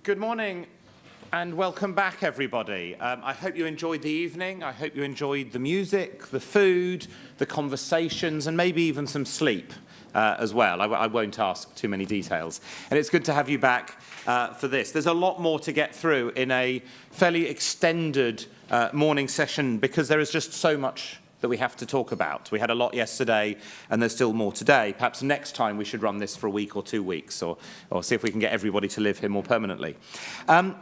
Good morning and welcome back, everybody. I hope you enjoyed the evening. I hope you enjoyed the music, the food, the conversations, and maybe even some sleep as well. I won't ask too many details. And it's good to have you back for this. There's a lot more to get through in a fairly extended morning session because there is just so much that we have to talk about. We had a lot yesterday, and there's still more today. Perhaps next time we should run this for a week or 2 weeks, or see if we can get everybody to live here more permanently.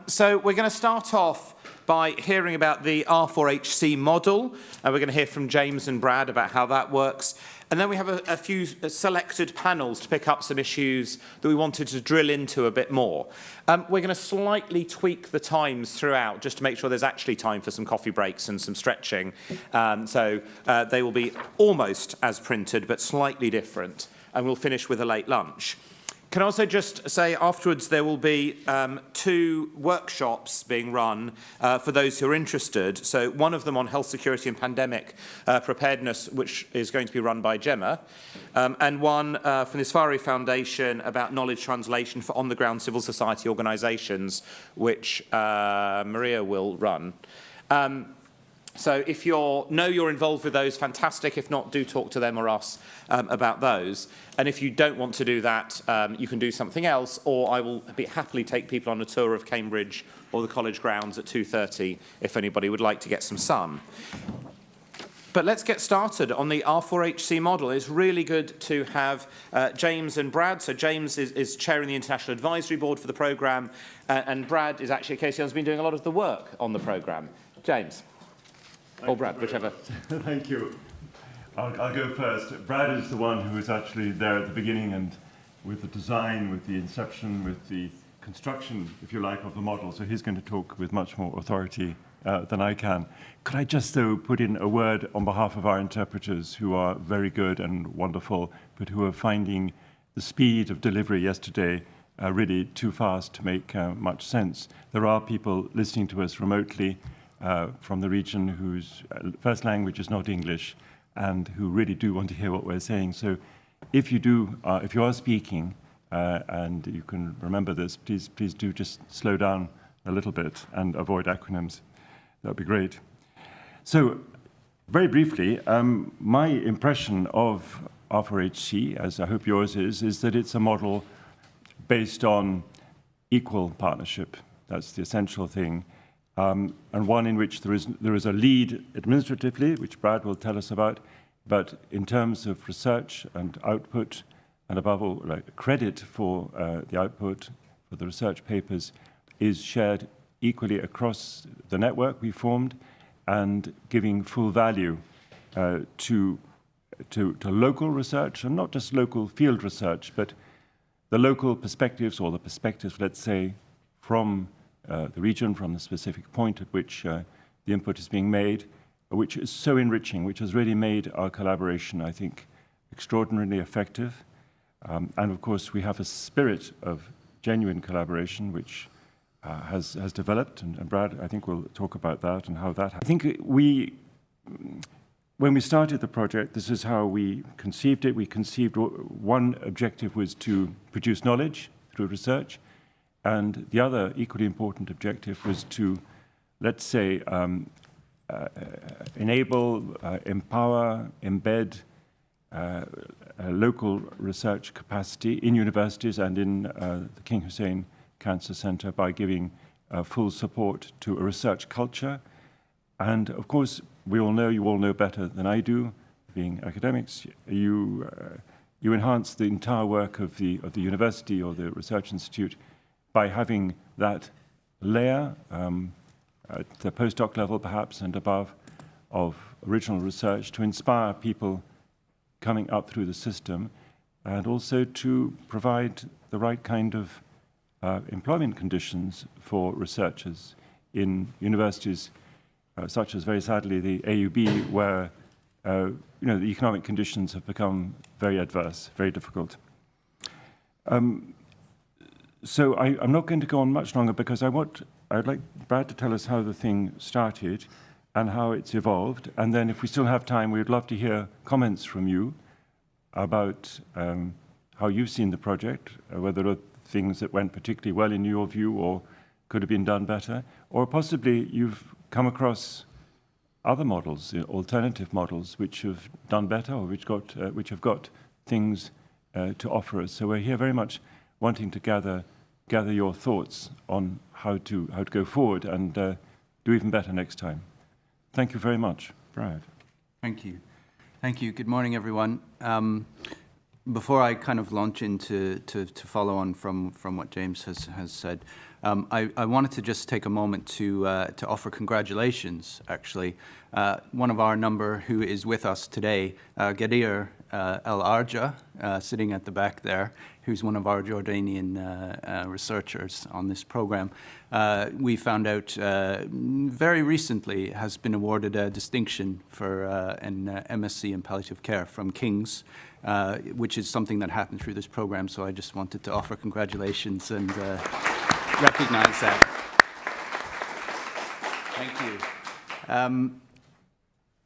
So we're going to start off by hearing about the R4HC model. We're going to hear from James and Brad about how that works. And then we have a few selected panels to pick up some issues that we wanted to drill into a bit more. We're going to slightly tweak the times throughout just to make sure there's actually time for some coffee breaks and some stretching. So they will be almost as printed, but slightly different. And we'll finish with a late lunch. Can I also just say afterwards there will be 2 workshops being run for those who are interested. So one of them on health security and pandemic preparedness, which is going to be run by Gemma, and one from the Safari Foundation about knowledge translation for on-the-ground civil society organisations, which Maria will run. So if you're involved with those, fantastic. If not, do talk to them or us about those. And if you don't want to do that, you can do something else, or I will happily take people on a tour of Cambridge or the college grounds at 2:30 if anybody would like to get some sun. But let's get started on the R4HC model. It's really good to have James and Brad. So James is chairing the International Advisory Board for the programme, and Brad is actually, has been doing a lot of the work on the programme. James. Or Brad, whichever. Thank you. I'll go first. Brad is the one who was actually there at the beginning and with the design, with the inception, with the construction, if you like, of the model. So he's going to talk with much more authority than I can. Could I just, though, put in a word on behalf of our interpreters who are very good and wonderful, but who are finding the speed of delivery yesterday really too fast to make much sense. There are people listening to us remotely from the region whose first language is not English and who really do want to hear what we're saying. So if you are speaking and you can remember this, please do just slow down a little bit and avoid acronyms. That would be great. So very briefly, my impression of R4HC, as I hope yours is that it's a model based on equal partnership. That's the essential thing. And one in which there is a lead administratively, which Brad will tell us about, but in terms of research and output, and above all, credit for the output, for the research papers, is shared equally across the network we formed, and giving full value to local research, and not just local field research, but the local perspectives, or the perspectives, let's say, from the region, from the specific point at which the input is being made, which is so enriching, which has really made our collaboration, I think, extraordinarily effective. And of course, we have a spirit of genuine collaboration, which has developed, and Brad, I think, will talk about that and how that happened. I think when we started the project, this is how we conceived it. We conceived one objective was to produce knowledge through research, and the other equally important objective was to, let's say, enable, empower, embed local research capacity in universities and in the King Hussein Cancer Center by giving full support to a research culture. And of course, we all know, you all know better than I do, being academics, you enhance the entire work of the university or the research institute by having that layer at the postdoc level perhaps and above of original research to inspire people coming up through the system, and also to provide the right kind of employment conditions for researchers in universities such as, very sadly, the AUB, where the economic conditions have become very adverse, very difficult. So I'm not going to go on much longer because I'd like Brad to tell us how the thing started and how it's evolved. And then if we still have time, we'd love to hear comments from you about how you've seen the project, whether things that went particularly well in your view or could have been done better? Or possibly you've come across other models, alternative models, which have done better or which have got things to offer us. So we're here very much wanting to gather your thoughts on how to go forward and do even better next time. Thank you very much. Brad. Thank you. Thank you. Good morning, everyone. Before I kind of launch into to follow on from what James has said, I wanted to just take a moment to offer congratulations, actually. One of our number who is with us today, Gadir El Arja, sitting at the back there, who's one of our Jordanian researchers on this program, we found out very recently has been awarded a distinction for an MSc in palliative care from King's, which is something that happened through this program. So I just wanted to offer congratulations and recognize that. Thank you.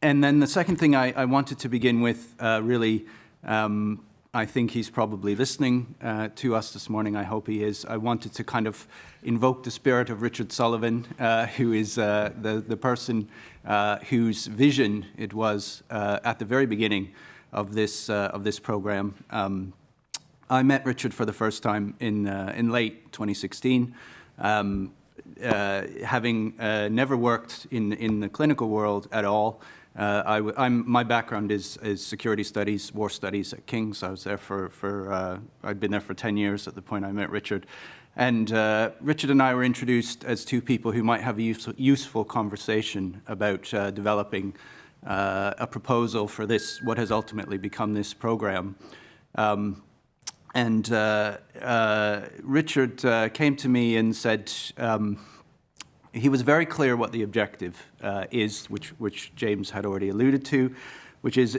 And then the second thing I wanted to begin with, really, I think he's probably listening to us this morning. I hope he is. I wanted to kind of invoke the spirit of Richard Sullivan, who is the person whose vision it was at the very beginning of this program. I met Richard for the first time in late 2016. Having never worked in the clinical world at all, my background is security studies, war studies at King's. I was there I'd been there for 10 years at the point I met Richard. And Richard and I were introduced as two people who might have a useful conversation about developing a proposal for what has ultimately become this program. Richard came to me and said, he was very clear what the objective is, which James had already alluded to, which is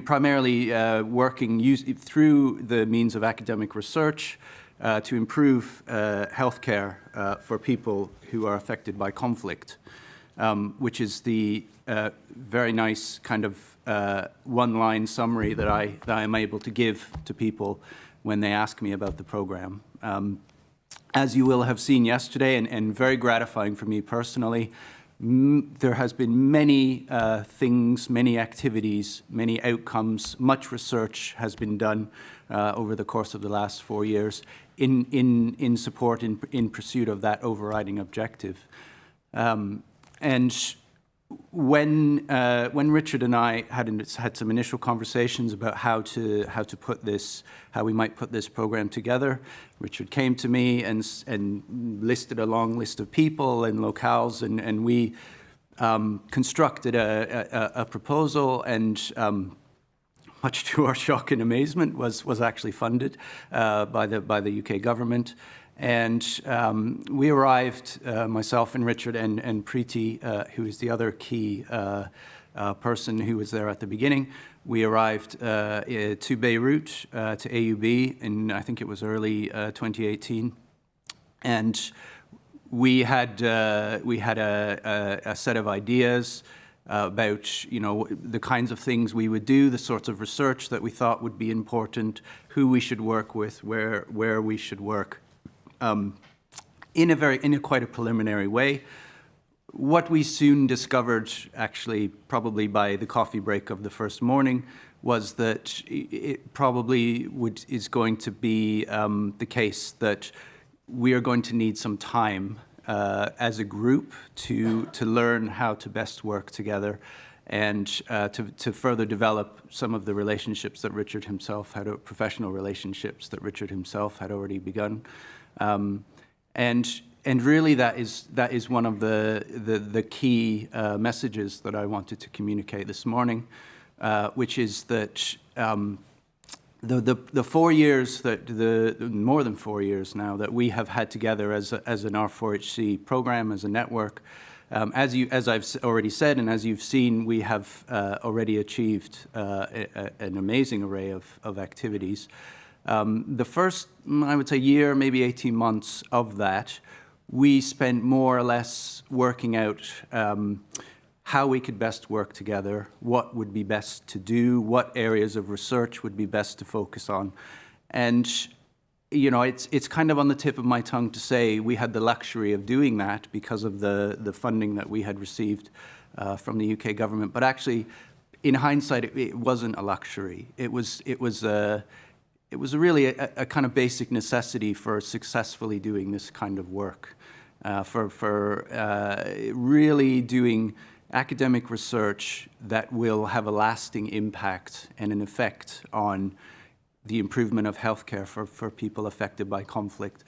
primarily working through the means of academic research to improve healthcare for people who are affected by conflict, which is the very nice kind of one-line summary that I am able to give to people when they ask me about the program. As you will have seen yesterday, and very gratifying for me personally, there has been many things, many activities, many outcomes, much research has been done over the course of the last 4 years in support, in pursuit of that overriding objective. And when Richard and I had some initial conversations about how we might put this program together, Richard came to me and listed a long list of people and locales, and we constructed a proposal, and much to our shock and amazement, was actually funded by the UK government. And we arrived, myself and Richard and Preeti, who is the other key person who was there at the beginning. We arrived to Beirut, to AUB, in I think it was early 2018, and we had a set of ideas about the kinds of things we would do, the sorts of research that we thought would be important, who we should work with, where we should work. In quite a preliminary way. What we soon discovered, actually, probably by the coffee break of the first morning, was that it probably is going to be the case that we are going to need some time as a group to learn how to best work together and to further develop some of the relationships that Richard himself had, professional relationships that Richard himself had already begun. And really that is one of the key messages that I wanted to communicate this morning, which is that the 4 years more than 4 years now that we have had together as an R4HC program, as a network, as I've already said, and as you've seen, we have already achieved an amazing array of activities. The first, I would say, year, maybe 18 months of that, we spent more or less working out how we could best work together, what would be best to do, what areas of research would be best to focus on. And you know, it's kind of on the tip of my tongue to say we had the luxury of doing that because of the funding that we had received from the UK government. But actually, in hindsight, it wasn't a luxury. It was really a kind of basic necessity for successfully doing this kind of work, for really doing academic research that will have a lasting impact and an effect on the improvement of healthcare for people affected by conflict.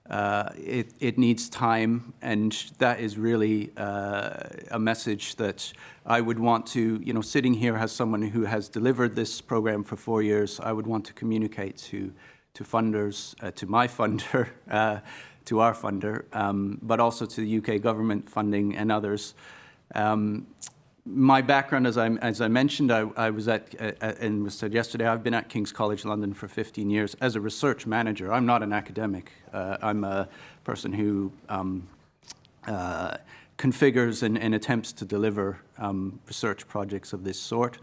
It needs time, and that is really a message that I would want to, you know, sitting here as someone who has delivered this program for 4 years, I would want to communicate to funders, to my funder, to our funder, but also to the UK government funding and others. My background, as I mentioned, I was and was said yesterday, I've been at King's College London for 15 years as a research manager. I'm not an academic. I'm a person who configures and attempts to deliver research projects of this sort.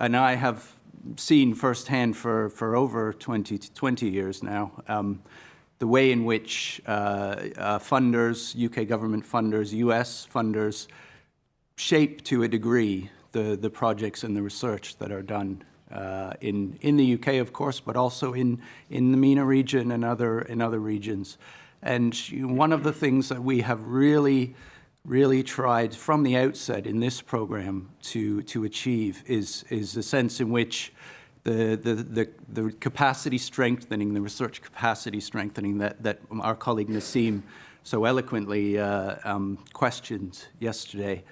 And I have seen firsthand for over 20 years now the way in which funders, UK government funders, US funders, shape to a degree the projects and the research that are done in the UK, of course, but also in the MENA region and other regions. And one of the things that we have really tried from the outset in this program to achieve is the sense in which the capacity strengthening, the research capacity strengthening that our colleague Nassim so eloquently questioned yesterday.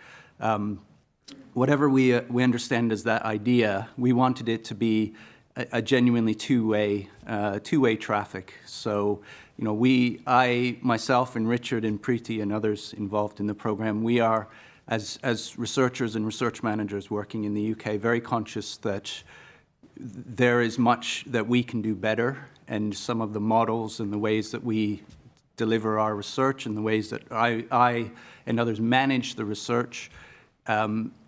Whatever we understand as that idea, we wanted it to be a genuinely two-way traffic. So, you know, I, myself, and Richard and Preeti and others involved in the program, we are, as researchers and research managers working in the UK, very conscious that there is much that we can do better, and some of the models and the ways that we deliver our research and the ways that I and others manage the research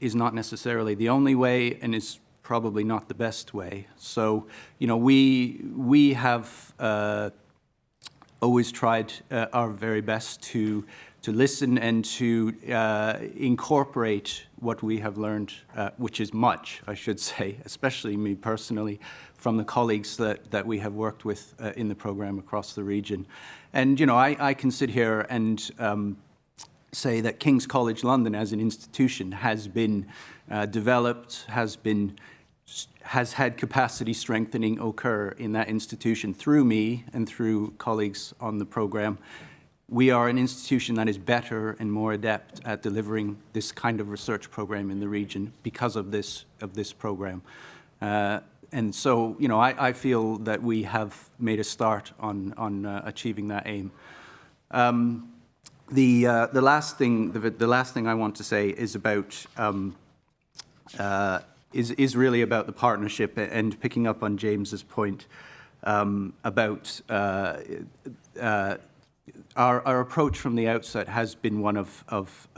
is not necessarily the only way and is probably not the best way. So, you know, we have always tried our very best to listen and to incorporate what we have learned, which is much, I should say, especially me personally, from the colleagues that we have worked with in the program across the region. And, you know, I can sit here and say that King's College London as an institution has been developed, has had capacity strengthening occur in that institution through me and through colleagues on the program. We are an institution that is better and more adept at delivering this kind of research program in the region because of this program. And so, you know, I feel that we have made a start on achieving that aim. The last thing I want to say is about is really about the partnership, and picking up on James's point about our approach from the outset has been one of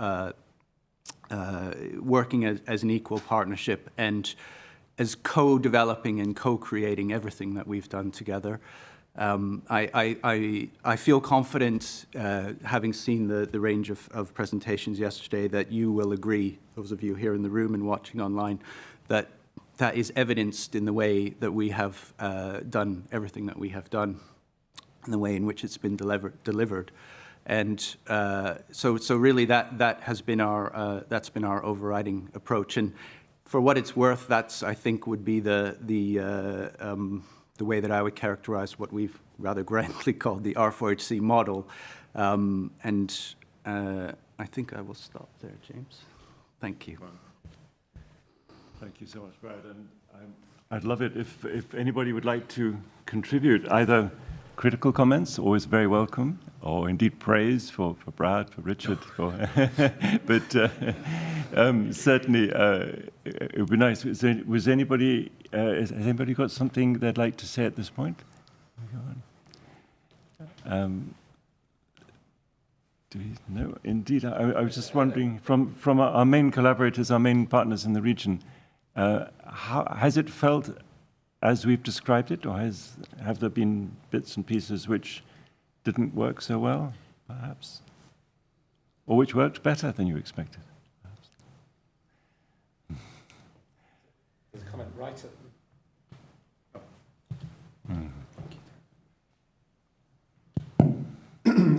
working as an equal partnership and as co-developing and co-creating everything that we've done together. I feel confident, having seen the range of presentations yesterday, that you will agree, those of you here in the room and watching online, that is evidenced in the way that we have done everything that we have done, and the way in which it's been delivered. And so really that has been that's been our overriding approach. And for what it's worth, that's, I think, would be the way that I would characterize what we've rather grandly called the R4HC model. And I think I will stop there, James. Thank you. Thank you so much, Brad. And I'd love it if anybody would like to contribute, either critical comments, always very welcome, or indeed praise for Brad, for Richard. But certainly it would be nice. Has anybody got something they'd like to say at this point? No, indeed. I was just wondering, from our main collaborators, our main partners in the region, how has it felt as we've described it, or have there been bits and pieces which didn't work so well, perhaps? Or which worked better than you expected? Perhaps? There's a comment right at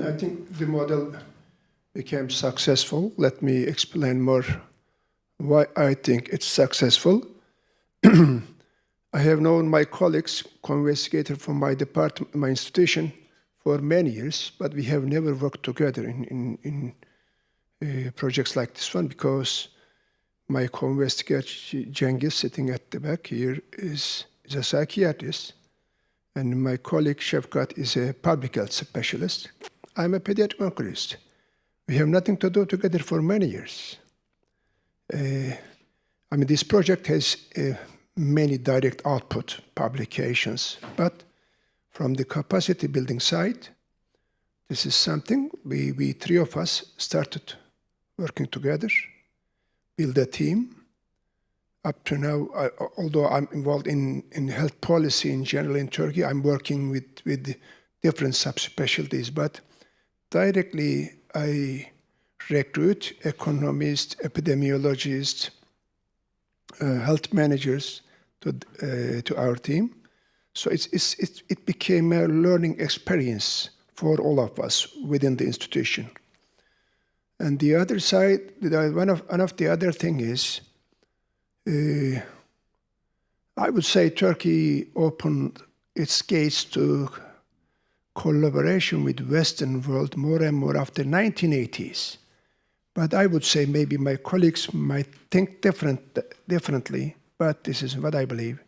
I think the model became successful. Let me explain more why I think it's successful. I have known my colleagues, co-investigators from my department, my institution, for many years, but we have never worked together in projects like this one, because my co-investigator, Cengiz, sitting at the back here, is a psychiatrist, and my colleague, Shefkat, is a public health specialist. I'm a pediatric oncologist. We have nothing to do together for many years. I mean, this project has many direct output publications, but from the capacity building side, this is something we three of us started working together, build a team. Up to now, although I'm involved in health policy in general in Turkey, I'm working with different subspecialties, but directly I recruit economists, epidemiologists, health managers to our team. So it became a learning experience for all of us within the institution. And the other side, one of the other thing is, I would say Turkey opened its gates to collaboration with Western world more and more after 1980s. But I would say maybe my colleagues might think differently, but this is what I believe.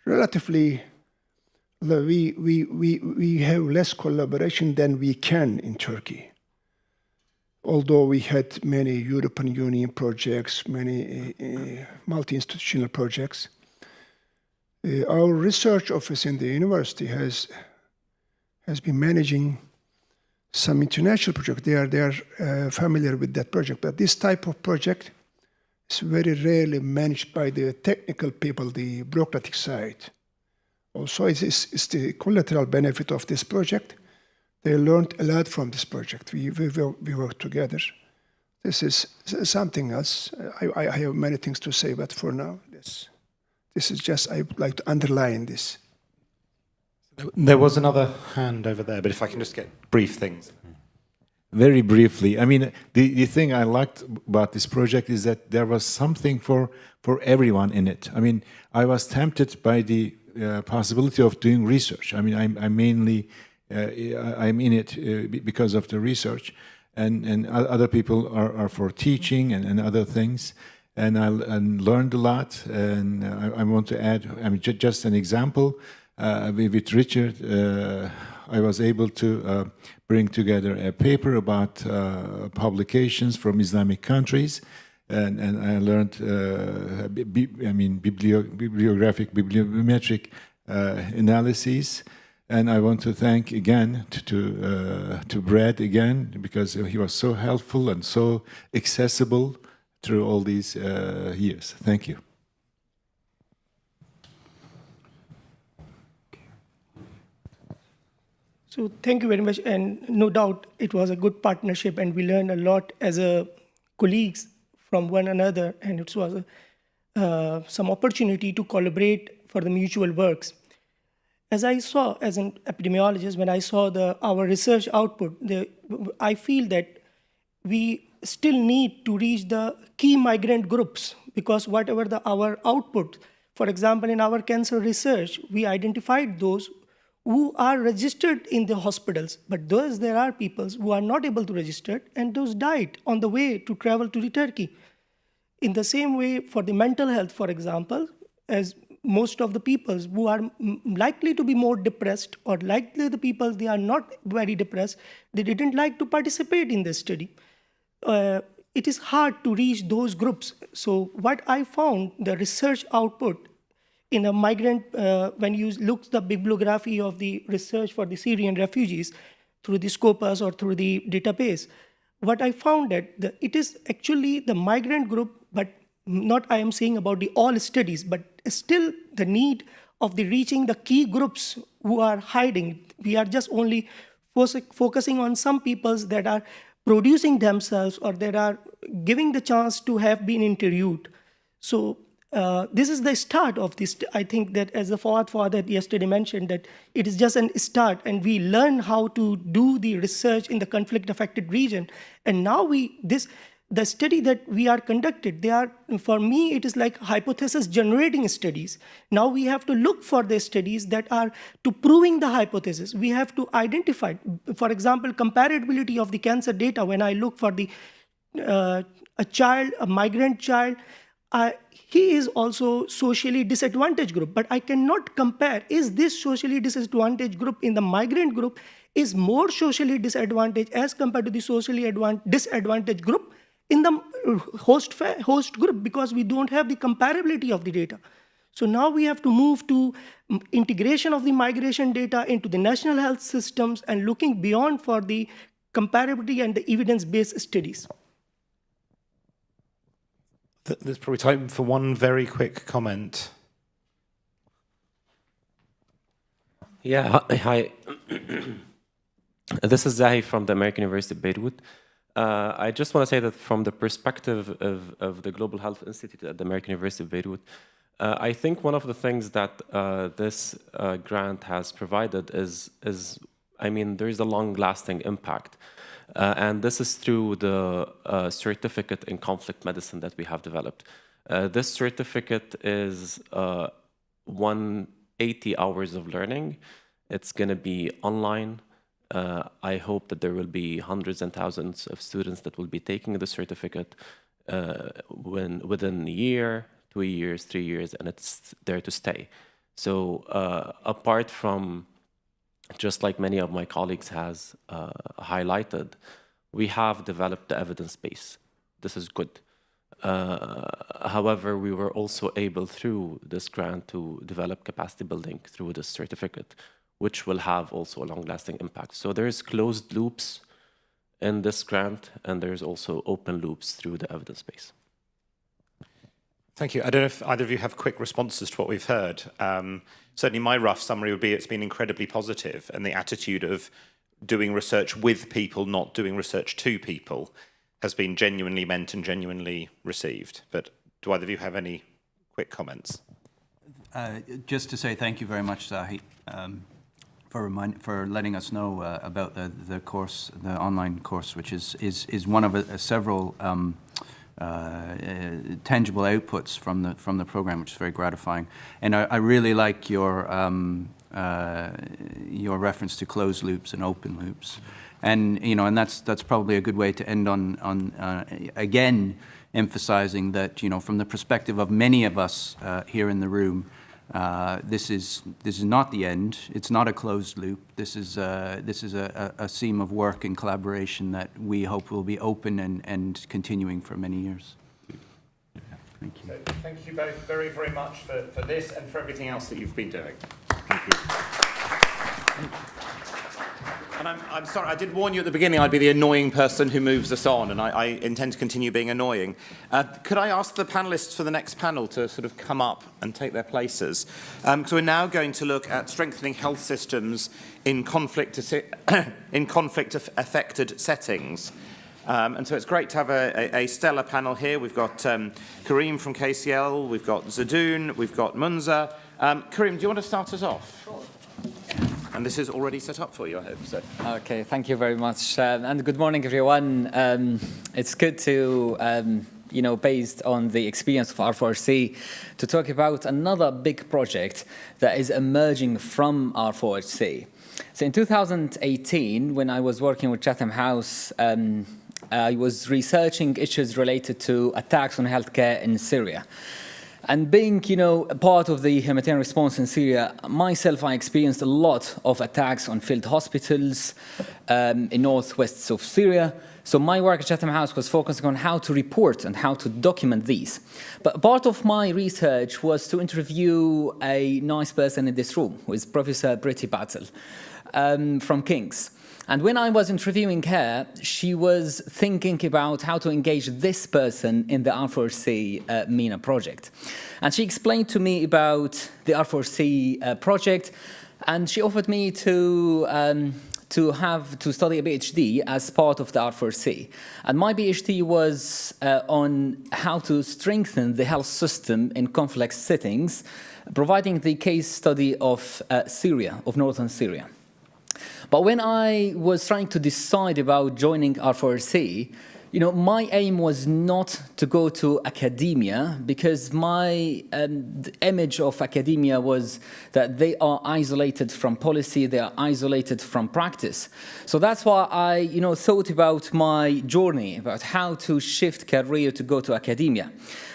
Relatively, we have less collaboration than we can in Turkey. Although we had many European Union projects, many multi-institutional projects, our research office in the university has been managing some international projects. They are familiar with that project, but this type of project is very rarely managed by the technical people, the bureaucratic side. Also, it's the collateral benefit of this project. They learned a lot from this project. We worked together. This is something else. I have many things to say, but for now, this is just, I would like to underline this. There was another hand over there, but if I can just get brief things. Very briefly, I mean, the thing I liked about this project is that there was something for everyone in it. I mean, I was tempted by the possibility of doing research. I mean, I'm mainly, I'm in it because of the research, and other people are for teaching and other things. And I learned a lot, and I want to add, I mean, just an example, with Richard, I was able to bring together a paper about publications from Islamic countries, and I learned, bibliometric analyses. And I want to thank again to Brad again, because he was so helpful and so accessible through all these years. Thank you. So thank you very much, and no doubt it was a good partnership, and we learned a lot as colleagues from one another, and it was some opportunity to collaborate for the mutual works. As I saw, as an epidemiologist, when I saw our research output, I feel that we still need to reach the key migrant groups, because whatever our output, for example, in our cancer research, we identified those who are registered in the hospitals, but there are people who are not able to register, and those died on the way to travel to Turkey. In the same way, for the mental health, for example, as most of the people who are likely to be more depressed, or likely the people, they are not very depressed, they didn't like to participate in this study. It is hard to reach those groups. So what I found, the research output in a migrant, when you look the bibliography of the research for the Syrian refugees through the Scopus or through the database, what I found that it is actually the migrant group, but not I am saying about the all studies, but still the need of the reaching the key groups who are hiding. We are just only focusing on some peoples that are producing themselves or that are giving the chance to have been interviewed. So this is the start of this. I think that as the Fawad yesterday mentioned, that it is just a start, and we learn how to do the research in the conflict-affected region. And now the study that we are conducted, for me, it is like hypothesis-generating studies. Now we have to look for the studies that are to proving the hypothesis. We have to identify, for example, comparability of the cancer data. When I look for a migrant child, he is also socially disadvantaged group, but I cannot compare, is this socially disadvantaged group in the migrant group is more socially disadvantaged as compared to the socially disadvantaged group in the host group, because we don't have the comparability of the data. So now we have to move to integration of the migration data into the national health systems and looking beyond for the comparability and the evidence-based studies. There's probably time for one very quick comment. Yeah, hi. This is Zahi from the American University of Beirut. I just want to say that from the perspective of the Global Health Institute at the American University of Beirut, I think one of the things that this grant has provided is, I mean, there is a long-lasting impact. And this is through the certificate in conflict medicine that we have developed. This certificate is 180 hours of learning. It's going to be online. I hope that there will be hundreds and thousands of students that will be taking the certificate within a year, 2 years, 3 years, and it's there to stay. So apart from, just like many of my colleagues has highlighted, we have developed the evidence base. This is good. However, we were also able through this grant to develop capacity building through this certificate, which will have also a long-lasting impact. So there's closed loops in this grant, and there's also open loops through the evidence base. Thank you. I don't know if either of you have quick responses to what we've heard. Certainly my rough summary would be it's been incredibly positive, and the attitude of doing research with people, not doing research to people, has been genuinely meant and genuinely received. But do either of you have any quick comments? Just to say thank you very much, Zahi, for letting us know about the course, the online course, which is one of several tangible outputs from the program, which is very gratifying. And I really like your reference to closed loops and open loops, and and that's probably a good way to end on again emphasizing that from the perspective of many of us here in the room, this is not the end. It's not a closed loop. This is a seam of work and collaboration that we hope will be open and continuing for many years. Thank you. So thank you both very, very much for this and for everything else that you've been doing. Thank you. And I'm sorry, I did warn you at the beginning I'd be the annoying person who moves us on, and I intend to continue being annoying. Could I ask the panellists for the next panel to sort of come up and take their places? So we're now going to look at strengthening health systems in conflict-affected settings. And so it's great to have a stellar panel here. We've got Kareem from KCL, we've got Zadoun, we've got Munza. Kareem, do you want to start us off? Sure. And this is already set up for you, I hope so. Okay, thank you very much. And good morning, everyone. It's good to, based on the experience of R4HC, to talk about another big project that is emerging from R4HC. So in 2018, when I was working with Chatham House, I was researching issues related to attacks on healthcare in Syria. And being, a part of the humanitarian response in Syria, myself, I experienced a lot of attacks on field hospitals in northwest of Syria, So my work at Chatham House was focusing on how to report and how to document these. But part of my research was to interview a nice person in this room, who is Professor Priti Patel from King's. And when I was interviewing her, she was thinking about how to engage this person in the R4HC-MENA project. And she explained to me about the R4HC project, and she offered me to study a PhD as part of the R4HC. And my PhD was on how to strengthen the health system in complex settings, providing the case study of Syria, of northern Syria. But when I was trying to decide about joining R4HC, my aim was not to go to academia, because my image of academia was that they are isolated from policy, they are isolated from practice. So that's why I thought about my journey, about how to shift career to go to academia.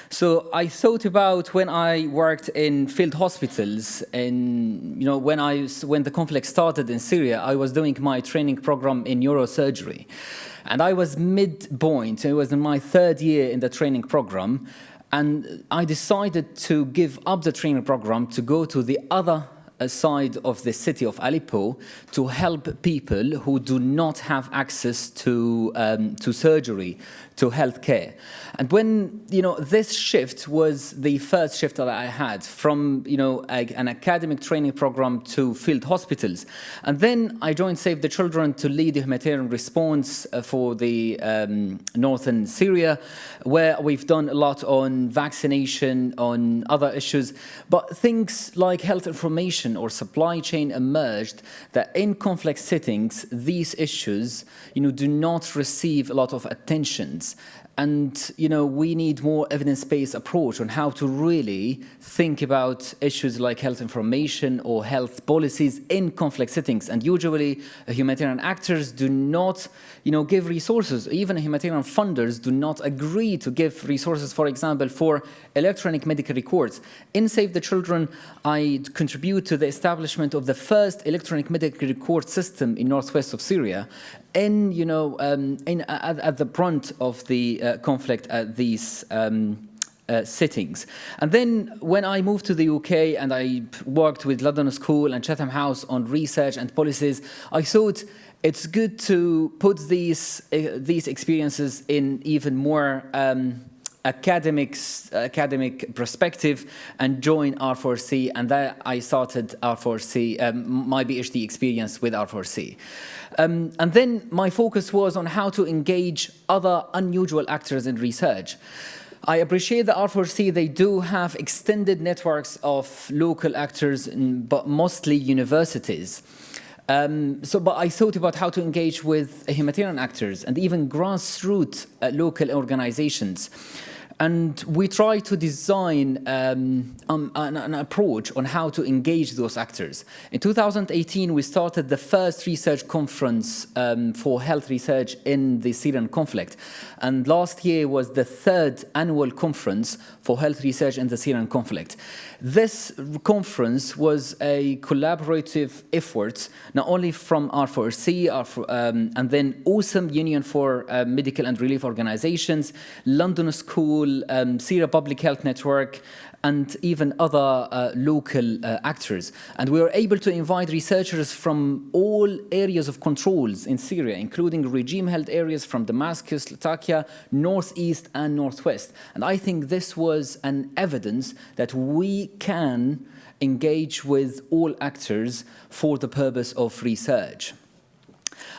So I thought about when I worked in field hospitals, and when the conflict started in Syria, I was doing my training program in neurosurgery. And I was midpoint, it was in my third year in the training program, and I decided to give up the training program to go to the other side of the city of Aleppo to help people who do not have access to surgery, to healthcare. And when, this shift was the first shift that I had from, an academic training program to field hospitals. And then I joined Save the Children to lead the humanitarian response for the northern Syria, where we've done a lot on vaccination, on other issues. But things like health information or supply chain emerged that in conflict settings, these issues, do not receive a lot of attention. And, we need more evidence-based approach on how to really think about issues like health information or health policies in conflict settings. And usually humanitarian actors do not, give resources. Even humanitarian funders do not agree to give resources, for example, for electronic medical records. In Save the Children, I contribute to the establishment of the first electronic medical record system in northwest of Syria, at the front of the conflict at these settings. And then when I moved to the UK and I worked with London School and Chatham House on research and policies, I thought it's good to put these experiences in even more academic perspective and join R4HC, and that I started R4HC, my PhD experience with R4HC. And then my focus was on how to engage other unusual actors in research. I appreciate the R4HC, they do have extended networks of local actors, but mostly universities. But I thought about how to engage with humanitarian actors and even grassroots local organizations. And we try to design an approach on how to engage those actors. In 2018, we started the first research conference for health research in the Syrian conflict. And last year was the third annual conference for health research in the Syrian conflict. This conference was a collaborative effort, not only from R4HC, and then Awesome Union for Medical and Relief Organizations, London School, Syria Public Health Network, and even other local actors. And we were able to invite researchers from all areas of controls in Syria, including regime-held areas from Damascus, Latakia, northeast and northwest. And I think this was an evidence that we can engage with all actors for the purpose of research.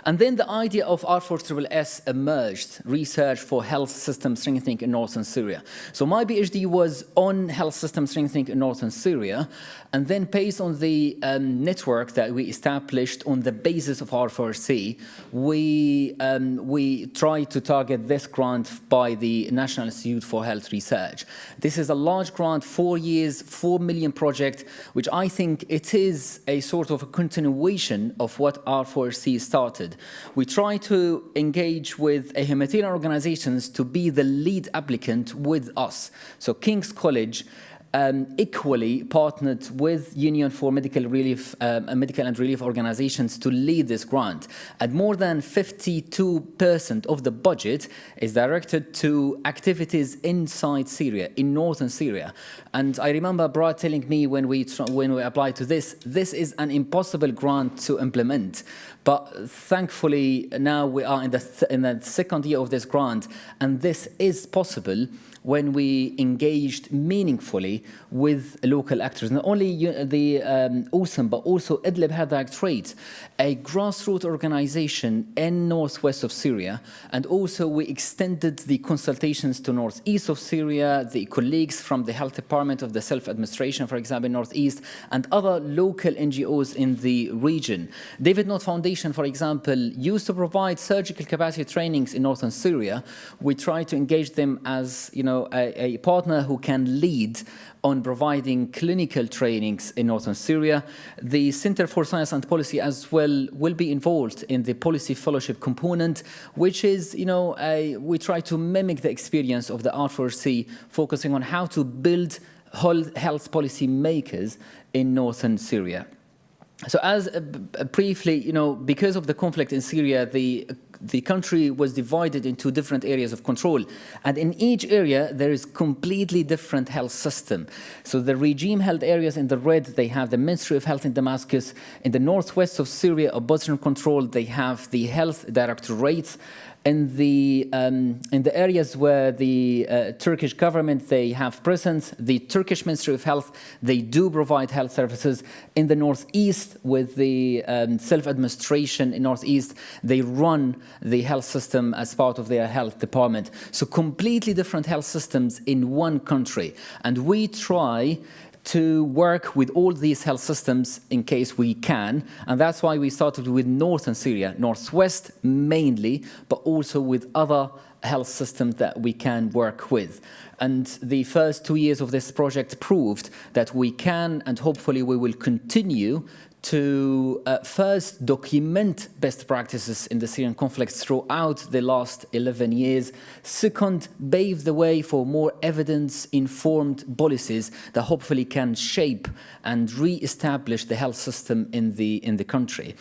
And then the idea of R4HC emerged, research for health system strengthening in northern Syria. So my PhD was on health system strengthening in northern Syria, and then based on the network that we established on the basis of R4HC, we tried to target this grant by the National Institute for Health Research. This is a large grant, 4 years, 4 million project, which I think it is a sort of a continuation of what R4HC started. We try to engage with humanitarian organizations to be the lead applicant with us. So King's College equally partnered with Union for Medical Relief, Medical and Relief Organizations to lead this grant. And more than 52% of the budget is directed to activities inside Syria, in northern Syria. And I remember Brad telling me when we applied to this is an impossible grant to implement. But thankfully, now we are in the second year of this grant, and this is possible when we engaged meaningfully with local actors. Not only the USAM, but also Idlib Health Directorate, a grassroots organization in northwest of Syria. And also we extended the consultations to northeast of Syria, the colleagues from the health department of the self-administration, for example, in northeast, and other local NGOs in the region. David Knott Foundation, for example, used to provide surgical capacity trainings in northern Syria. We try to engage them as, a partner who can lead on providing clinical trainings in northern Syria. The Center for Science and Policy as well will be involved in the policy fellowship component, which is, we try to mimic the experience of the R4HC, focusing on how to build health policy makers in northern Syria. So as briefly, because of the conflict in Syria, the country was divided into different areas of control. And in each area, there is completely different health system. So the regime-held areas in the red, they have the Ministry of Health in Damascus. In the northwest of Syria, opposition control, they have the health directorates. In the areas where the Turkish government, they have presence, the Turkish Ministry of Health, they do provide health services. In the northeast, with the self-administration in northeast, they run the health system as part of their health department. So completely different health systems in one country. And we try to work with all these health systems in case we can. And that's why we started with northern Syria, northwest mainly, but also with other health systems that we can work with. And the first 2 years of this project proved that we can, and hopefully we will continue to first document best practices in the Syrian conflict throughout the last 11 years. Second, pave the way for more evidence-informed policies that hopefully can shape and re-establish the health system in the country.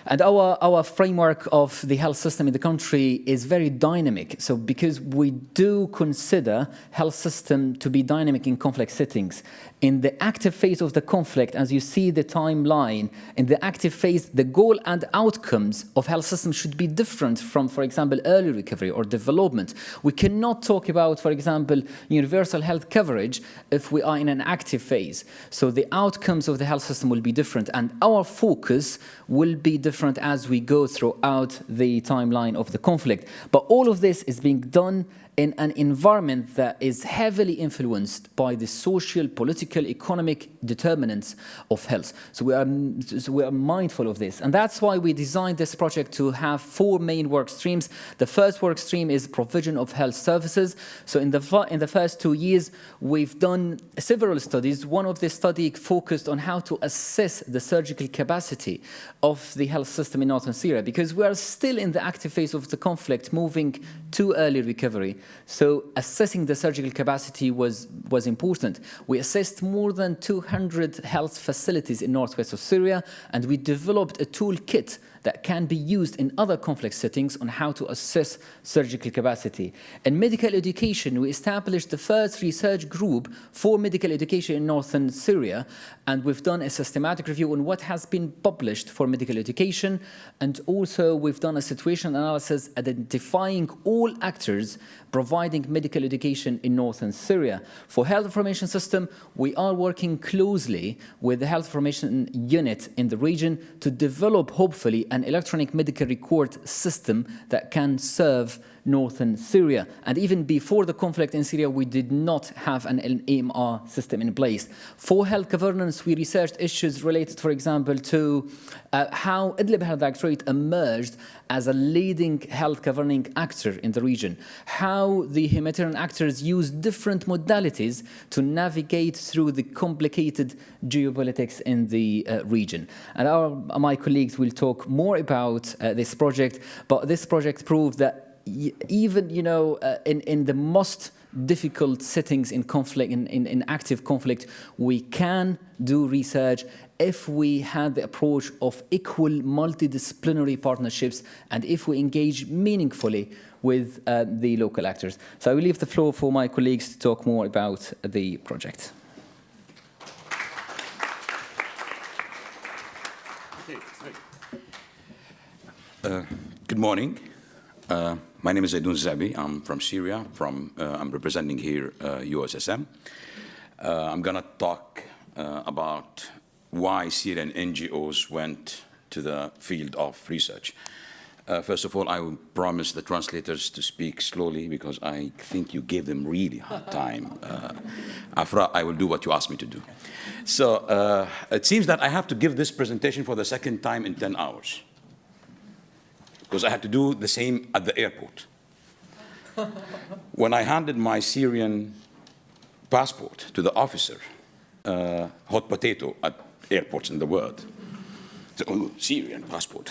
And our framework of the health system in the country is very dynamic. So because we do consider health system to be dynamic in conflict settings, in the active phase of the conflict, as you see the timeline, in the active phase, the goal and outcomes of health systems should be different from, for example, early recovery or development. We cannot talk about, for example, universal health coverage if we are in an active phase. So the outcomes of the health system will be different, and our focus will be different as we go throughout the timeline of the conflict. But all of this is being done in an environment that is heavily influenced by the social, political, economic determinants of health. So we are mindful of this. And that's why we designed this project to have 4 main work streams. The first work stream is provision of health services. So in the first 2 years, we've done several studies. One of the studies focused on how to assess the surgical capacity of the health system in northern Syria, because we are still in the active phase of the conflict, moving to early recovery. So assessing the surgical capacity was important. We assessed more than 200 health facilities in northwest of Syria, and we developed a toolkit that can be used in other conflict settings on how to assess surgical capacity. In medical education, we established the first research group for medical education in northern Syria, and we've done a systematic review on what has been published for medical education, and also we've done a situation analysis identifying all actors providing medical education in northern Syria. For health information system, we are working closely with the health information unit in the region to develop, hopefully, an electronic medical record system that can serve northern Syria. And even before the conflict in Syria, we did not have an EMR system in place. For health governance, we researched issues related, for example, to how Idlib Health Directorate emerged as a leading health governing actor in the region, how the humanitarian actors use different modalities to navigate through the complicated geopolitics in the region. And my colleagues will talk more about this project, but this project proved that even, in the most difficult settings in conflict, in active conflict, we can do research if we had the approach of equal multidisciplinary partnerships and if we engage meaningfully with the local actors. So I will leave the floor for my colleagues to talk more about the project. Good morning. My name is Aydun Zabi. I'm from Syria. I'm representing here USSM. I'm going to talk about why Syrian NGOs went to the field of research. First of all, I will promise the translators to speak slowly because I think you gave them really hard time. Afra, I will do what you asked me to do. So it seems that I have to give this presentation for the second time in 10 hours. Because I had to do the same at the airport. When I handed my Syrian passport to the officer, hot potato at airports in the world, so, oh, Syrian passport.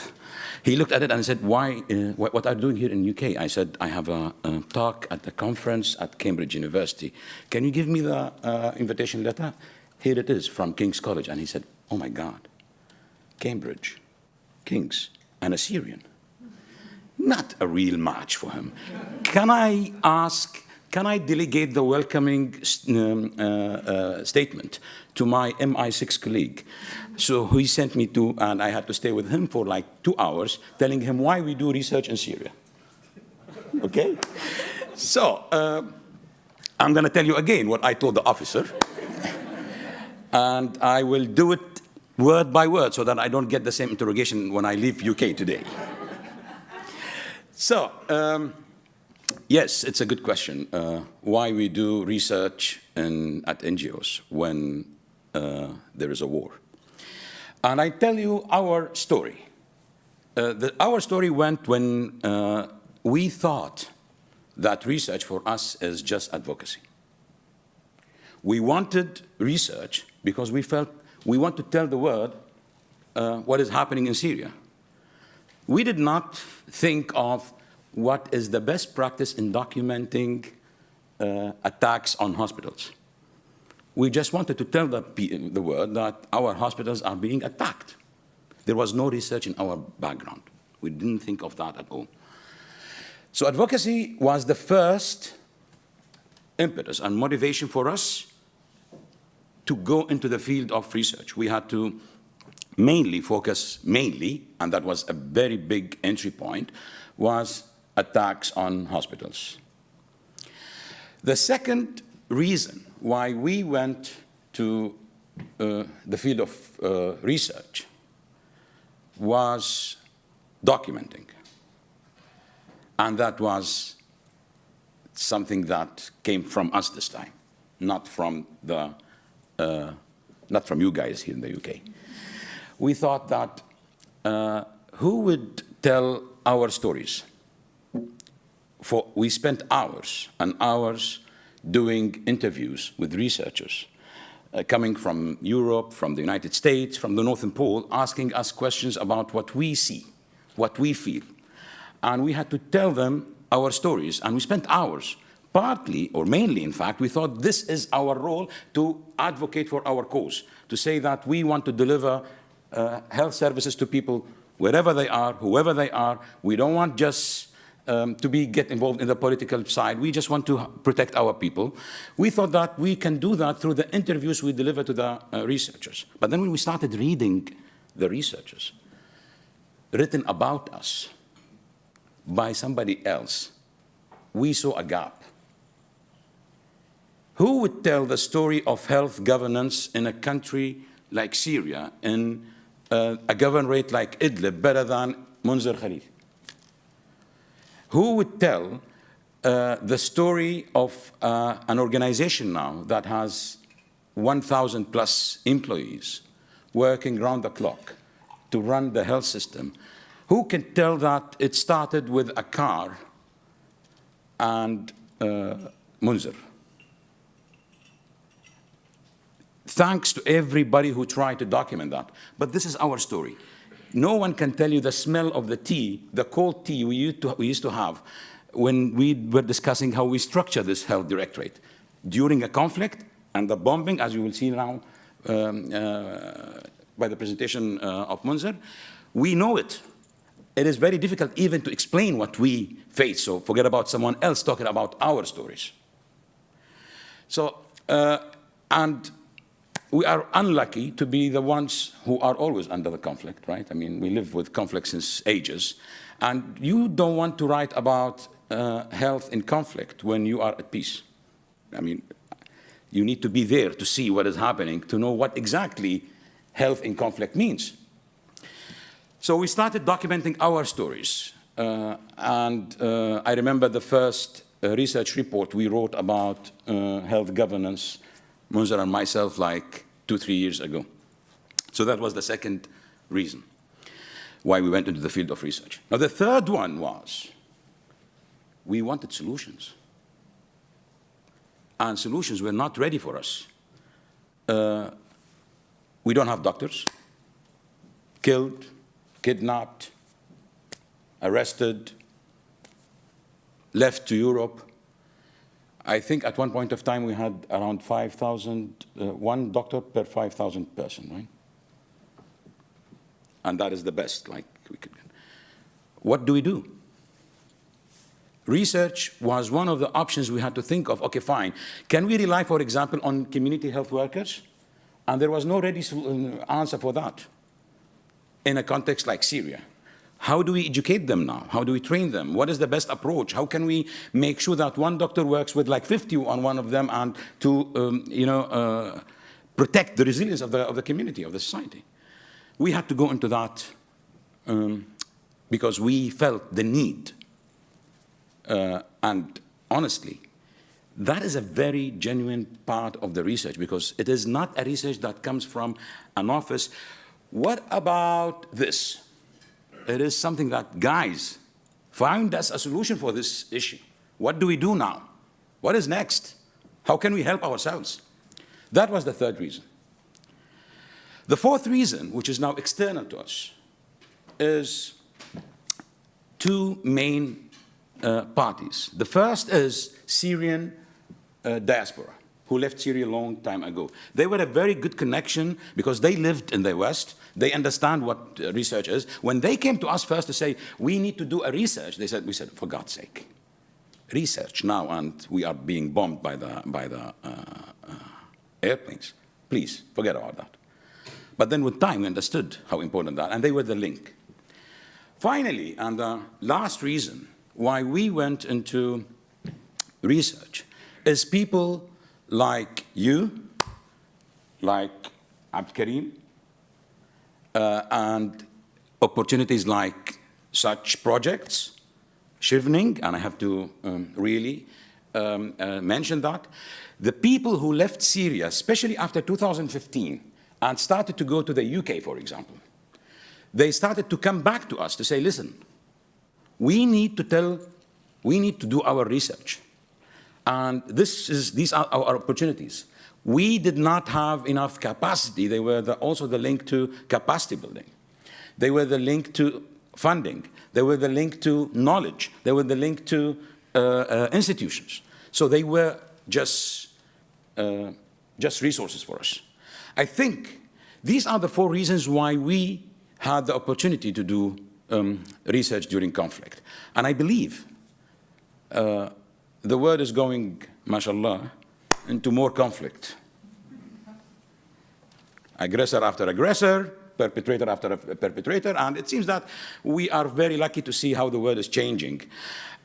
He looked at it and said, "Why? What are you doing here in UK?" I said, "I have a talk at a conference at Cambridge University. Can you give me the invitation letter?" Here it is from King's College. And he said, "Oh my God, Cambridge, King's, and a Syrian. Not a real match for him. Can I delegate the welcoming statement to my MI6 colleague?" So he sent me to, and I had to stay with him for like 2 hours, telling him why we do research in Syria. Okay? So I'm going to tell you again what I told the officer. And I will do it word by word so that I don't get the same interrogation when I leave UK today. So, yes, it's a good question. Why we do research at NGOs when there is a war. And I tell you our story. Our story went when we thought that research for us is just advocacy. We wanted research because we felt we want to tell the world what is happening in Syria. We did not think of what is the best practice in documenting attacks on hospitals. We just wanted to tell the world that our hospitals are being attacked. There was no research in our background. We didn't think of that at all. So advocacy was the first impetus and motivation for us to go into the field of research. We had to focus mainly, and that was a very big entry point, was attacks on hospitals. The second reason why we went to the field of research was documenting. And that was something that came from us this time, not from you guys here in the UK. We thought that who would tell our stories? We spent hours and hours doing interviews with researchers coming from Europe, from the United States, from the Northern Pole, asking us questions about what we see, what we feel. And we had to tell them our stories. And we spent hours, partly, or mainly, in fact, we thought this is our role to advocate for our cause, to say that we want to deliver health services to people wherever they are, whoever they are. We don't want just to get involved in the political side. We just want to protect our people. We thought that we can do that through the interviews we deliver to the researchers. But then when we started reading the researchers written about us by somebody else, we saw a gap. Who would tell the story of health governance in a country like Syria, in a governorate like Idlib, better than Munzir Khalil? Who would tell the story of an organization now that has 1,000 plus employees working round the clock to run the health system? Who can tell that it started with a car and Munzir? Thanks to everybody who tried to document that. But this is our story. No one can tell you the smell of the tea, the cold tea we used to have when we were discussing how we structure this health directorate. During a conflict and the bombing, as you will see now by the presentation of Munzer, we know it. It is very difficult even to explain what we face, so forget about someone else talking about our stories. So, and we are unlucky to be the ones who are always under the conflict, right? I mean, we live with conflict since ages, and you don't want to write about health in conflict when you are at peace. I mean, you need to be there to see what is happening, to know what exactly health in conflict means. So we started documenting our stories. I remember the first research report we wrote about health governance, Munzer and myself, like 2-3 years ago. So that was the second reason why we went into the field of research. Now, the third one was we wanted solutions. And solutions were not ready for us. We don't have doctors. Killed, kidnapped, arrested, left to Europe. I think at one point of time we had around 5,000, one doctor per 5,000 person, right? And that is the best, like we could. What do we do? Research was one of the options we had to think of. Okay, fine. Can we rely, for example, on community health workers? And there was no ready answer for that in a context like Syria. How do we educate them now? How do we train them? What is the best approach? How can we make sure that one doctor works with like 50 on one of them and to protect the resilience of the community, of the society? We had to go into that because we felt the need. And honestly, that is a very genuine part of the research because it is not a research that comes from an office. What about this? It is something that guys find us a solution for this issue. What do we do now? What is next? How can we help ourselves? That was the third reason. The fourth reason, which is now external to us, is two main parties. The first is Syrian diaspora, who left Syria a long time ago. They were a very good connection because they lived in the West. They understand what research is. When they came to us first to say, we need to do a research, we said, for God's sake, research now, and we are being bombed by the airplanes. Please, forget about that. But then with time, we understood how important that, and they were the link. Finally, and the last reason why we went into research is people like you, like Abd Karim, and opportunities like such projects, Shivning, and I have to really mention that. The people who left Syria, especially after 2015, and started to go to the UK, for example, they started to come back to us to say, listen, we need to do our research. And these are our opportunities. We did not have enough capacity. They were also the link to capacity building. They were the link to funding. They were the link to knowledge. They were the link to institutions. So they were just resources for us. I think these are the four reasons why we had the opportunity to do research during conflict. And I believe the world is going, mashallah, into more conflict. Aggressor after aggressor, perpetrator after perpetrator, and it seems that we are very lucky to see how the world is changing.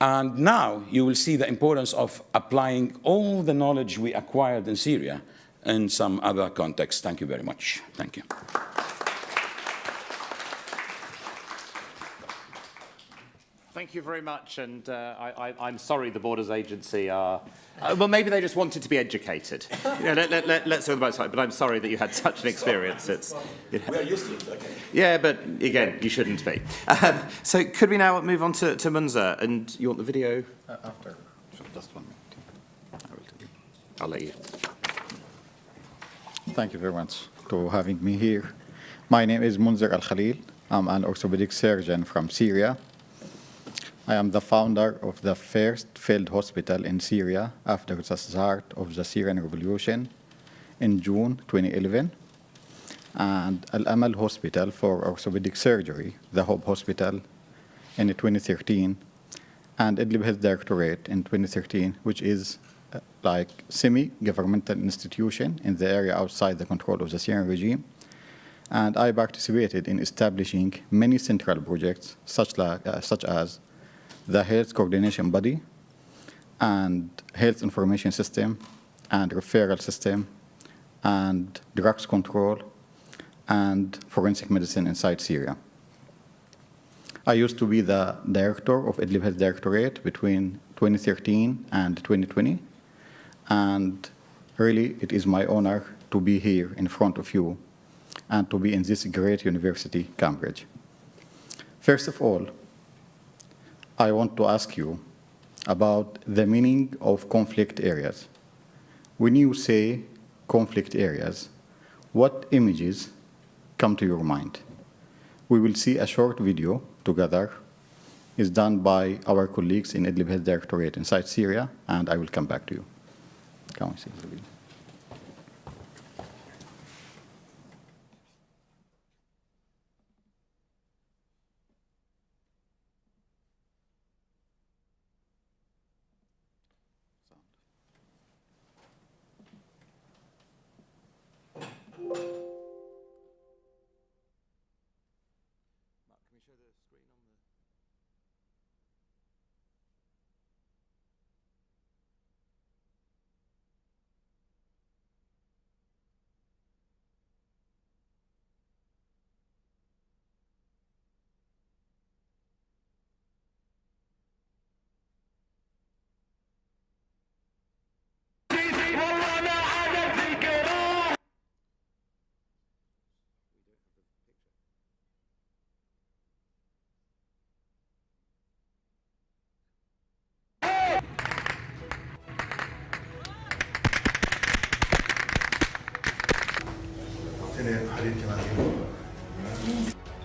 And now you will see the importance of applying all the knowledge we acquired in Syria in some other context. Thank you very much. Thank you. Thank you very much, and I'm sorry the Borders Agency are... well, maybe they just wanted to be educated. You know, let's say the most, but I'm sorry that you had such an experience. We are used to it, okay. Yeah, but again, you shouldn't be. So could we now move on to Munzer, and you want the video? After. Just 1 minute. I'll let you. Thank you very much for having me here. My name is Munzer Al-Khalil. I'm an orthopedic surgeon from Syria. I am the founder of the first field hospital in Syria after the start of the Syrian Revolution in June 2011, and Al-Amal Hospital for orthopedic surgery, the Hope Hospital, in 2013, and Idlib Health Directorate in 2013, which is like semi-governmental institution in the area outside the control of the Syrian regime. And I participated in establishing many central projects, such as the Health Coordination Body, and Health Information System, and Referral System, and Drugs Control, and Forensic Medicine inside Syria. I used to be the director of Idlib Health Directorate between 2013 and 2020, and really it is my honor to be here in front of you and to be in this great university, Cambridge. First of all, I want to ask you about the meaning of conflict areas. When you say conflict areas, what images come to your mind? We will see a short video together. It's done by our colleagues in Idlib Health Directorate inside Syria, and I will come back to you. Can we see the video?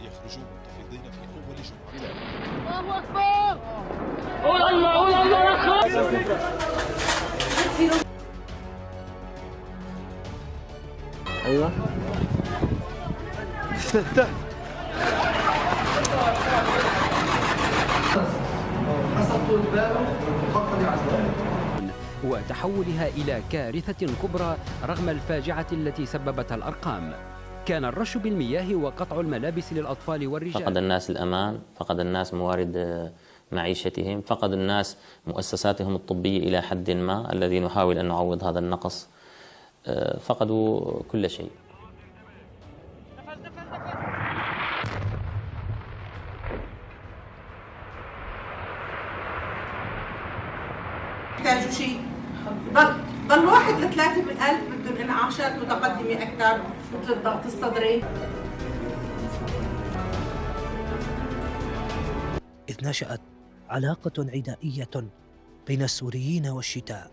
يخرجون منتفضين في أول جمعة. الله أكبر! الله أيوه وتحولها إلى كارثة كبرى رغم الفاجعة التي سببتها الأرقام. كان الرش بالمياه وقطع الملابس للأطفال والرجال. فقد الناس الأمان، فقد الناس موارد معيشتهم، فقد الناس مؤسساتهم الطبية إلى حد ما الذي نحاول أن نعوض هذا النقص. فقدوا كل شيء. يحتاجوا شيء ضل 1 ل 3 من 1000 بدهم انعاشات متقدمه اكثر مثل الضغط الصدري. إذ نشأت علاقة عدائية بين السوريين والشتاء.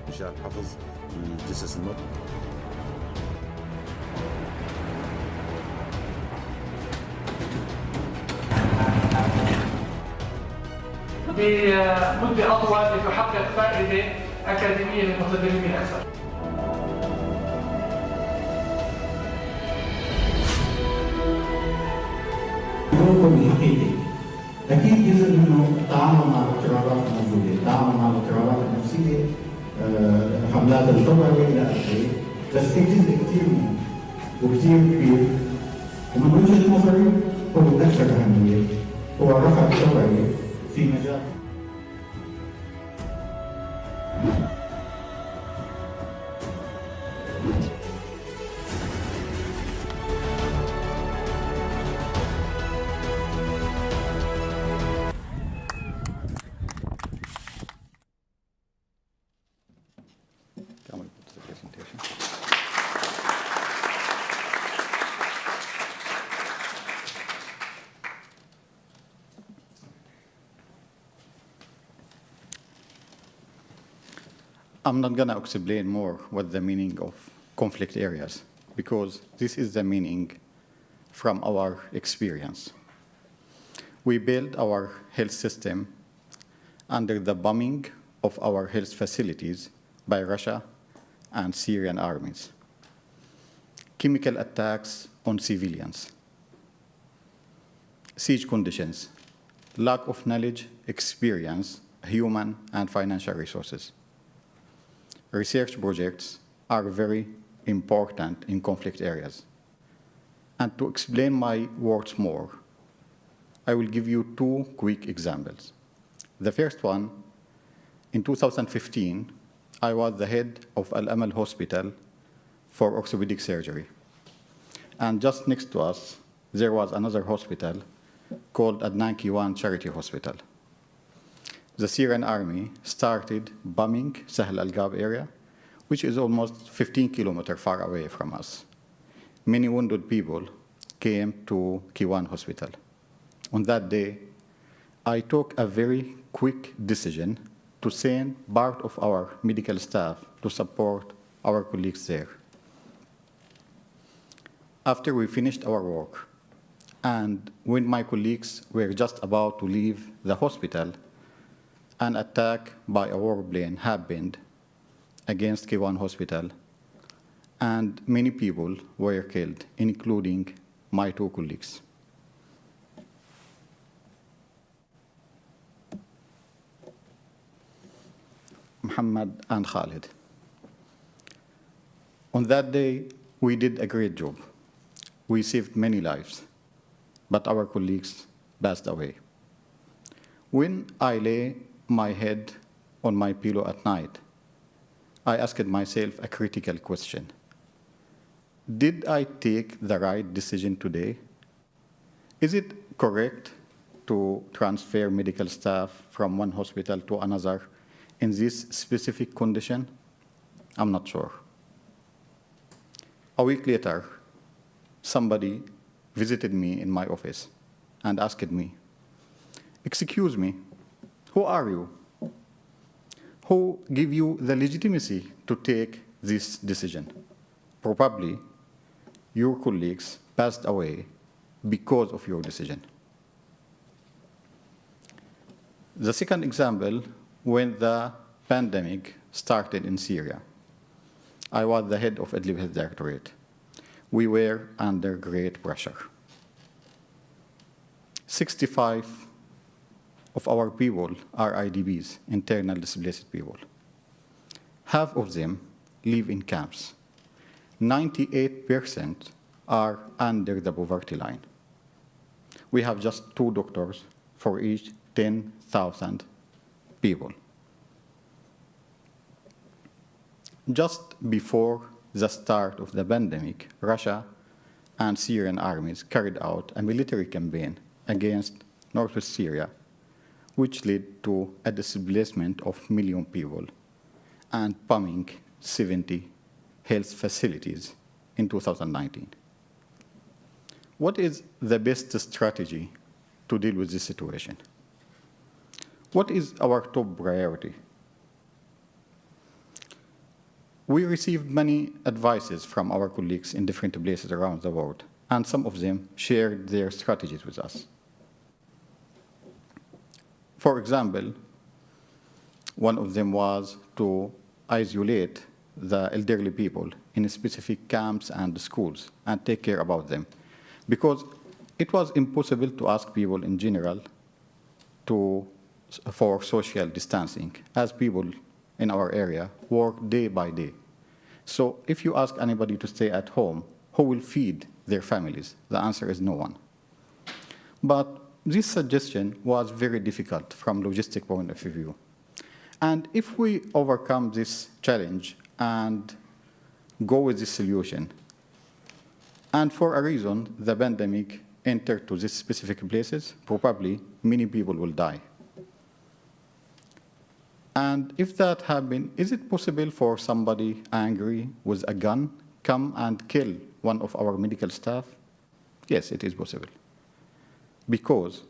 إنشاء حفظ الجثث الموت. بمدة أطول لتحقق فائدة أكاديمية للمتدربين أكثر. دوركم الحقيقي أكيد جزء منه التعامل مع الاضطرابات الموجودة، التعامل مع الاضطرابات النفسية، حملات التوعية إلى آخره، بس في جزء كثير مهم وكثير كبير ومن وجهة نظري هو الأكثر أهمية، هو رفع التوعية في مجال I'm not going to explain more what the meaning of conflict areas, because this is the meaning from our experience. We built our health system under the bombing of our health facilities by Russia and Syrian armies, chemical attacks on civilians, siege conditions, lack of knowledge, experience, human and financial resources. Research projects are very important in conflict areas. And to explain my words more, I will give you two quick examples. The first one, in 2015, I was the head of Al-Amal Hospital for orthopedic surgery. And just next to us, there was another hospital called Adnan Kiwan Charity Hospital. The Syrian army started bombing Sahl al-Ghab area, which is almost 15 kilometers far away from us. Many wounded people came to Kiwan Hospital. On that day, I took a very quick decision to send part of our medical staff to support our colleagues there. After we finished our work, and when my colleagues were just about to leave the hospital, an attack by a warplane happened against Kiwan Hospital, and many people were killed, including my two colleagues. Muhammad and Khalid. On that day, we did a great job. We saved many lives, but our colleagues passed away. When I lay my head on my pillow at night, I asked myself a critical question. Did I take the right decision today? Is it correct to transfer medical staff from one hospital to another in this specific condition? I'm not sure. A week later, somebody visited me in my office and asked me, "Excuse me, who are you? Who gave you the legitimacy to take this decision? Probably your colleagues passed away because of your decision." The second example, when the pandemic started in Syria, I was the head of Idlib Health Directorate. We were under great pressure. 65 of our people are IDPs, internal displaced people. Half of them live in camps. 98% are under the poverty line. We have just 2 doctors for each 10,000 people. Just before the start of the pandemic, Russia and Syrian armies carried out a military campaign against northwest Syria, which led to a displacement of million people and bombing 70 health facilities in 2019. What is the best strategy to deal with this situation? What is our top priority? We received many advices from our colleagues in different places around the world, and some of them shared their strategies with us. For example, one of them was to isolate the elderly people in specific camps and schools and take care about them, because it was impossible to ask people in general for social distancing, as people in our area work day by day. So if you ask anybody to stay at home, who will feed their families? The answer is no one. But this suggestion was very difficult from a logistic point of view. And if we overcome this challenge and go with this solution, and for a reason the pandemic entered to these specific places, probably many people will die. And if that happens, is it possible for somebody angry with a gun come and kill one of our medical staff? Yes, it is possible. Because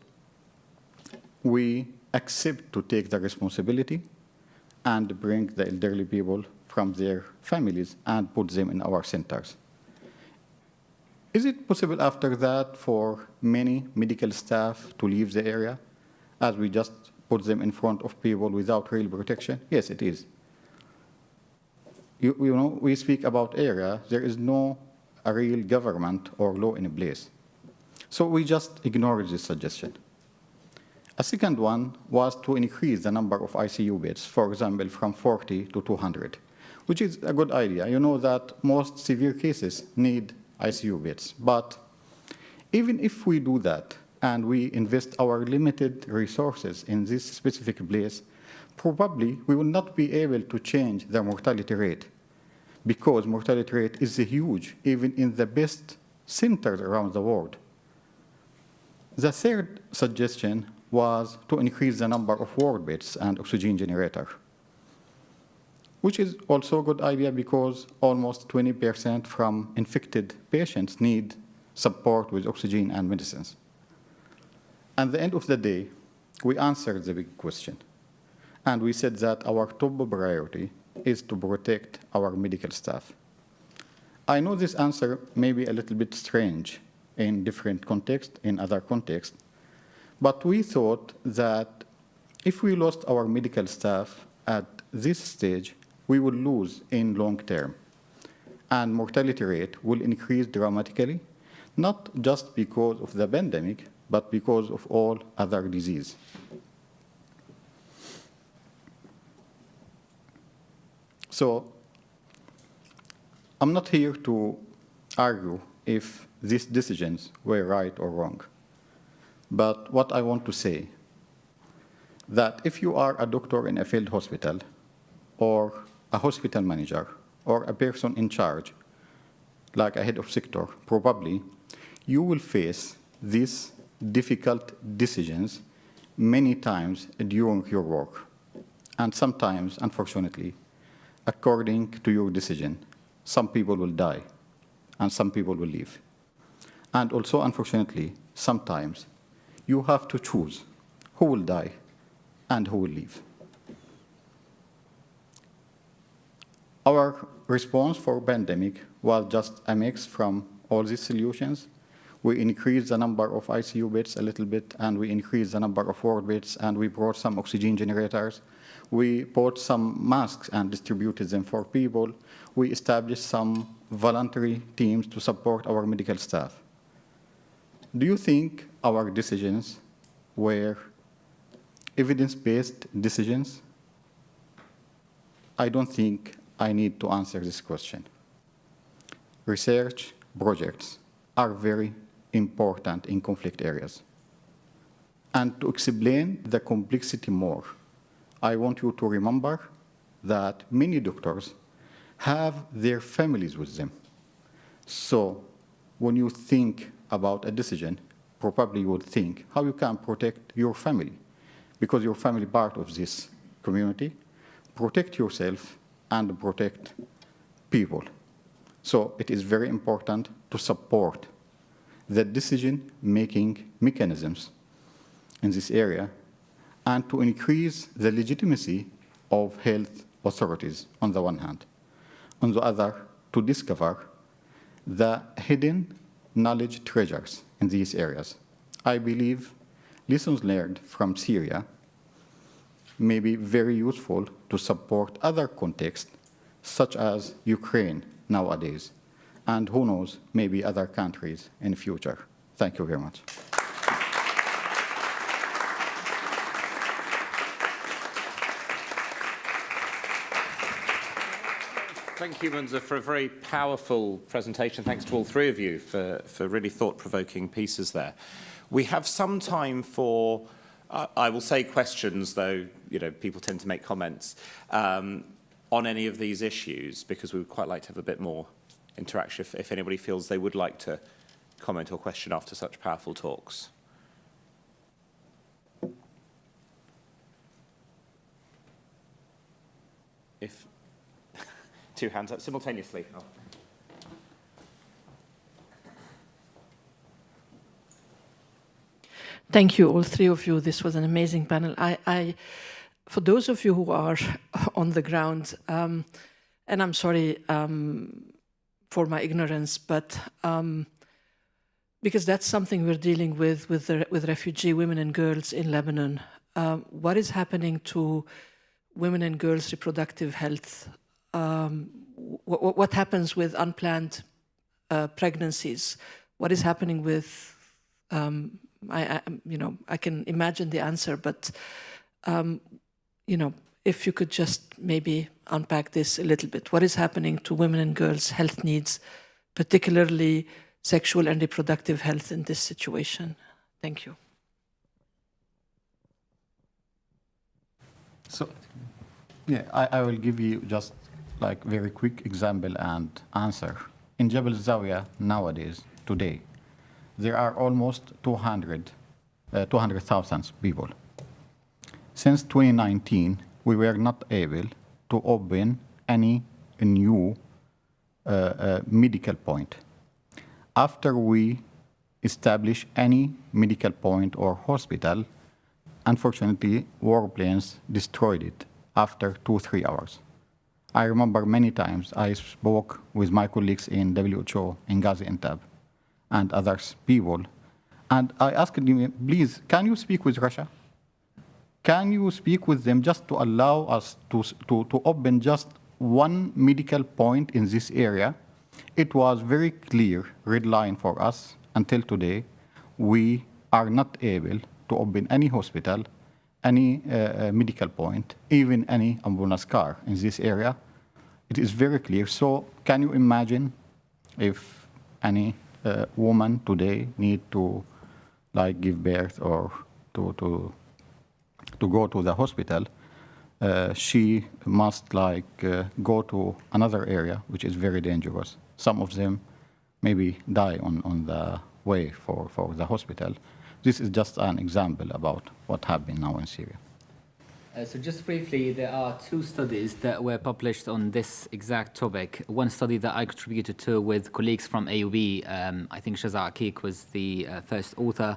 we accept to take the responsibility and bring the elderly people from their families and put them in our centers. Is it possible after that for many medical staff to leave the area as we just put them in front of people without real protection? Yes, it is. You know, we speak about area, there is no a real government or law in place. So we just ignored this suggestion. A second one was to increase the number of ICU beds, for example, from 40 to 200, which is a good idea. You know that most severe cases need ICU beds. But even if we do that and we invest our limited resources in this specific place, probably we will not be able to change the mortality rate, because mortality rate is huge, even in the best centers around the world. The third suggestion was to increase the number of ward beds and oxygen generator, which is also a good idea because almost 20% from infected patients need support with oxygen and medicines. At the end of the day, we answered the big question, and we said that our top priority is to protect our medical staff. I know this answer may be a little bit strange in different contexts, in other contexts, but we thought that if we lost our medical staff at this stage, we will lose in long term, and mortality rate will increase dramatically, not just because of the pandemic, but because of all other diseases. So I'm not here to argue if these decisions were right or wrong. But what I want to say, that if you are a doctor in a field hospital, or a hospital manager, or a person in charge, like a head of sector, probably you will face these difficult decisions many times during your work. And sometimes, unfortunately, according to your decision, some people will die, and some people will leave. And also, unfortunately, sometimes you have to choose who will die and who will leave. Our response for pandemic was just a mix from all these solutions. We increased the number of ICU beds a little bit, and we increased the number of ward beds, and we brought some oxygen generators. We bought some masks and distributed them for people. We established some voluntary teams to support our medical staff. Do you think our decisions were evidence-based decisions? I don't think I need to answer this question. Research projects are very important in conflict areas. And to explain the complexity more, I want you to remember that many doctors have their families with them. So when you think about a decision, probably you would think how you can protect your family, because your family is part of this community. Protect yourself and protect people. So it is very important to support the decision-making mechanisms in this area and to increase the legitimacy of health authorities on the one hand. On the other, to discover the hidden knowledge treasures in these areas. I believe lessons learned from Syria may be very useful to support other contexts, such as Ukraine nowadays, and who knows, maybe other countries in the future. Thank you very much. Thank you, Munza, for a very powerful presentation. Thanks to all three of you for really thought-provoking pieces there. We have some time for, I will say questions, though people tend to make comments, on any of these issues, because we would quite like to have a bit more interaction if anybody feels they would like to comment or question after such powerful talks. If two hands up simultaneously. Oh. Thank you, all three of you. This was an amazing panel. For those of you who are on the ground. And I'm sorry for my ignorance, but because that's something we're dealing with refugee women and girls in Lebanon. What is happening to women and girls' reproductive health? What happens with unplanned pregnancies? What is happening with, I can imagine the answer, but, if you could just maybe unpack this a little bit. What is happening to women and girls' health needs, particularly sexual and reproductive health in this situation? Thank you. So, yeah, I will give you just like very quick example and answer. In Jabal Zawiya nowadays, today, there are almost 200,000 people. Since 2019, we were not able to open any new medical point. After we establish any medical point or hospital, unfortunately, warplanes destroyed it after 2-3 hours. I remember many times I spoke with my colleagues in WHO, in Gaziantep, and others people, and I asked them, please, can you speak with Russia? Can you speak with them just to allow us to open just one medical point in this area? It was very clear, red line for us. Until today, we are not able to open any hospital, any medical point, even any ambulance car in this area. It is very clear. So can you imagine if any woman today need to like give birth or to go to the hospital, she must like go to another area, which is very dangerous. Some of them maybe die on the way for the hospital. This is just an example about what happened now in Syria. So just briefly, there are 2 studies that were published on this exact topic. One study that I contributed to with colleagues from AUB, I think Shaza Akik was the first author.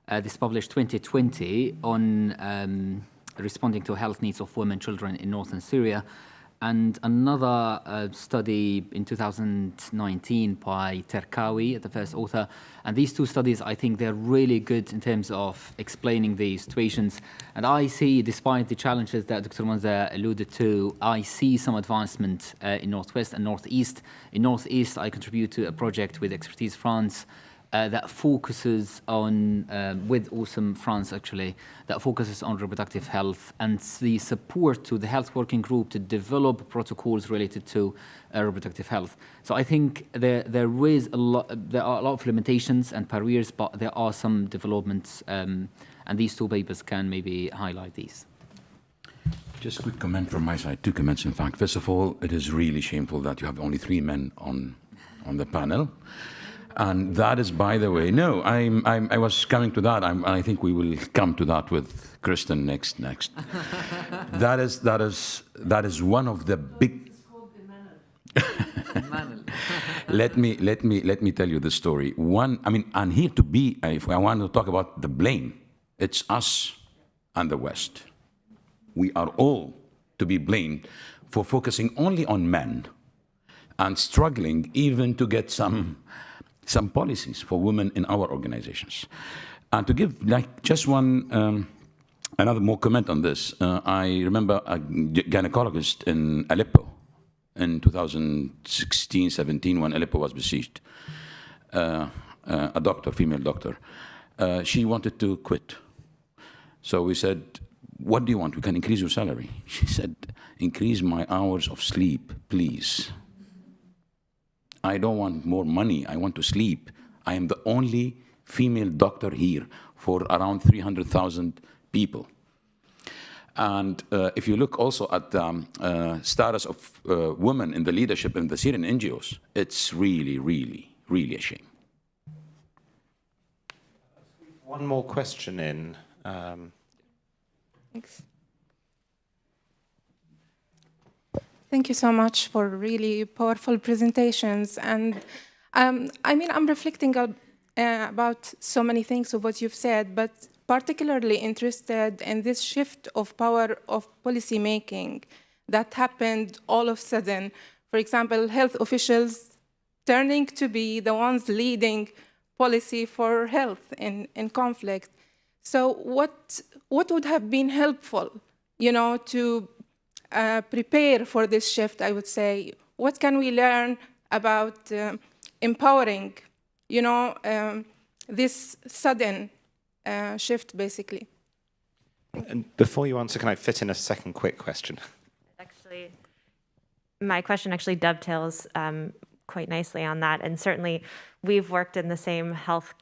This published 2020 on responding to health needs of women and children in northern Syria. And another study in 2019 by Terkawi, the first author. And these 2 studies, I think they're really good in terms of explaining the situations. And I see, despite the challenges that Dr. Manza alluded to, I see some advancement in Northwest and Northeast. In Northeast, I contribute to a project with Expertise France that focuses on, with Awesome France actually, that focuses on reproductive health and the support to the health working group to develop protocols related to reproductive health. So I think there are a lot of limitations and barriers, but there are some developments, and these 2 papers can maybe highlight these. Just a quick comment from my side, 2 comments in fact. First of all, it is really shameful that you have only 3 men on the panel. And that is, by the way, no, I was coming to that. I think we will come to that with Kristen next. That is one of the big. Let me tell you the story. I'm here to be. If I want to talk about the blame, it's us and the West. We are all to be blamed for focusing only on men and struggling even to get some policies for women in our organizations. And to give like just one, another more comment on this, I remember a gynecologist in Aleppo in 2016-17 when Aleppo was besieged, a doctor, female doctor. She wanted to quit. So we said, what do you want? We can increase your salary. She said, increase my hours of sleep, please. I don't want more money, I want to sleep. I am the only female doctor here for around 300,000 people. And if you look also at the status of women in the leadership in the Syrian NGOs, it's really, really, really a shame. One more question in. Thanks. Thank you so much for really powerful presentations. And I'm reflecting about so many things of what you've said, but particularly interested in this shift of power of policy making that happened all of a sudden. For example, health officials turning to be the ones leading policy for health in conflict. So what would have been helpful, to prepare for this shift, I would say? What can we learn about empowering, this sudden shift, basically? And before you answer, can I fit in a second quick question? Actually, my question actually dovetails quite nicely on that. And certainly, we've worked in the same health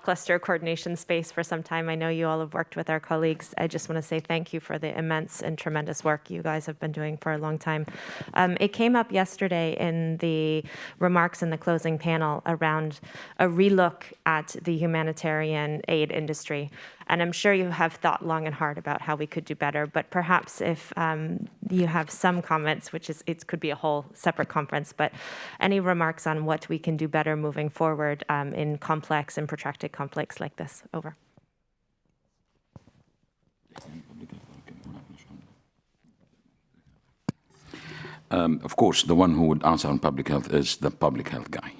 cluster coordination space for some time. I know you all have worked with our colleagues. I just want to say thank you for the immense and tremendous work you guys have been doing for a long time. It came up yesterday in the remarks in the closing panel around a relook at the humanitarian aid industry. And I'm sure you have thought long and hard about how we could do better, but perhaps if you have some comments, which is, it could be a whole separate conference, but any remarks on what we can do better moving forward in complex and protracted conflicts like this? Over. Of course, the one who would answer on public health is the public health guy.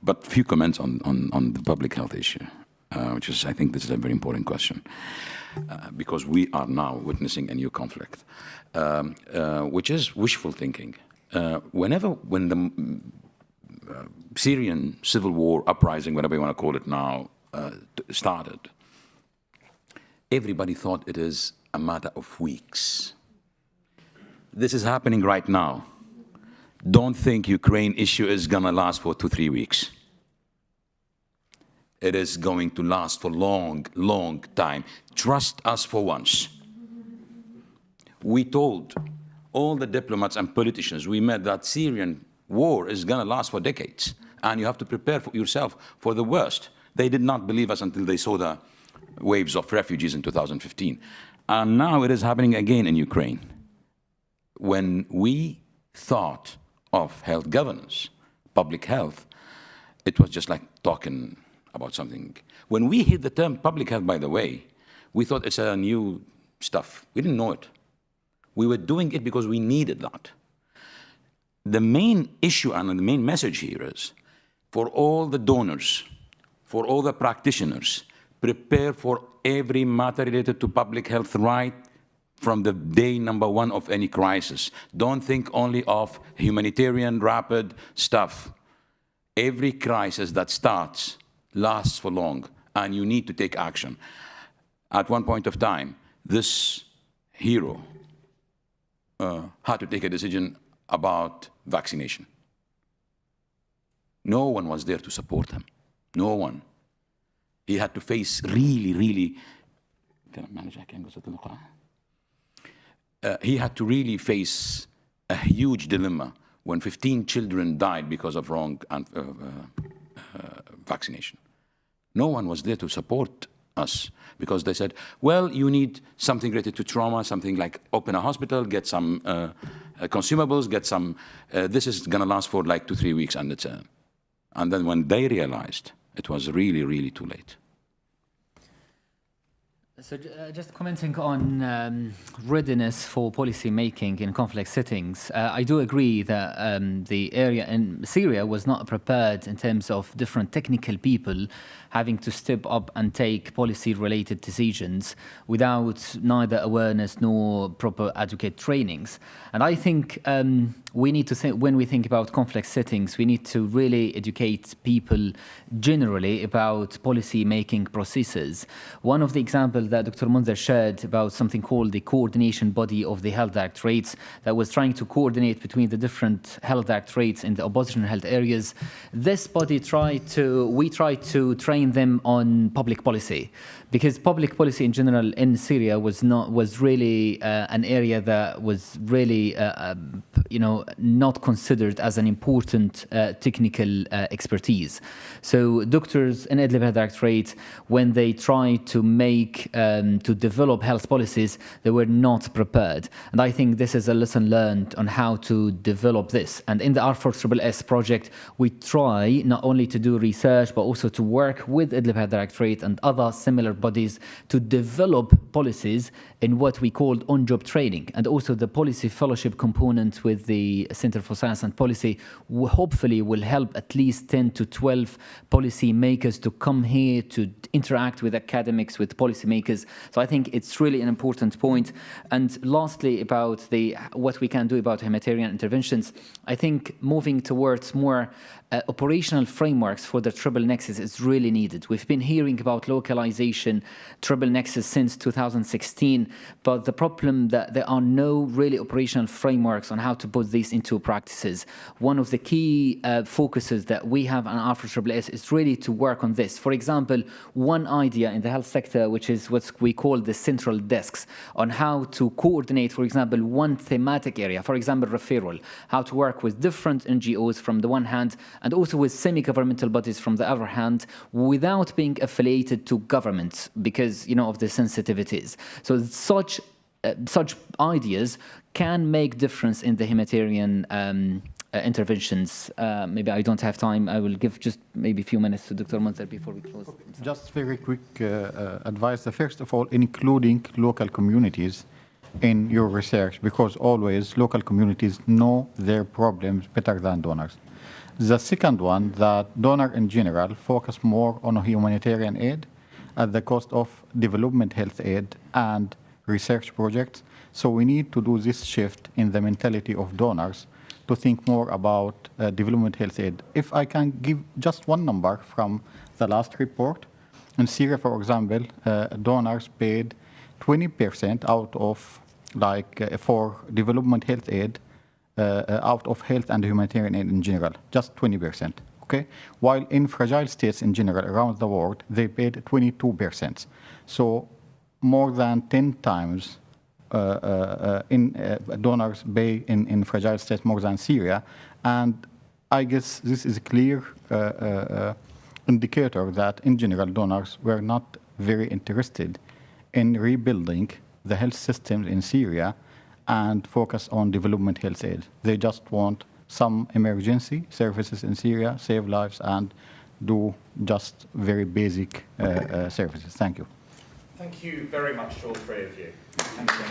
But few comments on the public health issue. Which is, I think this is a very important question, because we are now witnessing a new conflict, which is wishful thinking. When the Syrian civil war, uprising, whatever you want to call it now, started, everybody thought it is a matter of weeks. This is happening right now. Don't think Ukraine issue is going to last for 2-3 weeks. It is going to last for long, long time. Trust us for once. We told all the diplomats and politicians we met that Syrian war is going to last for decades, and you have to prepare for yourself for the worst. They did not believe us until they saw the waves of refugees in 2015. And now it is happening again in Ukraine. When we thought of health governance, public health, it was just like talking about something. When we heard the term public health, by the way, we thought it's a new stuff. We didn't know it. We were doing it because we needed that. The main issue and the main message here is, for all the donors, for all the practitioners, prepare for every matter related to public health right from the day number one of any crisis. Don't think only of humanitarian, rapid stuff. Every crisis that starts lasts for long, and you need to take action. At one point of time, this hero had to take a decision about vaccination. No one was there to support him. No one. He had to face he had to really face a huge dilemma when 15 children died because of wrong vaccination. No one was there to support us because they said, well, you need something related to trauma, something like open a hospital, get some consumables, get some, this is going to last for like 2-3 weeks, and it's and then when they realized, it was really, really too late. So just commenting on readiness for policy making in conflict settings, I do agree that the area in Syria was not prepared in terms of different technical people having to step up and take policy-related decisions without neither awareness nor proper adequate trainings. And I think we need to think, when we think about conflict settings, we need to really educate people generally about policy-making processes. One of the examples that Dr. Munzer shared about something called the coordination body of the health directorates that was trying to coordinate between the different health directorates in the opposition health areas. This body we tried to train them on public policy, because public policy in general in Syria was really an area that was really not considered as an important technical expertise. So doctors in Idlib Health Directorate, when they tried to develop health policies, they were not prepared. And I think this is a lesson learned on how to develop this. And in the R4HC-MENA project, we try not only to do research, but also to work with Idlib Health Directorate and other similar bodies to develop policies in what we called on-job training, and also the policy fellowship component with the Center for Science and Policy hopefully will help at least 10 to 12 policy makers to come here to interact with academics, with policymakers. So I think it's really an important point. And lastly, about what we can do about humanitarian interventions, I think moving towards more operational frameworks for the triple nexus is really needed. We've been hearing about localization, triple nexus since 2016, but the problem that there are no really operational frameworks on how to put these into practices. One of the key focuses that we have on R4HC is really to work on this. For example, one idea in the health sector, which is what we call the central desks, on how to coordinate, for example, one thematic area, for example, referral, how to work with different NGOs from the one hand, and also with semi-governmental bodies from the other hand, without being affiliated to governments because, of the sensitivities. So such ideas can make difference in the humanitarian interventions. Maybe I don't have time. I will give just maybe a few minutes to Dr. Munzer before we close. Just very quick advice. First of all, including local communities in your research, because always local communities know their problems better than donors. The second one, that donors in general focus more on humanitarian aid at the cost of development health aid and research projects. So we need to do this shift in the mentality of donors to think more about development health aid. If I can give just one number from the last report, in Syria, for example, donors paid 20% out of, for development health aid, out of health and humanitarian aid in general, just 20%, okay? While in fragile states in general around the world, they paid 22%. So more than 10 times donors pay in fragile states more than Syria. And I guess this is a clear indicator that in general donors were not very interested in rebuilding the health systems in Syria and focus on development health aid. They just want some emergency services in Syria, save lives, and do just very basic services. Thank you. Thank you very much to all three of you. Thank you.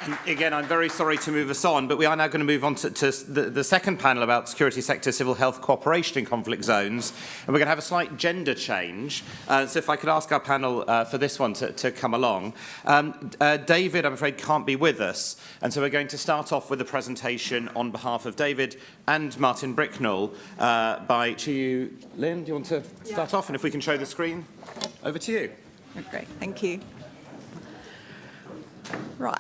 And again, I'm very sorry to move us on, but we are now going to move on to the second panel about security sector, civil health cooperation in conflict zones. And we're going to have a slight gender change. So if I could ask our panel for this one to come along. David, I'm afraid, can't be with us. And so we're going to start off with a presentation on behalf of David and Martin Bricknell by Chiyu Lin. Do you want to start off? And if we can show the screen, over to you. Great, thank you. Right.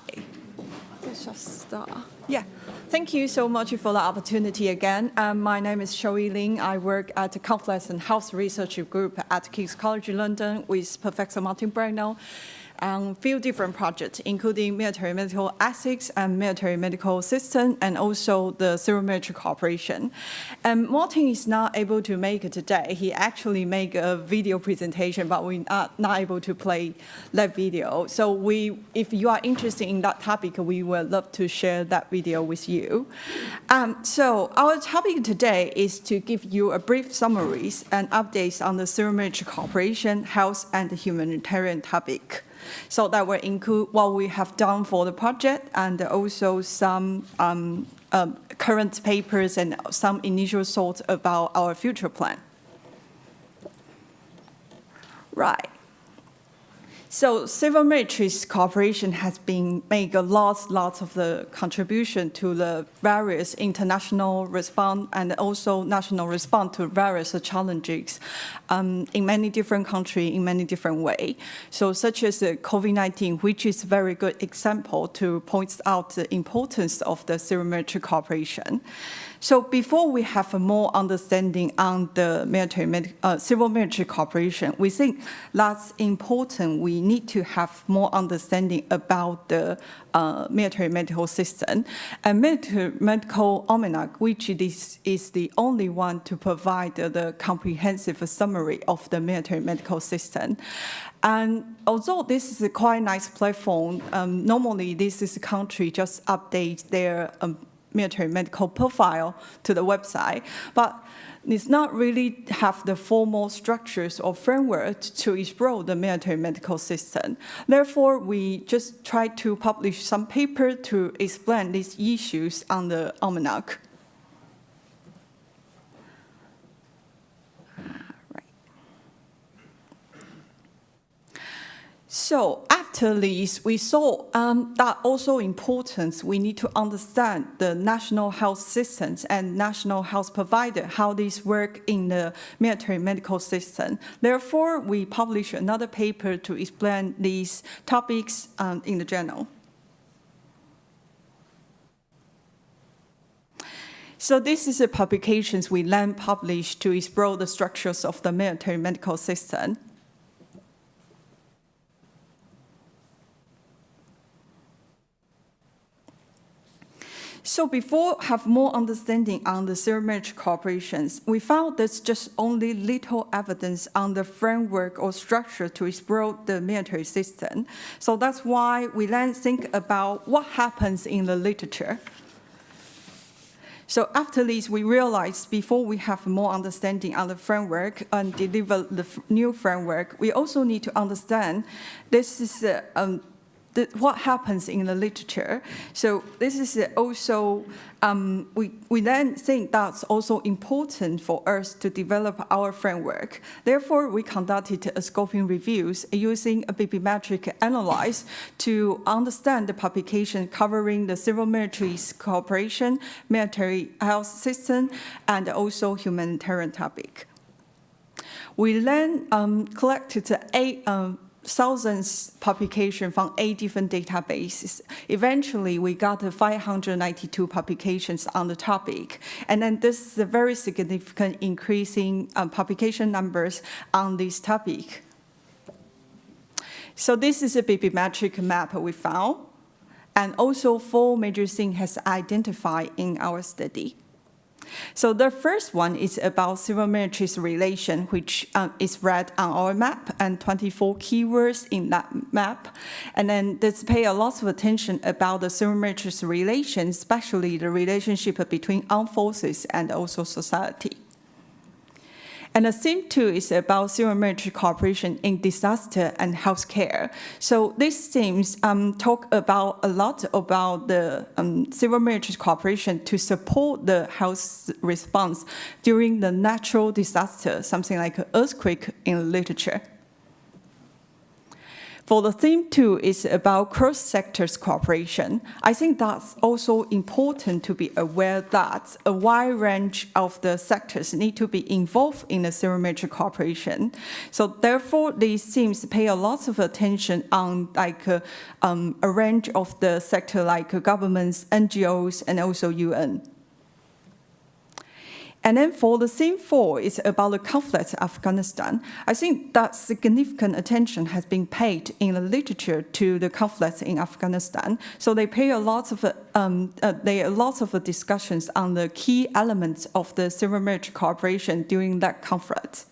Let's just start. Yeah, thank you so much for the opportunity again. My name is Chiyu Lin. I work at the Conflict and Health Research Group at King's College London with Professor Martin Bricknell on a few different projects, including military medical ethics and military medical system, and also the zero-military cooperation. And Martin is not able to make it today. He actually made a video presentation, but we're not able to play that video. So if you are interested in that topic, we would love to share that video with you. So our topic today is to give you a brief summaries and updates on the zero-military cooperation, health, and humanitarian topic. So that will include what we have done for the project and also some current papers and some initial thoughts about our future plan. Right. So civil military cooperation has been made lots of the contribution to the various international response and also national response to various challenges in many different countries in many different ways. So such as COVID-19, which is a very good example to point out the importance of the civil military cooperation. So before we have a more understanding on the civil military cooperation, we think that's important. We need to have more understanding about the military medical system. And military medical almanac, which is the only one to provide the comprehensive summary of the military medical system. And although this is a quite nice platform, normally this is a country just updates their military medical profile to the website, but it's not really have the formal structures or framework to explore the military medical system. Therefore, we just try to publish some paper to explain these issues on the almanac. So after this, we saw that also important. We need to understand the national health systems and national health provider, how these work in the military medical system. Therefore, we published another paper to explain these topics in the journal. So this is the publications we then published to explore the structures of the military medical system. So before have more understanding on the zero-military cooperations, we found there's just only little evidence on the framework or structure to explore the military system. So that's why we then think about what happens in the literature. So after this, we realized before we have more understanding on the framework and deliver the new framework, we also need to understand this is what happens in the literature. So this is also, we then think that's also important for us to develop our framework. Therefore, we conducted a scoping reviews using a bibliometric analysis to understand the publication covering the civil military cooperation, military health system, and also humanitarian topic. We then collected 8,000 publications from 8 different databases. Eventually, we got 592 publications on the topic. And then this is a very significant increase in publication numbers on this topic. So this is a bibliometric map we found. And also 4 major things has identified in our study. So the first one is about civil military relation, which is read on our map, and 24 keywords in that map. And then this pay a lot of attention about the civil military relation, especially the relationship between armed forces and also society. And the theme 2 is about civil military cooperation in disaster and healthcare. So these themes talk about a lot about the civil military cooperation to support the health response during the natural disaster, something like an earthquake in literature. For the theme 2 is about cross-sectors cooperation. I think that's also important to be aware that a wide range of the sectors need to be involved in the civil military cooperation. So therefore, these themes pay a lot of attention on like a range of the sector like governments, NGOs, and also UN. And then for the theme 4, it's about the conflict in Afghanistan. I think that significant attention has been paid in the literature to the conflict in Afghanistan. So they pay a lot of there are lots of discussions on the key elements of the civil military cooperation during that conflict.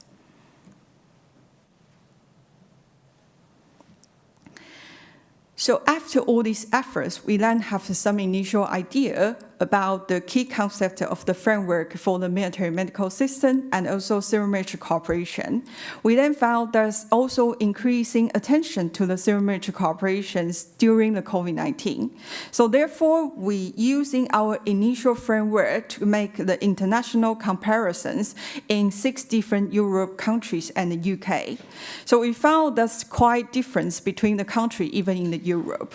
So after all these efforts, we then have some initial idea about the key concept of the framework for the military medical system and also civil military cooperation. We then found there's also increasing attention to the civil military cooperations during the COVID-19. So therefore, we using our initial framework to make the international comparisons in 6 different Europe countries and the UK. So we found that's quite difference between the country, even in the Europe.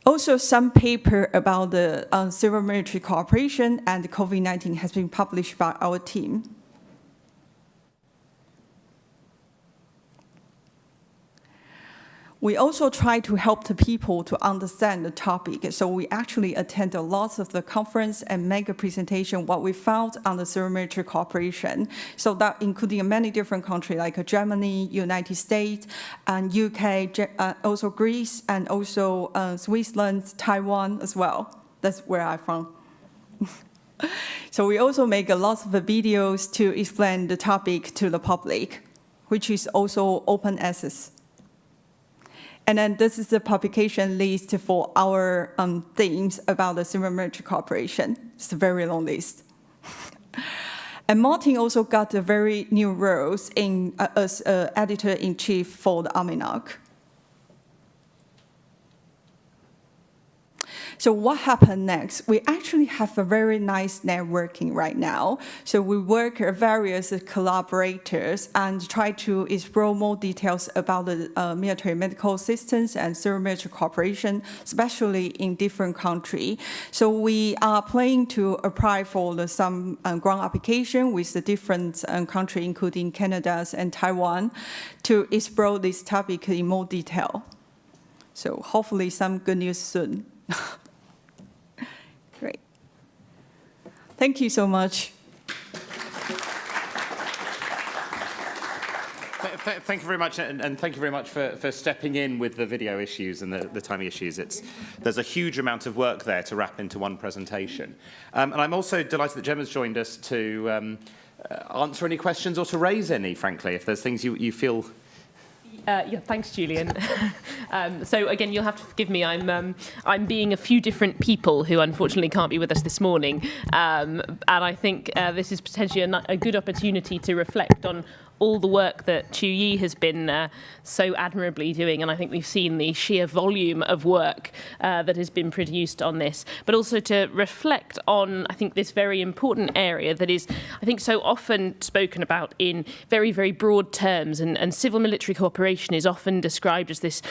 Also, some paper about the civil military cooperation and COVID-19 has been published by our team. We also try to help the people to understand the topic. So we actually attend a lot of the conference and make a presentation what we found on the civil military cooperation. So that including many different countries like Germany, United States, and UK, also Greece, and also Switzerland, Taiwan as well. That's where I'm from. So we also make a lot of videos to explain the topic to the public, which is also open access. And then this is the publication list for our themes about the civil military cooperation. It's a very long list. And Martin also got a very new roles as editor-in-chief for the Almanac. So what happened next? We actually have a very nice networking right now. So we work with various collaborators and try to explore more details about the military medical systems and civil military cooperation, especially in different countries. So we are planning to apply for some grant application with the different countries, including Canada and Taiwan, to explore this topic in more detail. So hopefully some good news soon. Great. Thank you so much. Thank you very much, and thank you very much for stepping in with the video issues and the timing issues. There's a huge amount of work there to wrap into one presentation. And I'm also delighted that Gemma's joined us to answer any questions or to raise any, frankly, if there's things you feel... Yeah, thanks, Julian. So again, you'll have to forgive me. I'm being a few different people who unfortunately can't be with us this morning, and I think this is potentially a good opportunity to reflect on all the work that Chu Yi has been so admirably doing, and I think we've seen the sheer volume of work that has been produced on this, but also to reflect on, I think, this very important area that is, I think, so often spoken about in very, very broad terms, and civil military cooperation is often described as this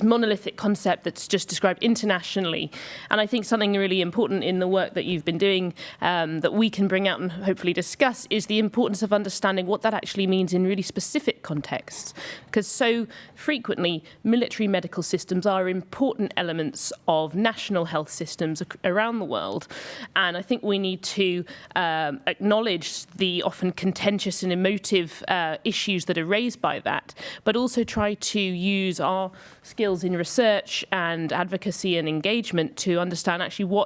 monolithic concept that's just described internationally, and I think something really important in the work that you've been doing that we can bring out and hopefully discuss is the importance of understanding what that actually means in really specific contexts, because so frequently military medical systems are important elements of national health systems around the world, and I think we need to acknowledge the often contentious and emotive issues that are raised by that, but also try to use our skills in research and advocacy and engagement to understand actually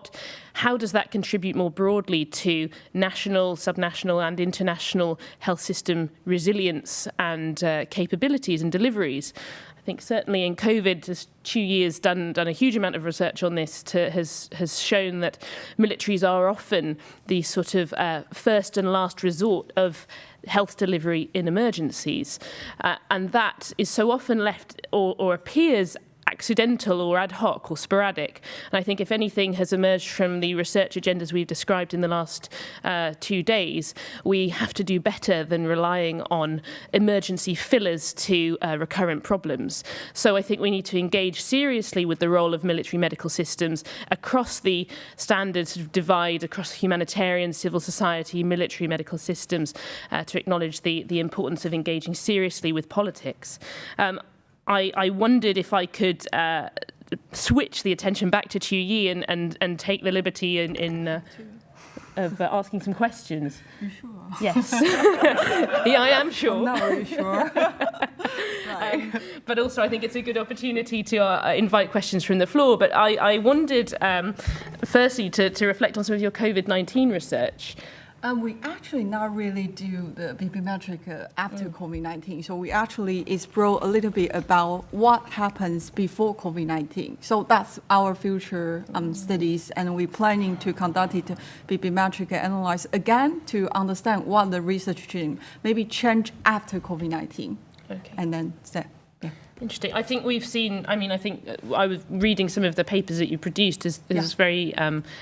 how does that contribute more broadly to national, subnational and international health system resilience and capabilities and deliveries. I think certainly in COVID, 2 years done a huge amount of research on this has shown that militaries are often the sort of first and last resort of health delivery in emergencies. And that is so often left or appears accidental or ad hoc or sporadic. And I think if anything has emerged from the research agendas we've described in the last 2 days, we have to do better than relying on emergency fillers to recurrent problems. So I think we need to engage seriously with the role of military medical systems across the standard sort of divide across humanitarian, civil society, military medical systems to acknowledge the importance of engaging seriously with politics. I wondered if I could switch the attention back to Chu Yi and take the liberty of asking some questions. You sure? Yes. Yeah, I am sure. I'm not really sure. But also I think it's a good opportunity to invite questions from the floor. But I wondered, firstly, to reflect on some of your COVID-19 research. We actually not really do the bibliometric after COVID-19. So we actually explore a little bit about what happens before COVID-19. So that's our future studies, and we're planning to conduct it bibliometric analyze again to understand what the research team maybe change after COVID-19. Okay. And then Interesting. I think we've seen, I think I was reading some of the papers that you produced has very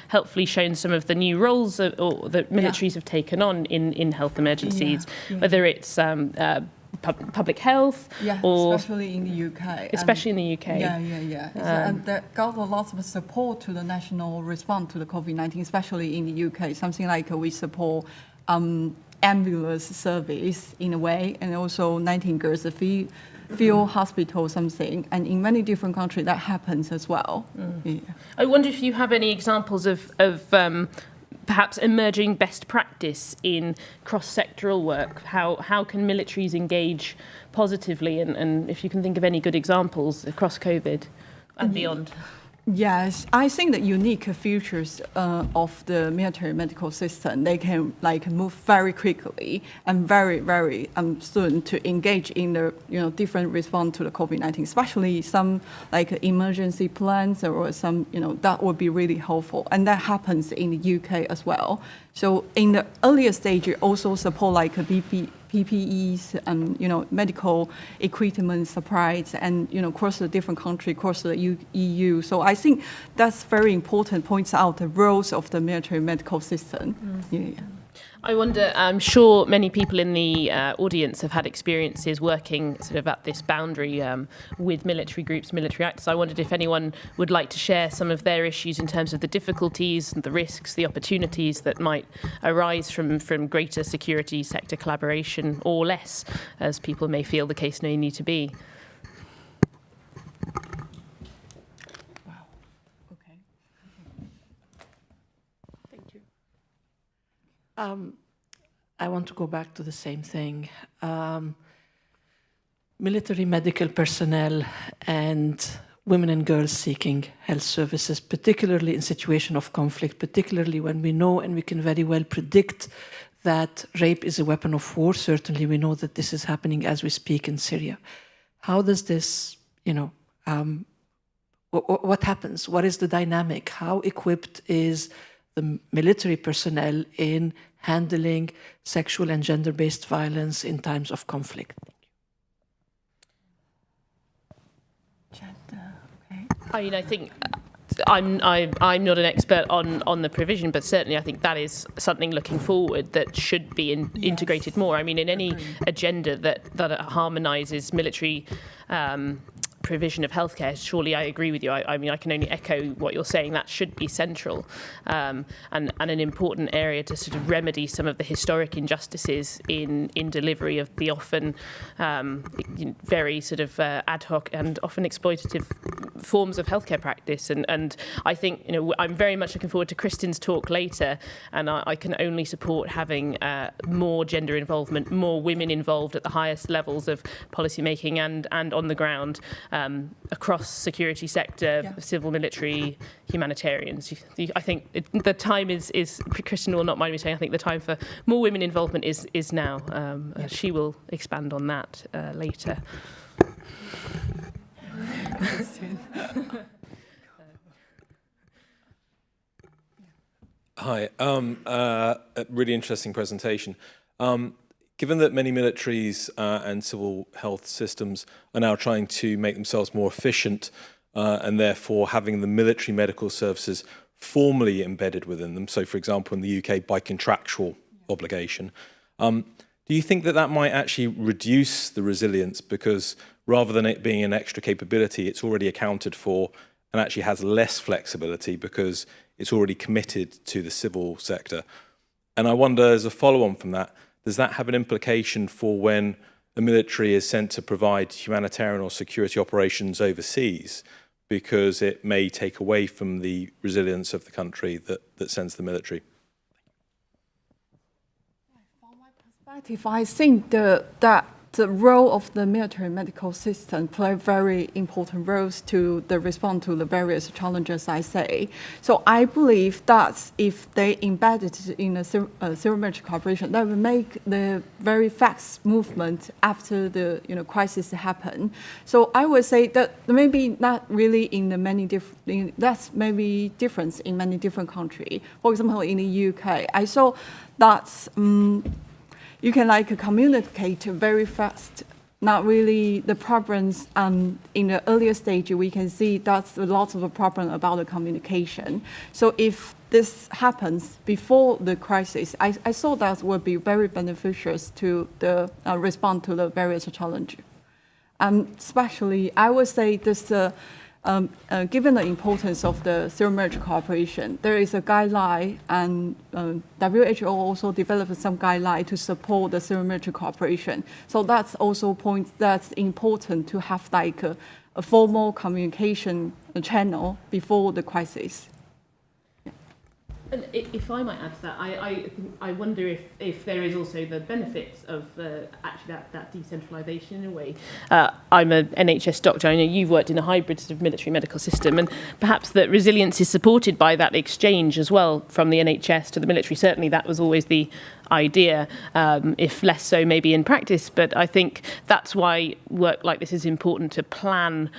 helpfully shown some of the new roles that militaries have taken on in health emergencies, whether it's public health or... especially in the UK. Especially in the UK. And that got a lot of support to the national response to the COVID-19, especially in the UK. Something like we support ambulance service in a way, and also Nightingale's field hospital something, and in many different countries that happens as well. I wonder if you have any examples of perhaps emerging best practice in cross-sectoral work. How can militaries engage positively, and if you can think of any good examples across COVID and beyond? Yes, I think the unique features of the military medical system, they can move very quickly and very soon to engage in the different response to the COVID-19, especially some emergency plans or some that would be really helpful, and that happens in the UK as well. So in the earlier stage, you also support PPEs and medical equipment supplies and across the different country, across the EU. So I think that's very important. Points out the roles of the military medical system. Yeah. I wonder, I'm sure many people in the audience have had experiences working sort of at this boundary with military groups, military actors. I wondered if anyone would like to share some of their issues in terms of the difficulties, the risks, the opportunities that might arise from greater security sector collaboration or less, as people may feel the case may need to be. I want to go back to the same thing. Military medical personnel and women and girls seeking health services, particularly in situation of conflict, particularly when we know and we can very well predict that rape is a weapon of war. Certainly we know that this is happening as we speak in Syria. How does this, what happens? What is the dynamic? How equipped is the military personnel in handling sexual and gender-based violence in times of conflict? I mean, I think I'm not an expert on the provision, but certainly I think that is something looking forward that should be integrated more. I mean, in any agenda that harmonises military provision of healthcare, surely I agree with you. I mean, I can only echo what you're saying. That should be central and an important area to sort of remedy some of the historic injustices in delivery of the often very sort of ad hoc and often exploitative forms of healthcare practice. And I think, I'm very much looking forward to Kristin's talk later, and I can only support having more gender involvement, more women involved at the highest levels of policy making and on the ground. Across security sector, civil, military, humanitarians. I think the time is, Kristin will not mind me saying, I think the time for more women involvement is now. She will expand on that later. Hi, a really interesting presentation. Given that many militaries and civil health systems are now trying to make themselves more efficient and therefore having the military medical services formally embedded within them, so for example in the UK by contractual obligation, do you think that that might actually reduce the resilience because rather than it being an extra capability, it's already accounted for and actually has less flexibility because it's already committed to the civil sector? And I wonder, as a follow-on from that, does that have an implication for when the military is sent to provide humanitarian or security operations overseas, because it may take away from the resilience of the country that sends the military? From my perspective, I think that the role of the military medical system play very important roles to the response to the various challenges I say. So I believe that if they embed it in a civil military cooperation, that will make the very fast movement after the crisis happen. So I would say that maybe not really in the many different, that's maybe difference in many different countries. For example, in the UK, I saw that you can communicate very fast. Not really the problems in the earlier stage, we can see that's a lot of a problem about the communication. So if this happens before the crisis, I saw that would be very beneficial to the respond to the various challenges. Especially, I would say this, given the importance of the civil military cooperation, there is a guideline, and WHO also developed some guideline to support the civil military cooperation. So that's also a point that's important to have a formal communication channel before the crisis. And if I might add to that, I wonder if there is also the benefits of actually that decentralisation in a way. I'm an NHS doctor. I know you've worked in a hybrid sort of military medical system, and perhaps that resilience is supported by that exchange as well from the NHS to the military. Certainly that was always the idea, if less so maybe in practice. But I think that's why work like this is important, to plan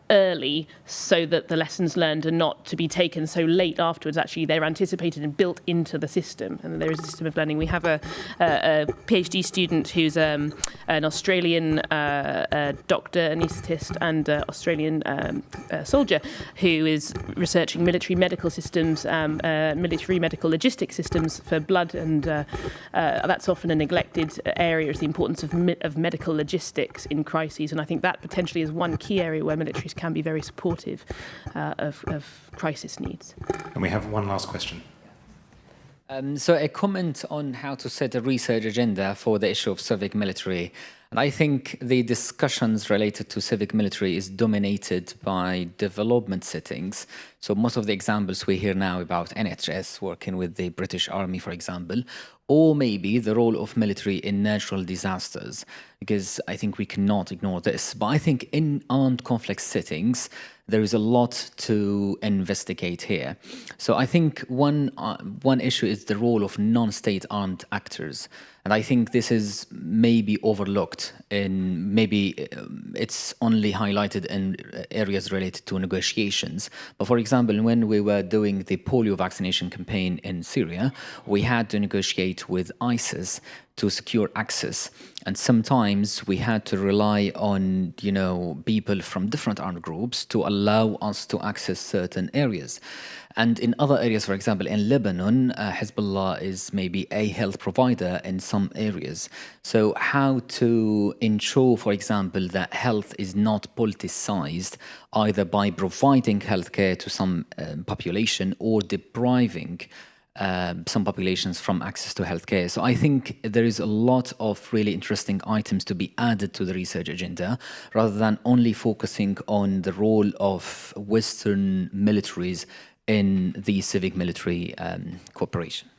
early so that the lessons learned are not to be taken so late afterwards. Actually, they're anticipated and built into the system, and there is a system of learning. We have a PhD student who's an Australian doctor, anaesthetist, and Australian soldier who is researching military medical systems, military medical logistic systems for blood, and that's often a neglected area, is the importance of medical logistics in crises. And I think that potentially is one key area where militaries can be very supportive of crisis needs. And we have one last question. So a comment on how to set a research agenda for the issue of civic military. And I think the discussions related to civic military is dominated by development settings. So most of the examples we hear now about NHS working with the British Army, for example, or maybe the role of military in natural disasters, because I think we cannot ignore this. But I think in armed conflict settings, there is a lot to investigate here. So I think one issue is the role of non-state armed actors. And I think this is maybe overlooked, and maybe it's only highlighted in areas related to negotiations. But for example, when we were doing the polio vaccination campaign in Syria, we had to negotiate with ISIS to secure access. And sometimes we had to rely on, people from different armed groups to allow us to access certain areas. And in other areas, for example, in Lebanon, Hezbollah is maybe a health provider in some areas. So how to ensure, for example, that health is not politicized, either by providing healthcare to some population or depriving some populations from access to healthcare. So I think there is a lot of really interesting items to be added to the research agenda, rather than only focusing on the role of Western militaries in the civic military cooperation.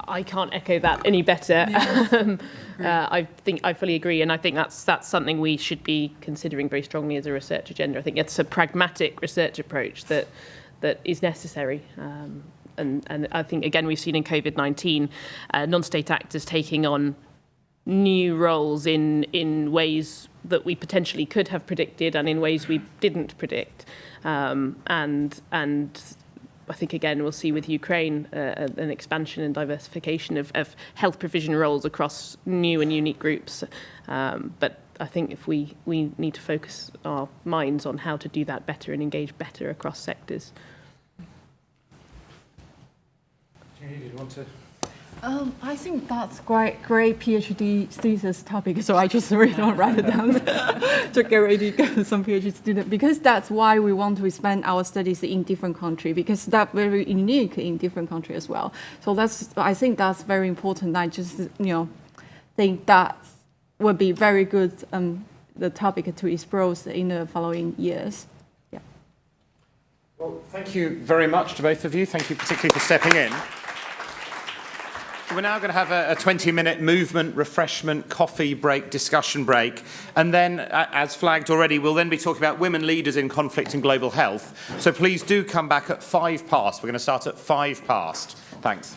I can't echo that any better. I think I fully agree, and I think that's something we should be considering very strongly as a research agenda. I think it's a pragmatic research approach that is necessary. And I think, again, we've seen in COVID-19 non-state actors taking on new roles in ways that we potentially could have predicted and in ways we didn't predict. And I think, again, we'll see with Ukraine an expansion and diversification of health provision roles across new and unique groups. But I think if we need to focus our minds on how to do that better and engage better across sectors. Jenny, do you want to? I think that's great PhD thesis topic. So I just really don't write it down to get ready to get some PhD student, because that's why we want to expand our studies in different countries, because that's very unique in different countries as well. So I think that's very important. I just think that would be very good the topic to explore in the following years. Yeah. Well, thank you very much to both of you. Thank you particularly for stepping in. We're now going to have a 20-minute movement, refreshment, coffee break, discussion break. And then, as flagged already, we'll then be talking about women leaders in conflict and global health. So please do come back at 5 past. We're going to start at 5 past. Thanks.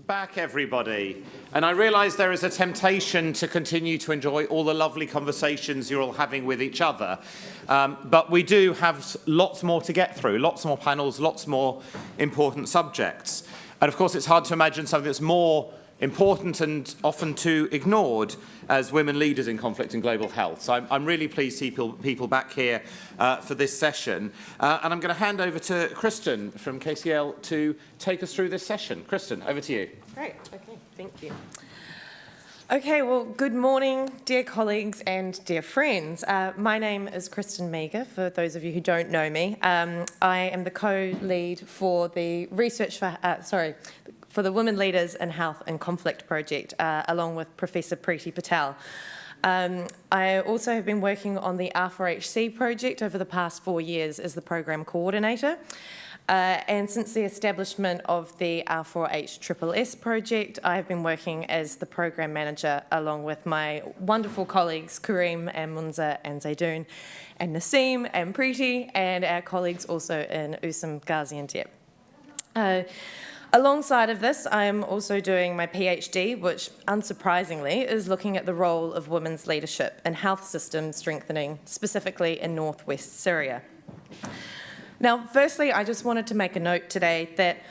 back, everybody. And I realise there is a temptation to continue to enjoy all the lovely conversations you're all having with each other. But we do have lots more to get through, lots more panels, lots more important subjects. And of course, it's hard to imagine something that's more important and often too ignored as women leaders in conflict and global health. So I'm really pleased to see people back here for this session. And I'm going to hand over to Kristen from KCL to take us through this session. Kristen, over to you. Great. Okay, thank you. Okay, well, good morning, dear colleagues and dear friends. My name is Kristen Meager, for those of you who don't know me. I am the co-lead for the research for the Women Leaders in Health and Conflict project, along with Professor Preeti Patel. I also have been working on the R4HC project over the past 4 years as the program coordinator. And since the establishment of the R4HSSS project, I have been working as the program manager along with my wonderful colleagues Kareem and Munza and Zaydoun and Naseem and Preeti, and our colleagues also in Usam, Gaziantep. Alongside of this, I am also doing my PhD, which unsurprisingly is looking at the role of women's leadership in health system strengthening, specifically in northwest Syria. Now, firstly, I just wanted to make a note today that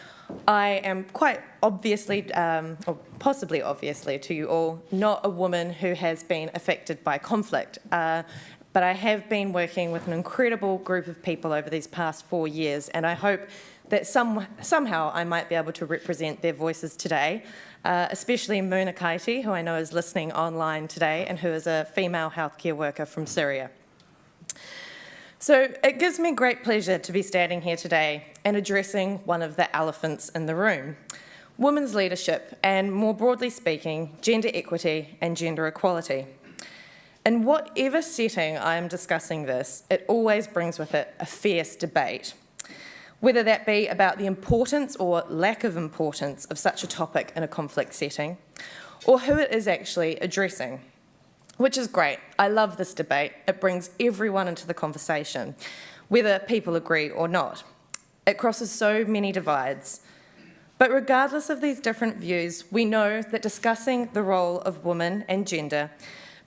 I am quite obviously, or possibly obviously to you all, not a woman who has been affected by conflict. But I have been working with an incredible group of people over these past 4 years, and I hope that somehow I might be able to represent their voices today, especially Muna Kaiti, who I know is listening online today and who is a female healthcare worker from Syria. So it gives me great pleasure to be standing here today and addressing one of the elephants in the room, women's leadership and, more broadly speaking, gender equity and gender equality. In whatever setting I am discussing this, it always brings with it a fierce debate, whether that be about the importance or lack of importance of such a topic in a conflict setting, or who it is actually addressing. Which is great. I love this debate. It brings everyone into the conversation, whether people agree or not. It crosses so many divides. But regardless of these different views, we know that discussing the role of women and gender,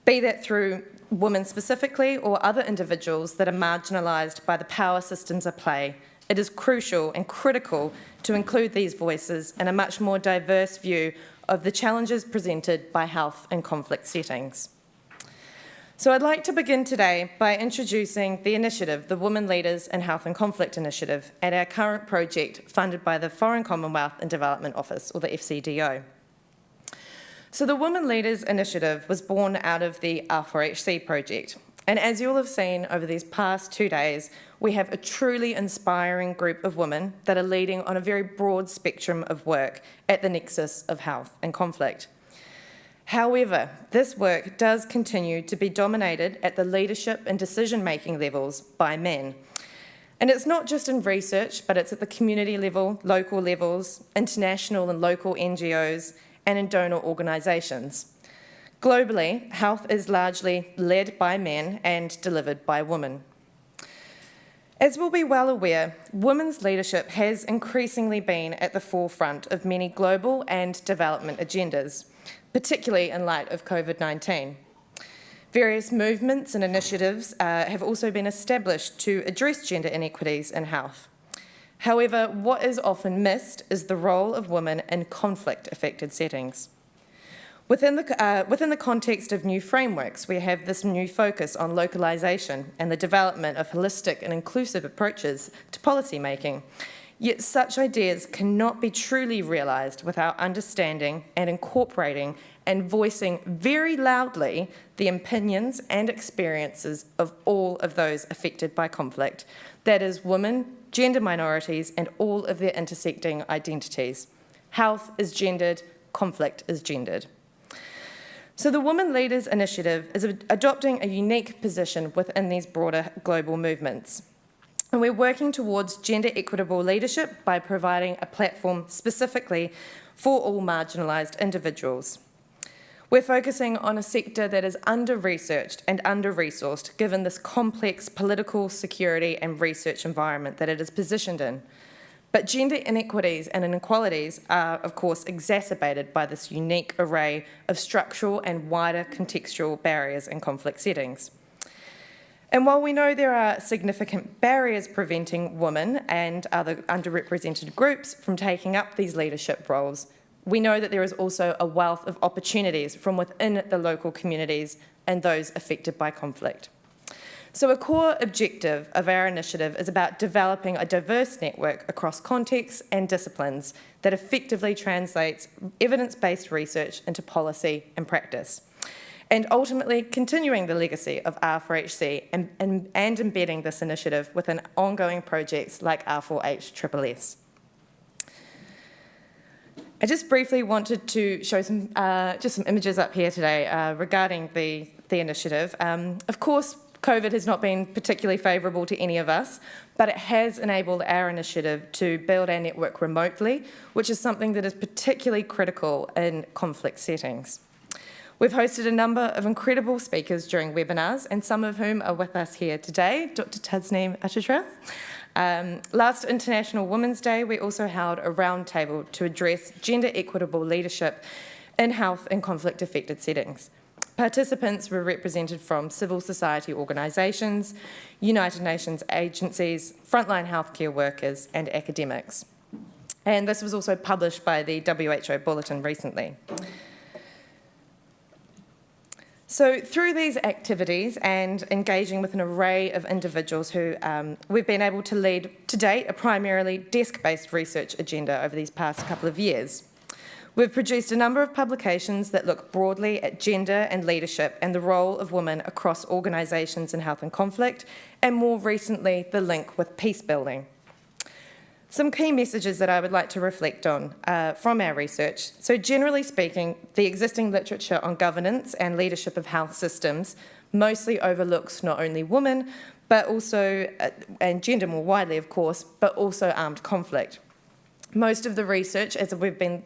be that through women specifically or other individuals that are marginalised by the power systems at play, it is crucial and critical to include these voices in a much more diverse view of the challenges presented by health and conflict settings. So I'd like to begin today by introducing the initiative, the Women Leaders in Health and Conflict Initiative, and our current project funded by the Foreign Commonwealth and Development Office, or the FCDO. So the Women Leaders Initiative was born out of the R4HC project. And as you'll have seen over these past 2 days, we have a truly inspiring group of women that are leading on a very broad spectrum of work at the nexus of health and conflict. However, this work does continue to be dominated at the leadership and decision-making levels by men. And it's not just in research, but it's at the community level, local levels, international and local NGOs, and in donor organisations. Globally, health is largely led by men and delivered by women. As we'll be well aware, women's leadership has increasingly been at the forefront of many global and development agendas, particularly in light of COVID-19. Various movements and initiatives have also been established to address gender inequities in health. However, what is often missed is the role of women in conflict-affected settings. Within the context of new frameworks, we have this new focus on localisation and the development of holistic and inclusive approaches to policy making. Yet such ideas cannot be truly realised without understanding and incorporating and voicing very loudly the opinions and experiences of all of those affected by conflict. That is, women, gender minorities, and all of their intersecting identities. Health is gendered, conflict is gendered. So the Women Leaders Initiative is adopting a unique position within these broader global movements. And we're working towards gender equitable leadership by providing a platform specifically for all marginalised individuals. We're focusing on a sector that is under-researched and under-resourced given this complex political, security and research environment that it is positioned in. But gender inequities and inequalities are, of course, exacerbated by this unique array of structural and wider contextual barriers in conflict settings. And while we know there are significant barriers preventing women and other underrepresented groups from taking up these leadership roles, we know that there is also a wealth of opportunities from within the local communities and those affected by conflict. So a core objective of our initiative is about developing a diverse network across contexts and disciplines that effectively translates evidence-based research into policy and practice, and ultimately continuing the legacy of R4HC and embedding this initiative within ongoing projects like R4HSSS. I just briefly wanted to show some images up here today regarding the initiative. Of course, COVID has not been particularly favourable to any of us, but it has enabled our initiative to build our network remotely, which is something that is particularly critical in conflict settings. We've hosted a number of incredible speakers during webinars, and some of whom are with us here today, Dr. Tasneem Atatra. Last International Women's Day, we also held a roundtable to address gender equitable leadership in health and conflict-affected settings. Participants were represented from civil society organisations, United Nations agencies, frontline healthcare workers and academics. And this was also published by the WHO Bulletin recently. So through these activities and engaging with an array of individuals who we've been able to lead to date a primarily desk-based research agenda over these past couple of years. We've produced a number of publications that look broadly at gender and leadership and the role of women across organisations in health and conflict, and more recently, the link with peace building. Some key messages that I would like to reflect on from our research. So generally speaking, the existing literature on governance and leadership of health systems mostly overlooks not only women, but also, and gender more widely of course, but also armed conflict. Most of the research, as we've been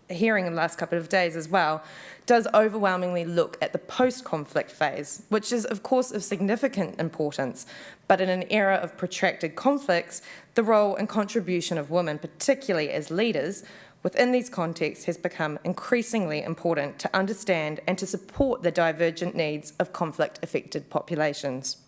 hearing in the last couple of days as well, does overwhelmingly look at the post-conflict phase, which is of course of significant importance, but in an era of protracted conflicts, the role and contribution of women, particularly as leaders, within these contexts has become increasingly important to understand and to support the divergent needs of conflict-affected populations.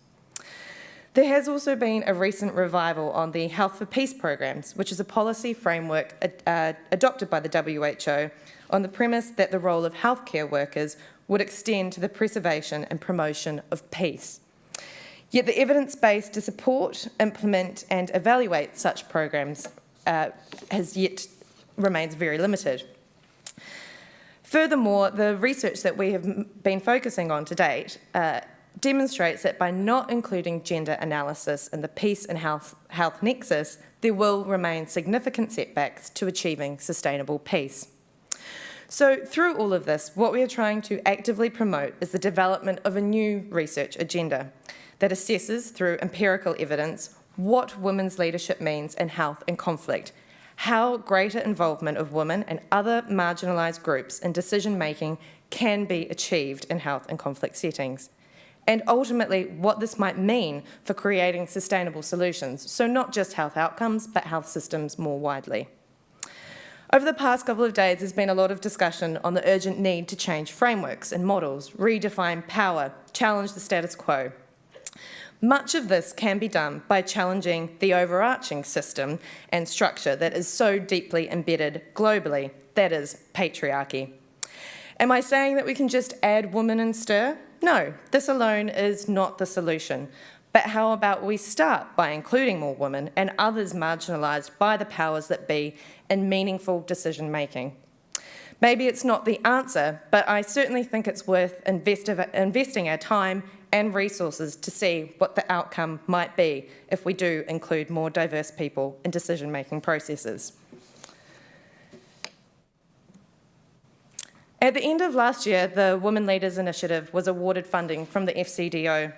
There has also been a recent revival on the Health for Peace programs, which is a policy framework adopted by the WHO on the premise that the role of healthcare workers would extend to the preservation and promotion of peace. Yet the evidence base to support, implement and evaluate such programs remains very limited. Furthermore, the research that we have been focusing on to date demonstrates that by not including gender analysis in the peace and health nexus, there will remain significant setbacks to achieving sustainable peace. So through all of this, what we are trying to actively promote is the development of a new research agenda that assesses through empirical evidence what women's leadership means in health and conflict, how greater involvement of women and other marginalised groups in decision-making can be achieved in health and conflict settings, and ultimately what this might mean for creating sustainable solutions, so not just health outcomes, but health systems more widely. Over the past couple of days, there's been a lot of discussion on the urgent need to change frameworks and models, redefine power, challenge the status quo. Much of this can be done by challenging the overarching system and structure that is so deeply embedded globally, that is patriarchy. Am I saying that we can just add women and stir? No, this alone is not the solution. But how about we start by including more women and others marginalised by the powers that be in meaningful decision-making? Maybe it's not the answer, but I certainly think it's worth investing our time and resources to see what the outcome might be if we do include more diverse people in decision-making processes. At the end of last year, the Women Leaders Initiative was awarded funding from the FCDO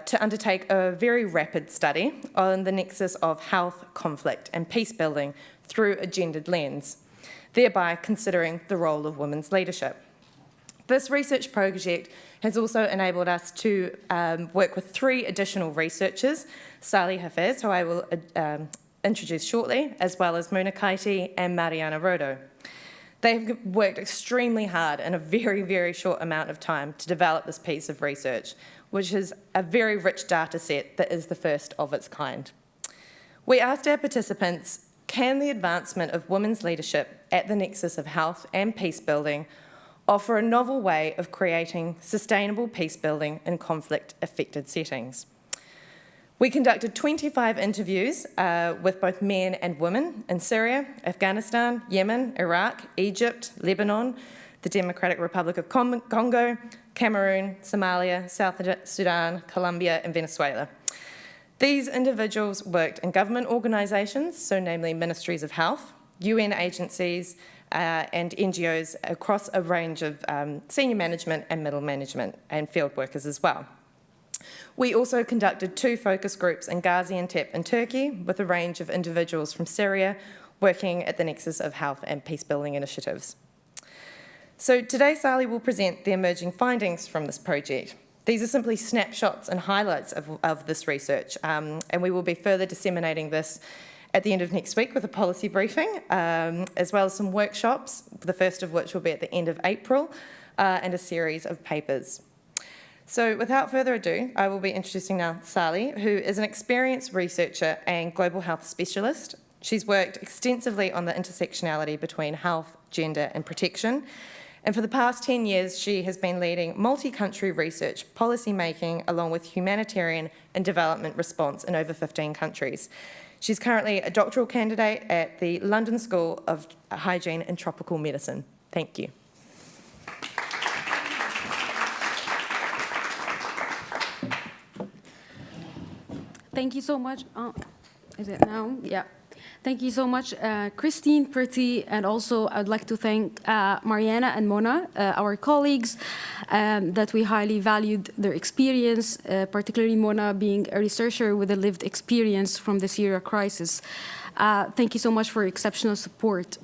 to undertake a very rapid study on the nexus of health, conflict and peace building through a gendered lens, thereby considering the role of women's leadership. This research project has also enabled us to work with 3 additional researchers, Sally Hafez, who I will introduce shortly, as well as Muna Kaiti and Mariana Rodo. They've worked extremely hard in a very, very short amount of time to develop this piece of research, which is a very rich data set that is the first of its kind. We asked our participants, can the advancement of women's leadership at the nexus of health and peace building offer a novel way of creating sustainable peace building in conflict-affected settings? We conducted 25 interviews with both men and women in Syria, Afghanistan, Yemen, Iraq, Egypt, Lebanon, the Democratic Republic of Congo, Cameroon, Somalia, South Sudan, Colombia, and Venezuela. These individuals worked in government organisations, so namely ministries of health, UN agencies, and NGOs across a range of senior management and middle management and field workers as well. We also conducted 2 focus groups in Gaziantep in Turkey with a range of individuals from Syria working at the nexus of health and peace building initiatives. So today Sally will present the emerging findings from this project. These are simply snapshots and highlights of this research, and we will be further disseminating this at the end of next week with a policy briefing, as well as some workshops, the first of which will be at the end of April, and a series of papers. So without further ado, I will be introducing now Sally, who is an experienced researcher and global health specialist. She's worked extensively on the intersectionality between health, gender and protection. And for the past 10 years, she has been leading multi-country research, policy making, along with humanitarian and development response in over 15 countries. She's currently a doctoral candidate at the London School of Hygiene and Tropical Medicine. Thank you. Thank you so much. Is it now? Yeah. Thank you so much, Christine, Pretty, and also I'd like to thank Mariana and Mona, our colleagues, that we highly valued their experience, particularly Mona being a researcher with a lived experience from the Syria crisis. Thank you so much for exceptional support.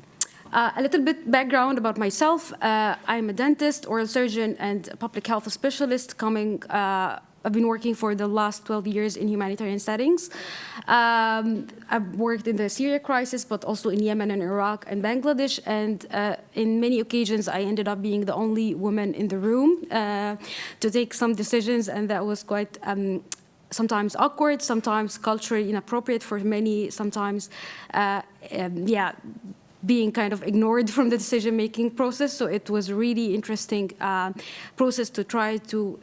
A little bit background about myself. I'm a dentist, oral surgeon, and public health specialist I've been working for the last 12 years in humanitarian settings. I've worked in the Syria crisis, but also in Yemen and Iraq and Bangladesh. And in many occasions, I ended up being the only woman in the room to take some decisions. And that was quite sometimes awkward, sometimes culturally inappropriate for many, sometimes, being kind of ignored from the decision-making process. So it was a really interesting process to try to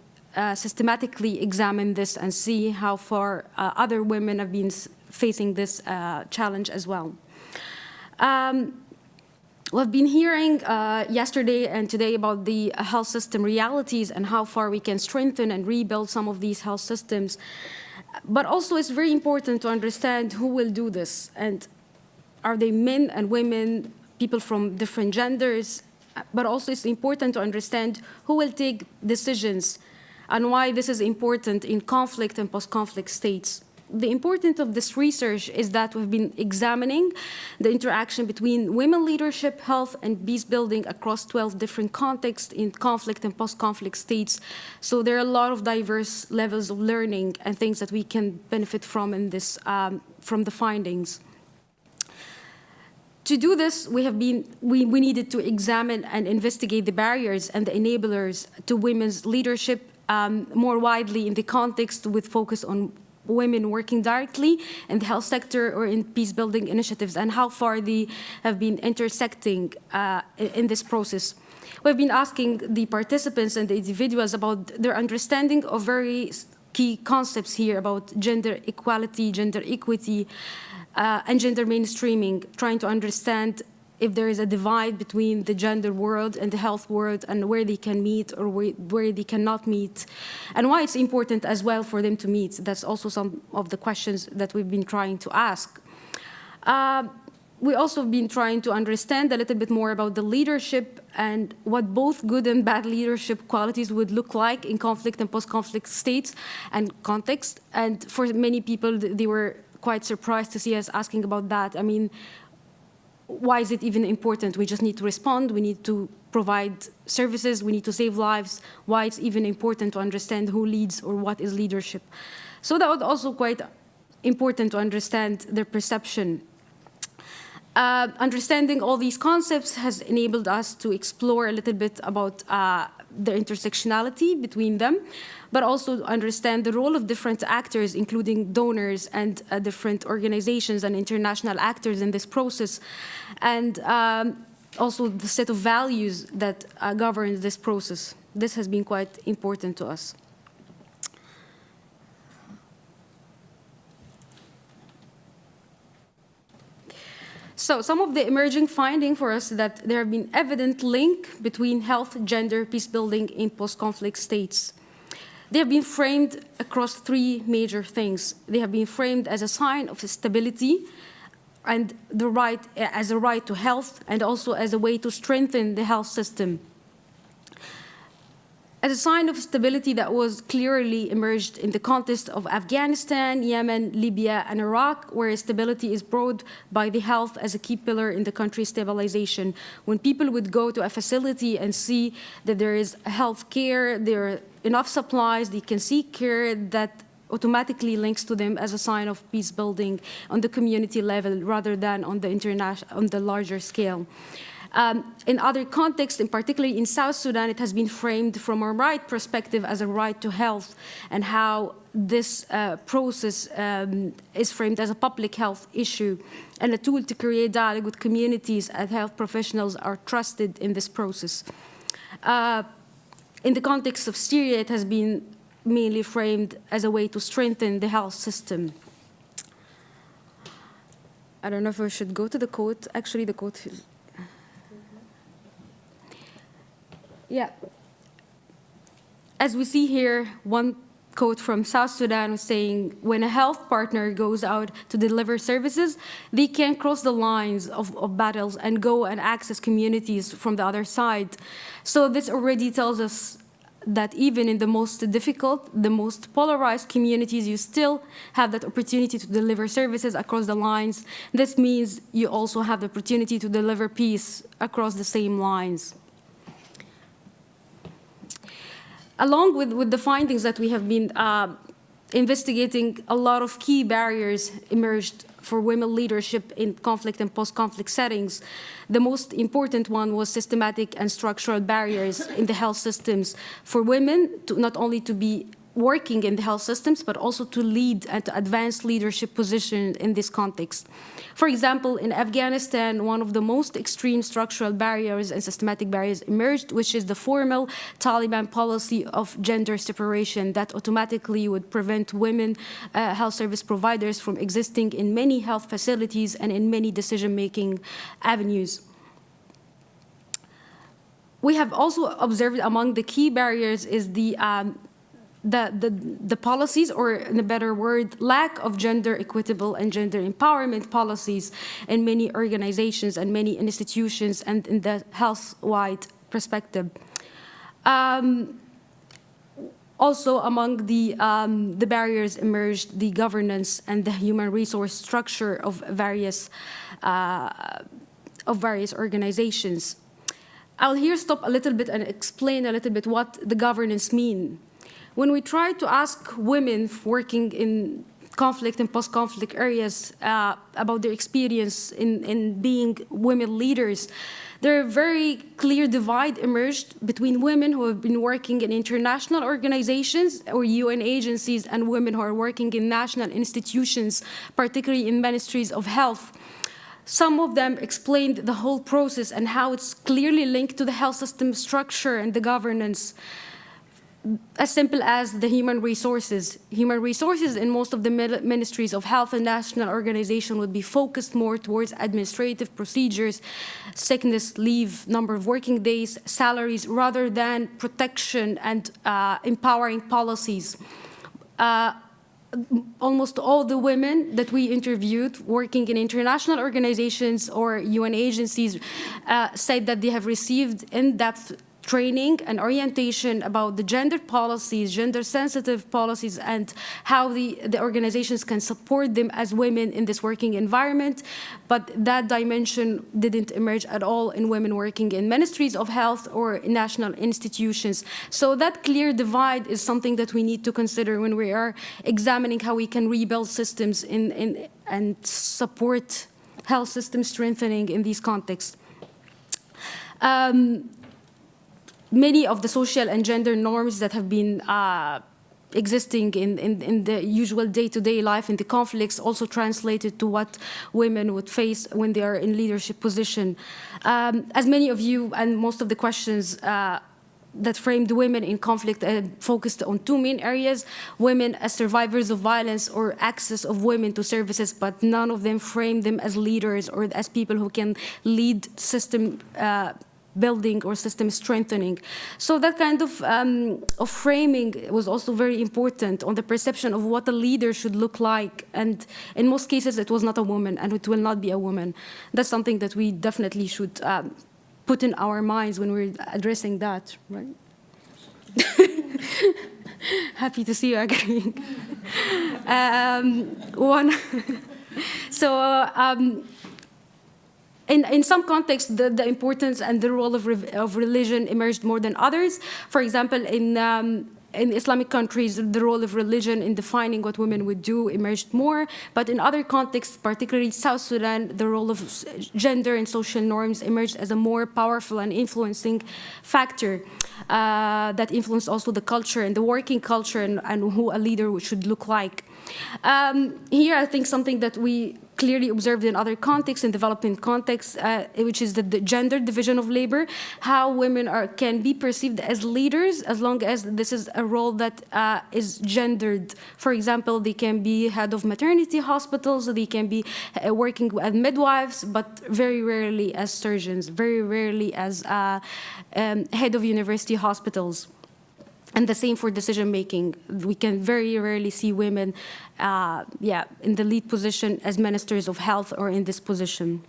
systematically examine this and see how far other women have been facing this challenge as well. We've been hearing yesterday and today about the health system realities and how far we can strengthen and rebuild some of these health systems. But also it's very important to understand who will do this. And are they men and women, people from different genders? But also it's important to understand who will take decisions and why this is important in conflict and post-conflict states. The importance of this research is that we've been examining the interaction between women leadership, health, and peace building across 12 different contexts in conflict and post-conflict states. So there are a lot of diverse levels of learning and things that we can benefit from in this, from the findings. To do this, we needed to examine and investigate the barriers and the enablers to women's leadership more widely in the context with focus on women working directly in the health sector or in peace-building initiatives and how far they have been intersecting in this process. We've been asking the participants and the individuals about their understanding of very key concepts here about gender equality, gender equity, and gender mainstreaming, trying to understand if there is a divide between the gender world and the health world and where they can meet or where they cannot meet, and why it's important as well for them to meet. That's also some of the questions that we've been trying to ask. We also have been trying to understand a little bit more about the leadership and what both good and bad leadership qualities would look like in conflict and post-conflict states and context. And for many people, they were quite surprised to see us asking about that. I mean, why is it even important? We just need to respond. We need to provide services. We need to save lives. Why it's even important to understand who leads or what is leadership. So that was also quite important to understand their perception. Understanding all these concepts has enabled us to explore a little bit about the intersectionality between them, but also to understand the role of different actors, including donors and different organizations and international actors in this process, and also the set of values that govern this process. This has been quite important to us. So some of the emerging findings for us that there have been evident link between health, gender, peace building in post-conflict states. They have been framed across three major things. They have been framed as a sign of stability and the right, as a right to health, and also as a way to strengthen the health system. As a sign of stability that was clearly emerged in the context of Afghanistan, Yemen, Libya, and Iraq, where stability is brought by the health as a key pillar in the country's stabilization. When people would go to a facility and see that there is health care, there are enough supplies, they can seek care, that automatically links to them as a sign of peace building on the community level rather than on the larger scale. In other contexts, in particularly in South Sudan, it has been framed from a right perspective as a right to health, and how this process is framed as a public health issue and a tool to create dialogue with communities, and health professionals are trusted in this process. In the context of Syria, it has been mainly framed as a way to strengthen the health system. I don't know if I should go to the quote. Actually, the quote is... Yeah. As we see here, one quote from South Sudan was saying, when a health partner goes out to deliver services, they can cross the lines of battles and go and access communities from the other side. So this already tells us that even in the most difficult, the most polarized communities, you still have that opportunity to deliver services across the lines. This means you also have the opportunity to deliver peace across the same lines. Along with the findings that we have been investigating, a lot of key barriers emerged for women leadership in conflict and post-conflict settings. The most important one was systematic and structural barriers in the health systems for women, to not only to be working in the health systems, but also to lead and to advance leadership positions in this context. For example, in Afghanistan, one of the most extreme structural barriers and systematic barriers emerged, which is the formal Taliban policy of gender separation that automatically would prevent women health service providers from existing in many health facilities and in many decision-making avenues. We have also observed among the key barriers is the policies, or in a better word, lack of gender equitable and gender empowerment policies in many organizations and many institutions and in the health-wide perspective. Also among the barriers emerged the governance and the human resource structure of various organizations. I'll here stop a little bit and explain a little bit what the governance mean. When we try to ask women working in conflict and post-conflict areas about their experience in being women leaders, there are very clear divide emerged between women who have been working in international organizations or UN agencies and women who are working in national institutions, particularly in ministries of health. Some of them explained the whole process and how it's clearly linked to the health system structure and the governance. As simple as the human resources. Human resources in most of the ministries of health and national organization would be focused more towards administrative procedures, sickness leave, number of working days, salaries, rather than protection and empowering policies. Almost all the women that we interviewed working in international organizations or UN agencies said that they have received in-depth training and orientation about the gender policies, gender-sensitive policies, and how the organizations can support them as women in this working environment. But that dimension didn't emerge at all in women working in ministries of health or in national institutions. So that clear divide is something that we need to consider when we are examining how we can rebuild systems and support health system strengthening in these contexts. Many of the social and gender norms that have been existing in the usual day-to-day life in the conflicts also translated to what women would face when they are in leadership position. As many of you and most of the questions that framed women in conflict focused on two main areas: women as survivors of violence or access of women to services, but none of them framed them as leaders or as people who can lead system building or system strengthening. So that kind of framing was also very important on the perception of what a leader should look like. And in most cases, it was not a woman, and it will not be a woman. That's something that we definitely should put in our minds when we're addressing that, right? Happy to see you agreeing. In some contexts, the importance and the role of religion emerged more than others. For example, in Islamic countries, the role of religion in defining what women would do emerged more. But in other contexts, particularly South Sudan, the role of gender and social norms emerged as a more powerful and influencing factor that influenced also the culture and the working culture and who a leader should look like. Here, I think something that we clearly observed in other contexts, in developing contexts, which is the gender division of labor, how women can be perceived as leaders as long as this is a role that is gendered. For example, they can be head of maternity hospitals, they can be working as midwives, but very rarely as surgeons, very rarely as head of university hospitals. And the same for decision-making. We can very rarely see women in the lead position as ministers of health or in this position.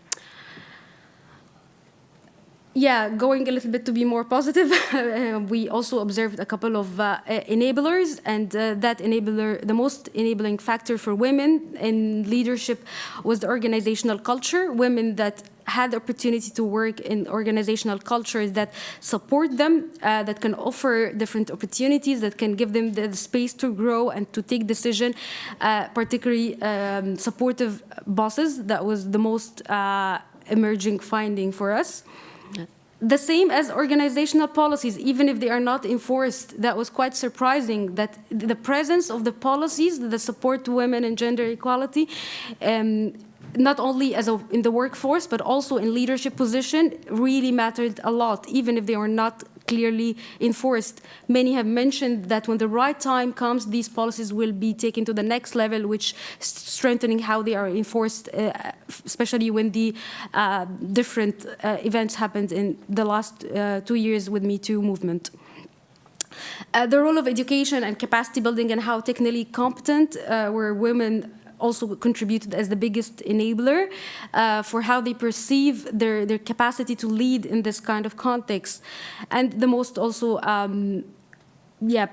Yeah, going a little bit to be more positive, we also observed a couple of enablers, and that enabler, the most enabling factor for women in leadership was the organizational culture. Women that had the opportunity to work in organizational cultures that support them, that can offer different opportunities, that can give them the space to grow and to take decision, particularly supportive bosses. That was the most emerging finding for us. The same as organizational policies, even if they are not enforced. That was quite surprising that the presence of the policies that support women and gender equality, not only in the workforce, but also in leadership position, really mattered a lot, even if they were not clearly enforced. Many have mentioned that when the right time comes, these policies will be taken to the next level, which strengthening how they are enforced, especially when the different events happened in the last 2 years with Me Too movement. The role of education and capacity building and how technically competent were women also contributed as the biggest enabler for how they perceive their capacity to lead in this kind of context. And the most also,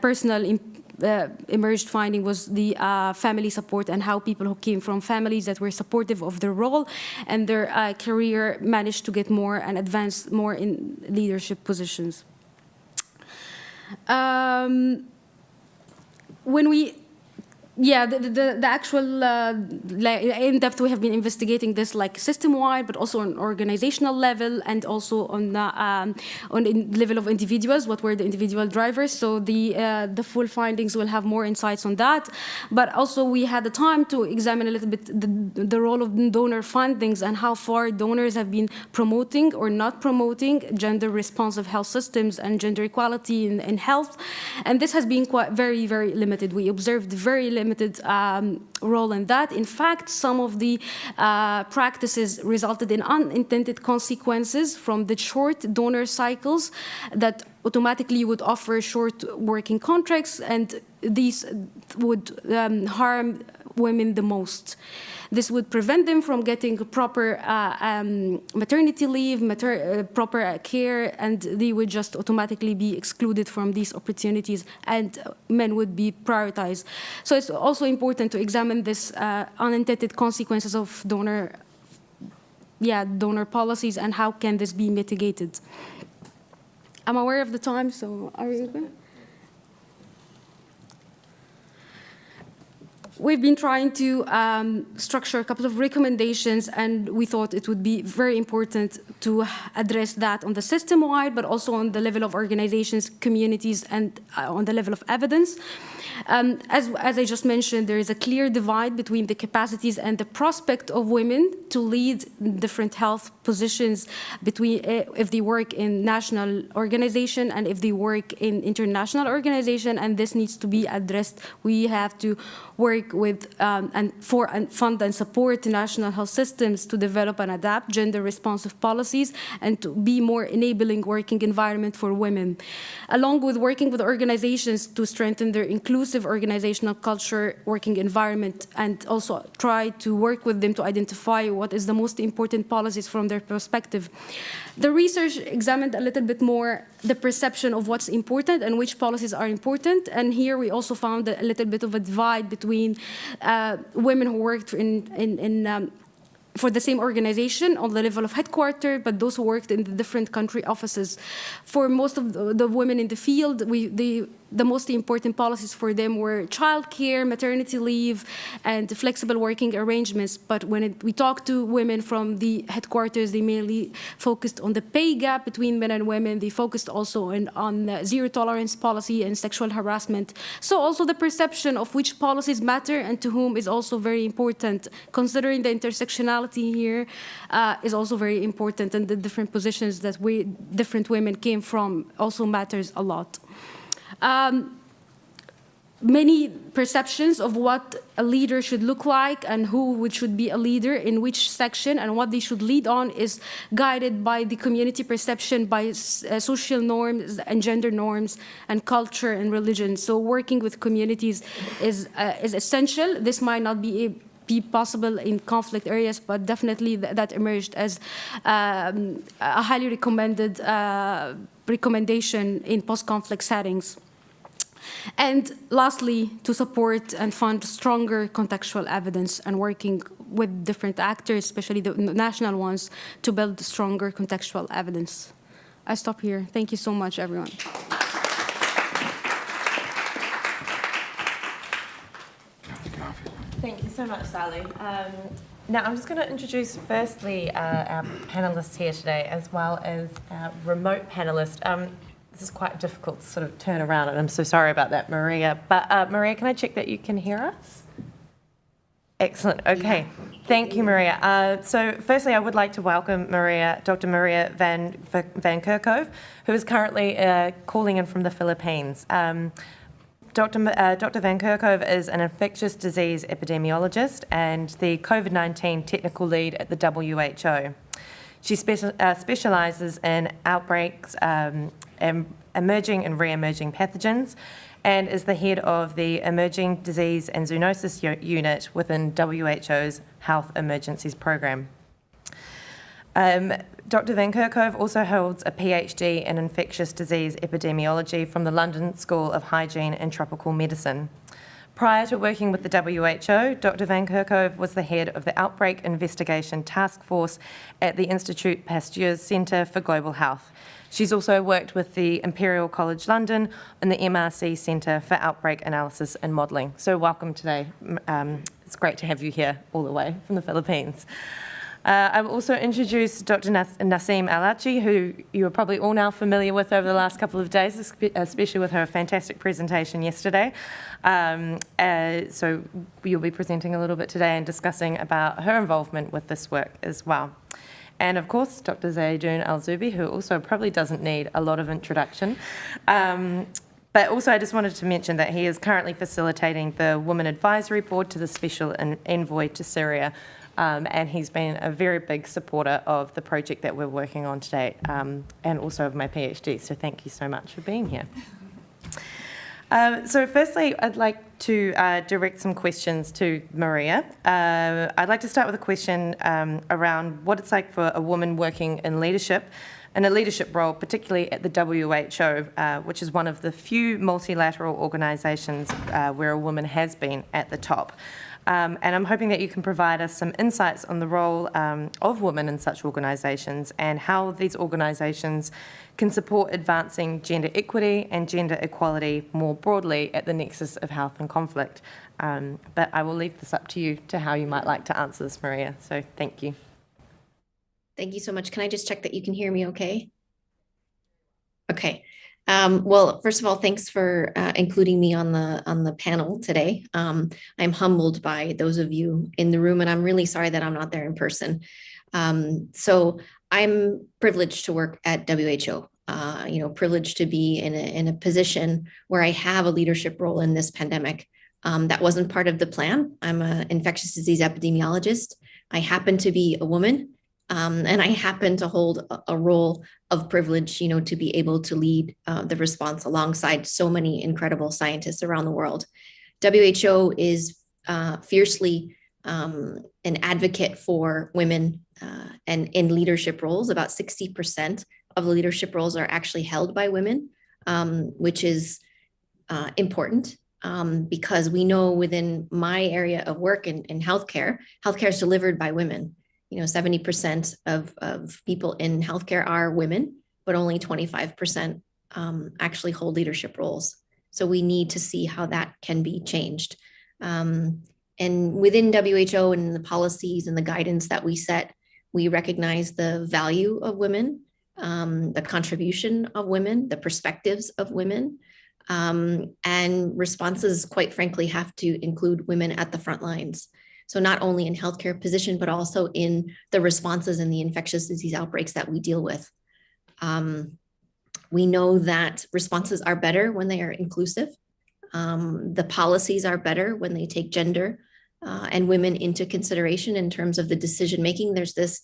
personal emerged finding was the family support and how people who came from families that were supportive of their role and their career managed to get more and advance more in leadership positions. When we the actual in depth we have been investigating this like system-wide, but also on organizational level and also on the level of individuals. What were the individual drivers? So the full findings will have more insights on that. But also we had the time to examine a little bit the role of donor fundings and how far donors have been promoting or not promoting gender-responsive health systems and gender equality in health. And this has been quite very, very limited. We observed very limited role in that. In fact, some of the practices resulted in unintended consequences from the short donor cycles that automatically would offer short working contracts, and these would harm women the most. This would prevent them from getting proper maternity leave, proper care, and they would just automatically be excluded from these opportunities, and men would be prioritized. So it's also important to examine this unintended consequences of donor policies and how can this be mitigated. I'm aware of the time, so are you okay? We've been trying to structure a couple of recommendations, and we thought it would be very important to address that on the system-wide, but also on the level of organizations, communities, and on the level of evidence. As I just mentioned, there is a clear divide between the capacities and the prospect of women to lead different health positions between if they work in national organization and if they work in international organization, and this needs to be addressed. We have to work with and fund and support national health systems to develop and adapt gender-responsive policies and to be more enabling working environment for women, along with working with organizations to strengthen their inclusive organizational culture, working environment, and also try to work with them to identify what is the most important policies from their perspective. The research examined a little bit more the perception of what's important and which policies are important, and here we also found a little bit of a divide between women who worked for the same organization on the level of headquarters, but those who worked in the different country offices. For most of the women in the field, the most important policies for them were childcare, maternity leave, and flexible working arrangements. But when we talked to women from the headquarters, they mainly focused on the pay gap between men and women. They focused also on the zero tolerance policy and sexual harassment. So also the perception of which policies matter and to whom is also very important. Considering the intersectionality here is also very important, and the different positions that different women came from also matters a lot. Many perceptions of what a leader should look like and who should be a leader in which section and what they should lead on is guided by the community perception, by social norms and gender norms and culture and religion. So working with communities is essential. This might not be possible in conflict areas, but definitely that emerged as a highly recommended recommendation in post-conflict settings. And lastly, to support and fund stronger contextual evidence and working with different actors, especially the national ones, to build stronger contextual evidence. I stop here. Thank you so much, everyone. Thank you so much, Sally. Now, I'm just going to introduce firstly our panellists here today, as well as our remote panellist. This is quite difficult to sort of turn around, and I'm so sorry about that, Maria. But Maria, can I check that you can hear us? Excellent. Okay. Thank you, Maria. So firstly, I would like to welcome Dr. Maria Van Kerkhove, who is currently calling in from the Philippines. Dr. Van Kerkhove is an infectious disease epidemiologist and the COVID-19 technical lead at the WHO. She specialises in outbreaks, emerging and re-emerging pathogens, and is the head of the Emerging Disease and Zoonosis Unit within WHO's Health Emergencies Programme. Dr. Van Kerkhove also holds a PhD in infectious disease epidemiology from the London School of Hygiene and Tropical Medicine. Prior to working with the WHO, Dr. Van Kerkhove was the head of the Outbreak Investigation Task Force at the Institut Pasteur's Centre for Global Health. She's also worked with the Imperial College London and the MRC Centre for Outbreak Analysis and Modelling. So welcome today. It's great to have you here all the way from the Philippines. I will also introduce Dr. Naseem Alachi, who you are probably all now familiar with over the last couple of days, especially with her fantastic presentation yesterday. So you'll be presenting a little bit today and discussing about her involvement with this work as well. And of course, Dr. Zaidoun Al-Zubi, who also probably doesn't need a lot of introduction. But also I just wanted to mention that he is currently facilitating the Women Advisory Board to the Special Envoy to Syria. And he's been a very big supporter of the project that we're working on today, and also of my PhD. So thank you so much for being here. So firstly, I'd like to direct some questions to Maria. I'd like to start with a question around what it's like for a woman working in leadership, in a leadership role, particularly at the WHO, which is one of the few multilateral organisations where a woman has been at the top. And I'm hoping that you can provide us some insights on the role of women in such organisations and how these organisations can support advancing gender equity and gender equality more broadly at the nexus of health and conflict. But I will leave this up to you to how you might like to answer this, Maria. So thank you. Thank you so much. Can I just check that you can hear me okay? Okay. Well, first of all, thanks for including me on the panel today. I'm humbled by those of you in the room, and I'm really sorry that I'm not there in person. So I'm privileged to work at WHO. Privileged to be in a position where I have a leadership role in this pandemic. That wasn't part of the plan. I'm an infectious disease epidemiologist. I happen to be a woman. And I happen to hold a role of privilege, to be able to lead the response alongside so many incredible scientists around the world. WHO is fiercely an advocate for women and in leadership roles. About 60% of the leadership roles are actually held by women, which is important. Because we know within my area of work in healthcare is delivered by women. 70% of people in healthcare are women, but only 25% actually hold leadership roles. So we need to see how that can be changed. And within WHO and the policies and the guidance that we set, we recognize the value of women, the contribution of women, the perspectives of women, and responses, quite frankly, have to include women at the front lines. So not only in healthcare position, but also in the responses in the infectious disease outbreaks that we deal with. We know that responses are better when they are inclusive. The policies are better when they take gender and women into consideration in terms of the decision-making. There's this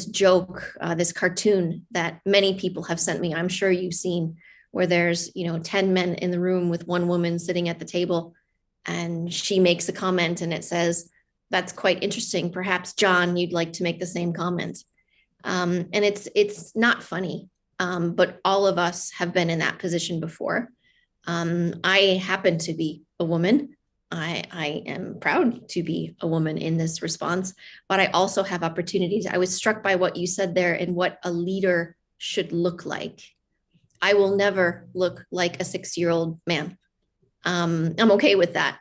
joke, this cartoon that many people have sent me, I'm sure you've seen, where there's 10 men in the room with one woman sitting at the table, and she makes a comment and it says, "That's quite interesting. Perhaps, John, you'd like to make the same comment." And it's not funny, but all of us have been in that position before. I happen to be a woman. I am proud to be a woman in this response, but I also have opportunities. I was struck by what you said there and what a leader should look like. I will never look like a 6-year-old man. I'm okay with that.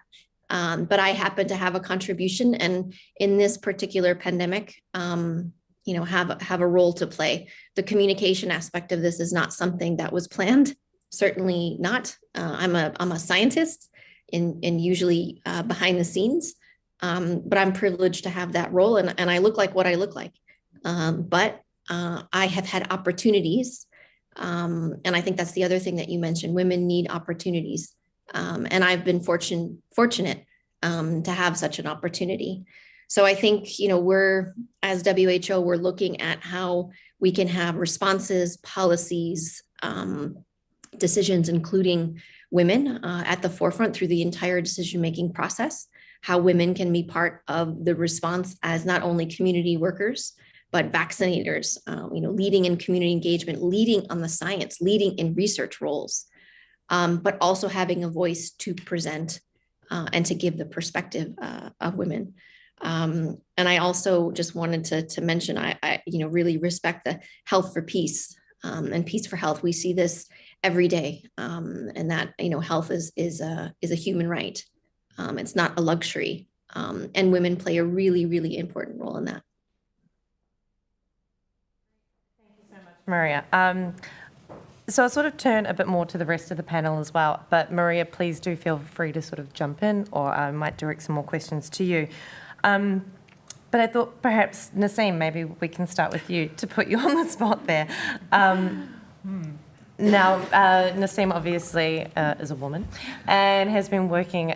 But I happen to have a contribution, and in this particular pandemic, have a role to play. The communication aspect of this is not something that was planned. Certainly not. I'm a scientist, and usually behind the scenes, but I'm privileged to have that role, and I look like what I look like. But I have had opportunities, and I think that's the other thing that you mentioned. Women need opportunities. And I've been fortunate to have such an opportunity. So I think, we're, as WHO, we're looking at how we can have responses, policies, decisions, including women at the forefront through the entire decision-making process, how women can be part of the response as not only community workers, but vaccinators, leading in community engagement, leading on the science, leading in research roles. But also having a voice to present and to give the perspective of women. And I also just wanted to mention, I really respect the Health for Peace and Peace for Health. We see this every day, and that health is a human right. It's not a luxury, and women play a really, really important role in that. Thank you so much, Maria. So I'll sort of turn a bit more to the rest of the panel as well, but Maria, please do feel free to sort of jump in, or I might direct some more questions to you. But I thought perhaps, Naseem, maybe we can start with you to put you on the spot there. Now, Naseem obviously is a woman and has been working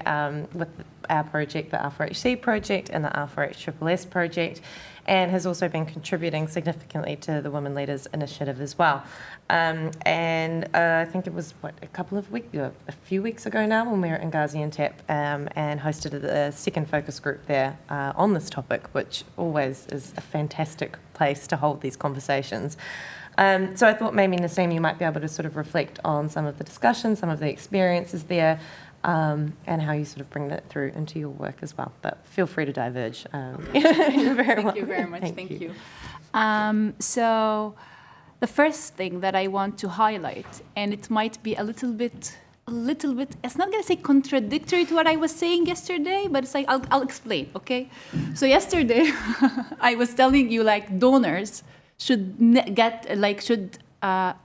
with our project, the R4HC project and the R4HSS project, and has also been contributing significantly to the Women Leaders Initiative as well. I think it was, a few weeks ago now when we were in Gaziantep and hosted the second focus group there on this topic, which always is a fantastic place to hold these conversations. So I thought maybe, Naseem, you might be able to sort of reflect on some of the discussions, some of the experiences there, and how you sort of bring that through into your work as well. But feel free to diverge. You're very Thank you very much. Thank you. So the first thing that I want to highlight, and it might be a little bit, it's not going to say contradictory to what I was saying yesterday, but it's like, I'll explain, okay? So yesterday, I was telling you, like, donors should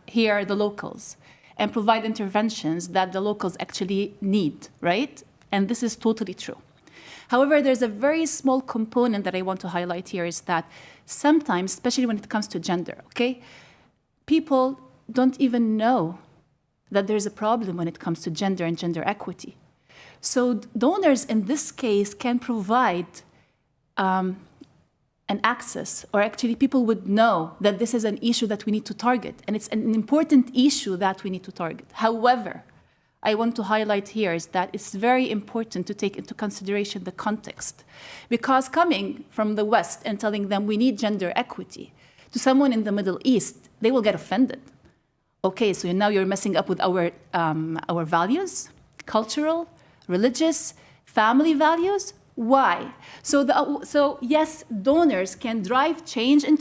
hear the locals and provide interventions that the locals actually need, right? And this is totally true. However, there's a very small component that I want to highlight here is that sometimes, especially when it comes to gender, okay, people don't even know that there's a problem when it comes to gender and gender equity. So donors in this case can provide an access, or actually people would know that this is an issue that we need to target, and it's an important issue that we need to target. However, I want to highlight here is that it's very important to take into consideration the context, because coming from the West and telling them we need gender equity to someone in the Middle East, they will get offended. Okay, so now you're messing up with our values, cultural, religious, family values. Why? So yes, donors can drive change in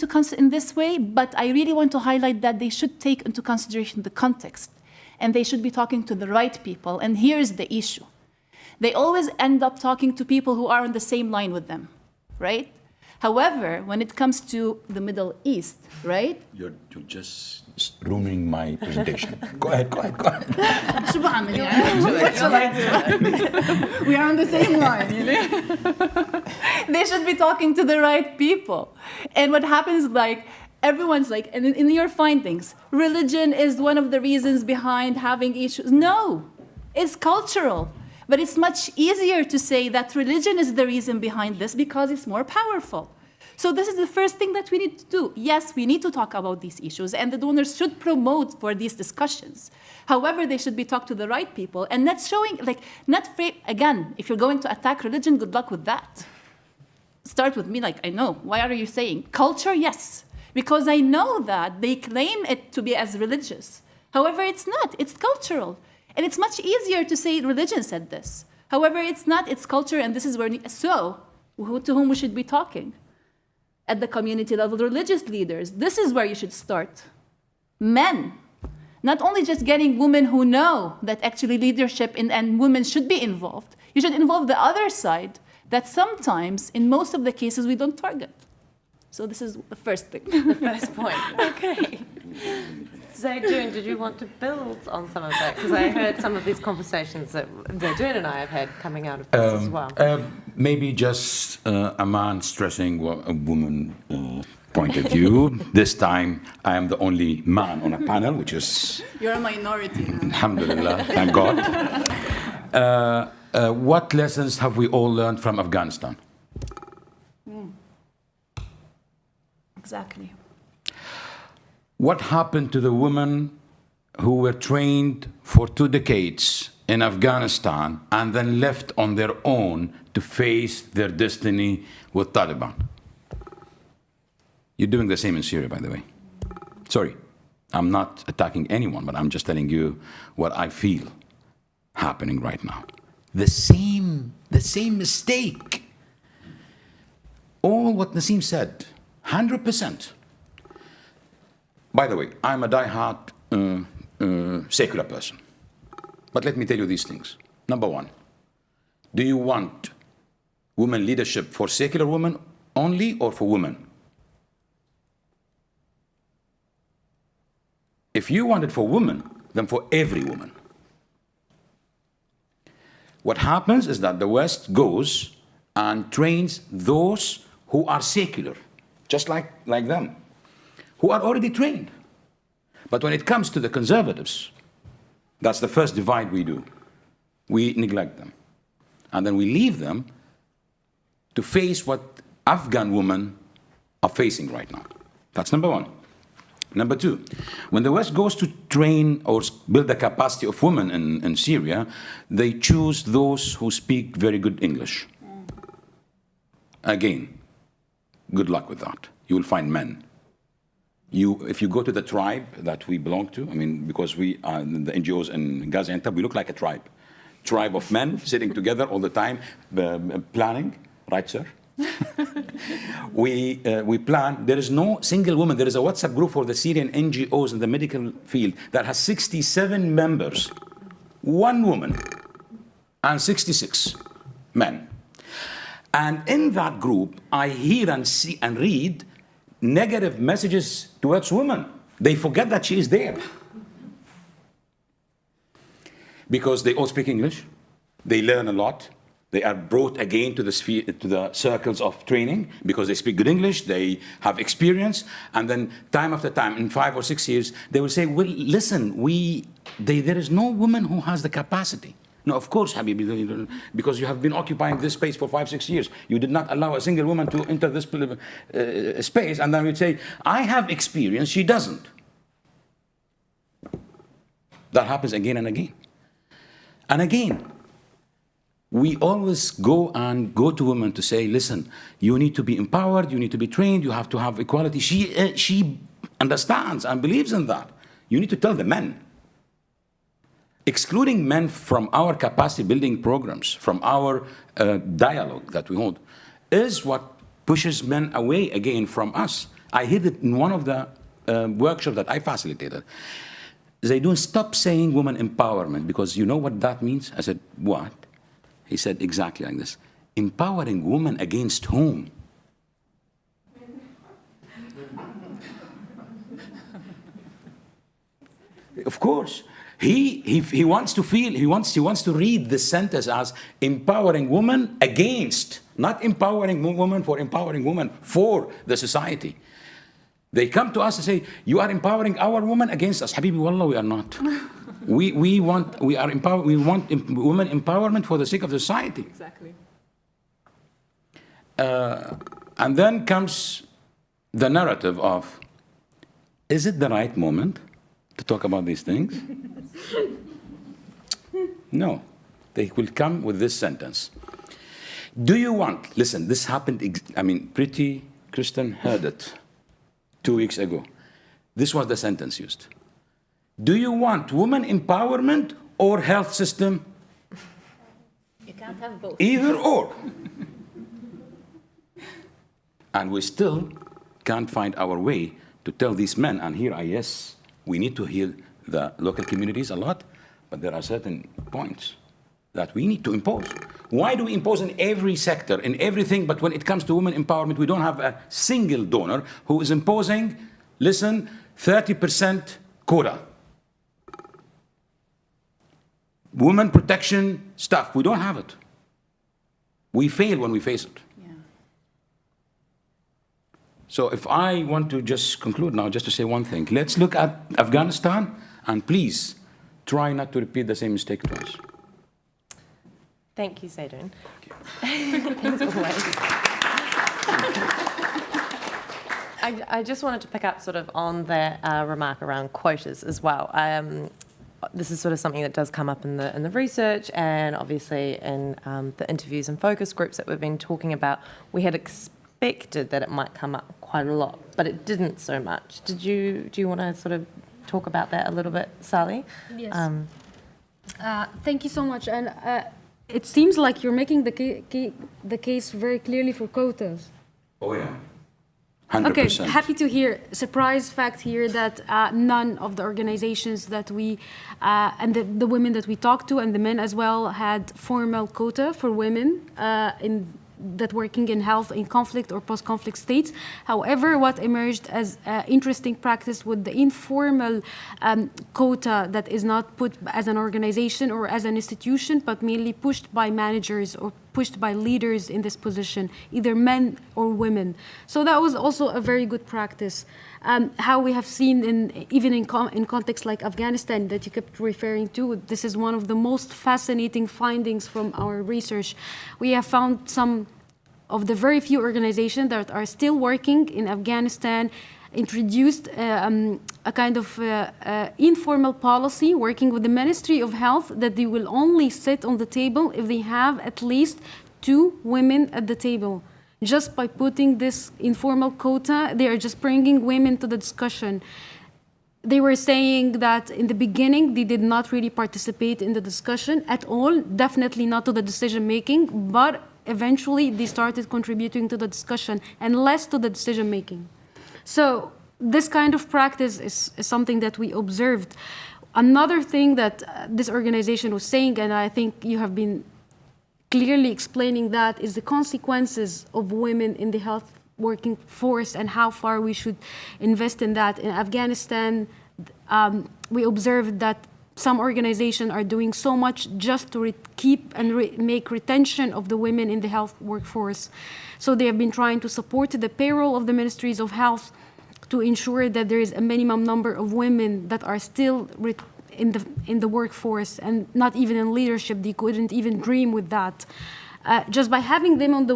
this way, but I really want to highlight that they should take into consideration the context, and they should be talking to the right people. And here's the issue. They always end up talking to people who are on the same line with them, right? However, when it comes to the Middle East, right? You're just ruining my presentation. Go ahead. What shall I do? We are on the same line, you know? They should be talking to the right people. And what happens, like, everyone's like, and in your findings, religion is one of the reasons behind having issues. No, it's cultural. But it's much easier to say that religion is the reason behind this because it's more powerful. So this is the first thing that we need to do. Yes, we need to talk about these issues, and the donors should promote for these discussions. However, they should be talked to the right people, and not showing, like, again, if you're going to attack religion, good luck with that. Start with me, like, I know. Why are you saying? Culture, yes. Because I know that they claim it to be as religious. However, it's not. It's cultural. And it's much easier to say religion said this. However, it's not. It's culture, and this is where... So, to whom we should be talking? At the community level, religious leaders. This is where you should start. Men. Not only just getting women who know that actually leadership and women should be involved. You should involve the other side that sometimes, in most of the cases, we don't target. So this is the first thing. The first point. Okay. Zaidun, did you want to build on some of that? Because I heard some of these conversations that Zaidun and I have had coming out of this as well. Maybe just a man stressing a woman point of view. This time, I am the only man on a panel, which is... You're a minority. Alhamdulillah, thank God. What lessons have we all learned from Afghanistan? Exactly. What happened to the women who were trained for 2 decades in Afghanistan and then left on their own to face their destiny with Taliban? You're doing the same in Syria, by the way. Sorry, I'm not attacking anyone, but I'm just telling you what I feel happening right now. The same mistake. All what Naseem said, 100%. By the way, I'm a die-hard secular person. But let me tell you these things. Number one, do you want women leadership for secular women only or for women? If you want it for women, then for every woman. What happens is that the West goes and trains those who are secular, just like them, who are already trained. But when it comes to the conservatives, that's the first divide we do. We neglect them. And then we leave them to face what Afghan women are facing right now. That's number one. Number two, when the West goes to train or build the capacity of women in Syria, they choose those who speak very good English. Again, good luck with that. You will find men. If you go to the tribe that we belong to, I mean, because we are the NGOs in Gaziantep, we look like a tribe. Tribe of men sitting together all the time, planning, right, sir? we plan. There is no single woman. There is a WhatsApp group for the Syrian NGOs in the medical field that has 67 members, one woman, and 66 men. And in that group, I hear and see and read negative messages towards women. They forget that she is there. Because they all speak English, they learn a lot, they are brought again to the circles of training because they speak good English, they have experience, and then time after time, in 5 or 6 years, they will say, well, listen, there is no woman who has the capacity. No, of course, Habibi, because you have been occupying this space for 5, 6 years. You did not allow a single woman to enter this space, and then we'd say, I have experience, she doesn't. That happens again and again. And again, we always go to women to say, listen, you need to be empowered, you need to be trained, you have to have equality. She understands and believes in that. You need to tell the men. Excluding men from our capacity building programs, from our dialogue that we hold, is what pushes men away again from us. I heard it in one of the workshops that I facilitated. They don't stop saying women empowerment because you know what that means? I said, what? He said exactly like this. Empowering women against whom? Of course. He wants to feel, he wants to read this sentence as empowering women against, not empowering women for empowering women for the society. They come to us and say, you are empowering our women against us. Habibi, wallah, we are not. We want women empowerment for the sake of society. Exactly. And then comes the narrative of, is it the right moment to talk about these things? No. They will come with this sentence. Do you want, listen, this happened, Pretty Kristen heard it 2 weeks ago. This was the sentence used. Do you want women empowerment or health system? You can't have both. Either or. And we still can't find our way to tell these men, and here, yes, we need to hear the local communities a lot, but there are certain points that we need to impose. Why do we impose in every sector, in everything, but when it comes to women empowerment, we don't have a single donor who is imposing, listen, 30% quota. Women protection stuff, we don't have it. We fail when we face it. Yeah. So if I want to just conclude now, just to say one thing, let's look at Afghanistan, and please try not to repeat the same mistake twice. Thank you, Zaidun. I just wanted to pick up sort of on that remark around quotas as well. This is sort of something that does come up in the research, and obviously in the interviews and focus groups that we've been talking about. We had expected that it might come up quite a lot, but it didn't so much. Do you want to sort of talk about that a little bit, Sally? Yes. Thank you so much. And it seems like you're making the case very clearly for quotas. Oh, yeah. 100%. Okay, happy to hear. Surprise fact here that none of the organizations that we, and the women that we talked to and the men as well, had formal quota for women that working in health in conflict or post-conflict states. However, what emerged as interesting practice with the informal quota that is not put as an organization or as an institution, but mainly pushed by managers or pushed by leaders in this position, either men or women. So that was also a very good practice. How we have seen, even in contexts like Afghanistan that you kept referring to, this is one of the most fascinating findings from our research. We have found some of the very few organizations that are still working in Afghanistan introduced a kind of informal policy working with the Ministry of Health that they will only sit on the table if they have at least 2 women at the table. Just by putting this informal quota, they are just bringing women to the discussion. They were saying that in the beginning, they did not really participate in the discussion at all, definitely not to the decision making, but eventually they started contributing to the discussion and less to the decision making. So this kind of practice is something that we observed. Another thing that this organization was saying, and I think you have been clearly explaining that, is the consequences of women in the health working force and how far we should invest in that. In Afghanistan, we observed that some organizations are doing so much just to keep and make retention of the women in the health workforce. So they have been trying to support the payroll of the ministries of health to ensure that there is a minimum number of women that are still in the workforce and not even in leadership. They couldn't even dream with that. Just by having them on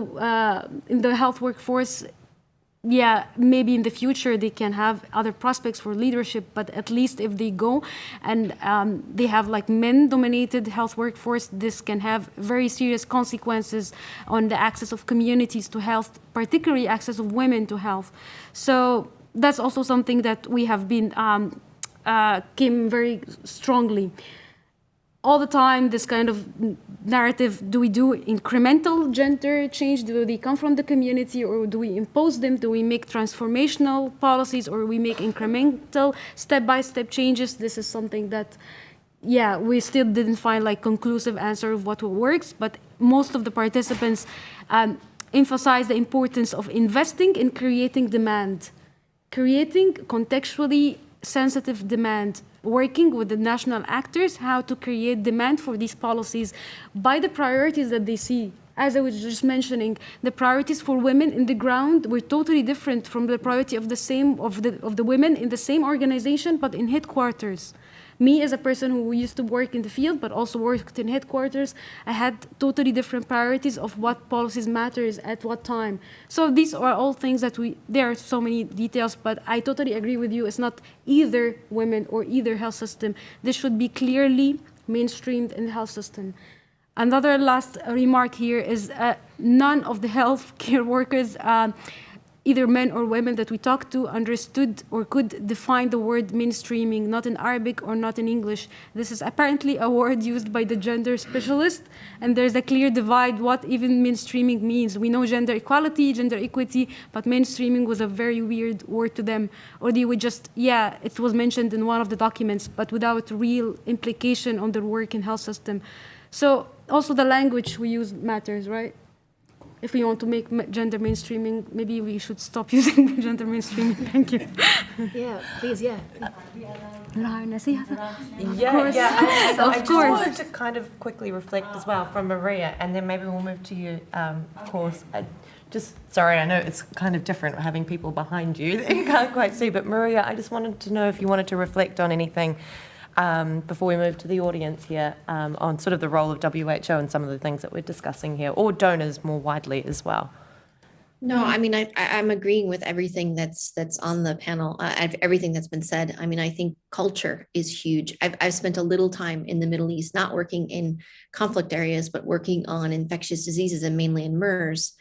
in the health workforce, yeah, maybe in the future they can have other prospects for leadership, but at least if they go and they have like men-dominated health workforce, this can have very serious consequences on the access of communities to health, particularly access of women to health. So that's also something that we have been came very strongly. All the time, this kind of narrative, do we do incremental gender change? Do they come from the community, or do we impose them? Do we make transformational policies, or we make incremental step-by-step changes? This is something that, yeah, we still didn't find like conclusive answer of what works, but most of the participants emphasize the importance of investing in creating demand, creating contextually sensitive demand, working with the national actors, how to create demand for these policies by the priorities that they see. As I was just mentioning, the priorities for women in the ground were totally different from the priority of the women in the same organization, but in headquarters. Me, as a person who used to work in the field, but also worked in headquarters, I had totally different priorities of what policies matters at what time. So these are all things that there are so many details, but I totally agree with you. It's not either women or either health system. This should be clearly mainstreamed in the health system. Another last remark here is none of the healthcare workers, either men or women that we talked to, understood or could define the word mainstreaming, not in Arabic or not in English. This is apparently a word used by the gender specialist, and there's a clear divide what even mainstreaming means. We know gender equality, gender equity, but mainstreaming was a very weird word to them. Or they would just, yeah, it was mentioned in one of the documents, but without real implication on their work in health system. So also the language we use matters, right? If we want to make gender mainstreaming, maybe we should stop using gender mainstreaming. Thank you. Yeah, please, yeah. I just wanted to kind of quickly reflect as well from Maria, and then maybe we'll move to you, of course. Sorry, I know it's kind of different having people behind you that you can't quite see, but Maria, I just wanted to know if you wanted to reflect on anything before we move to the audience here on sort of the role of WHO and some of the things that we're discussing here, or donors more widely as well. No, I mean, I'm agreeing with everything that's on the panel, everything that's been said. I mean, I think culture is huge. I've spent a little time in the Middle East, not working in conflict areas, but working on infectious diseases and mainly in MERS.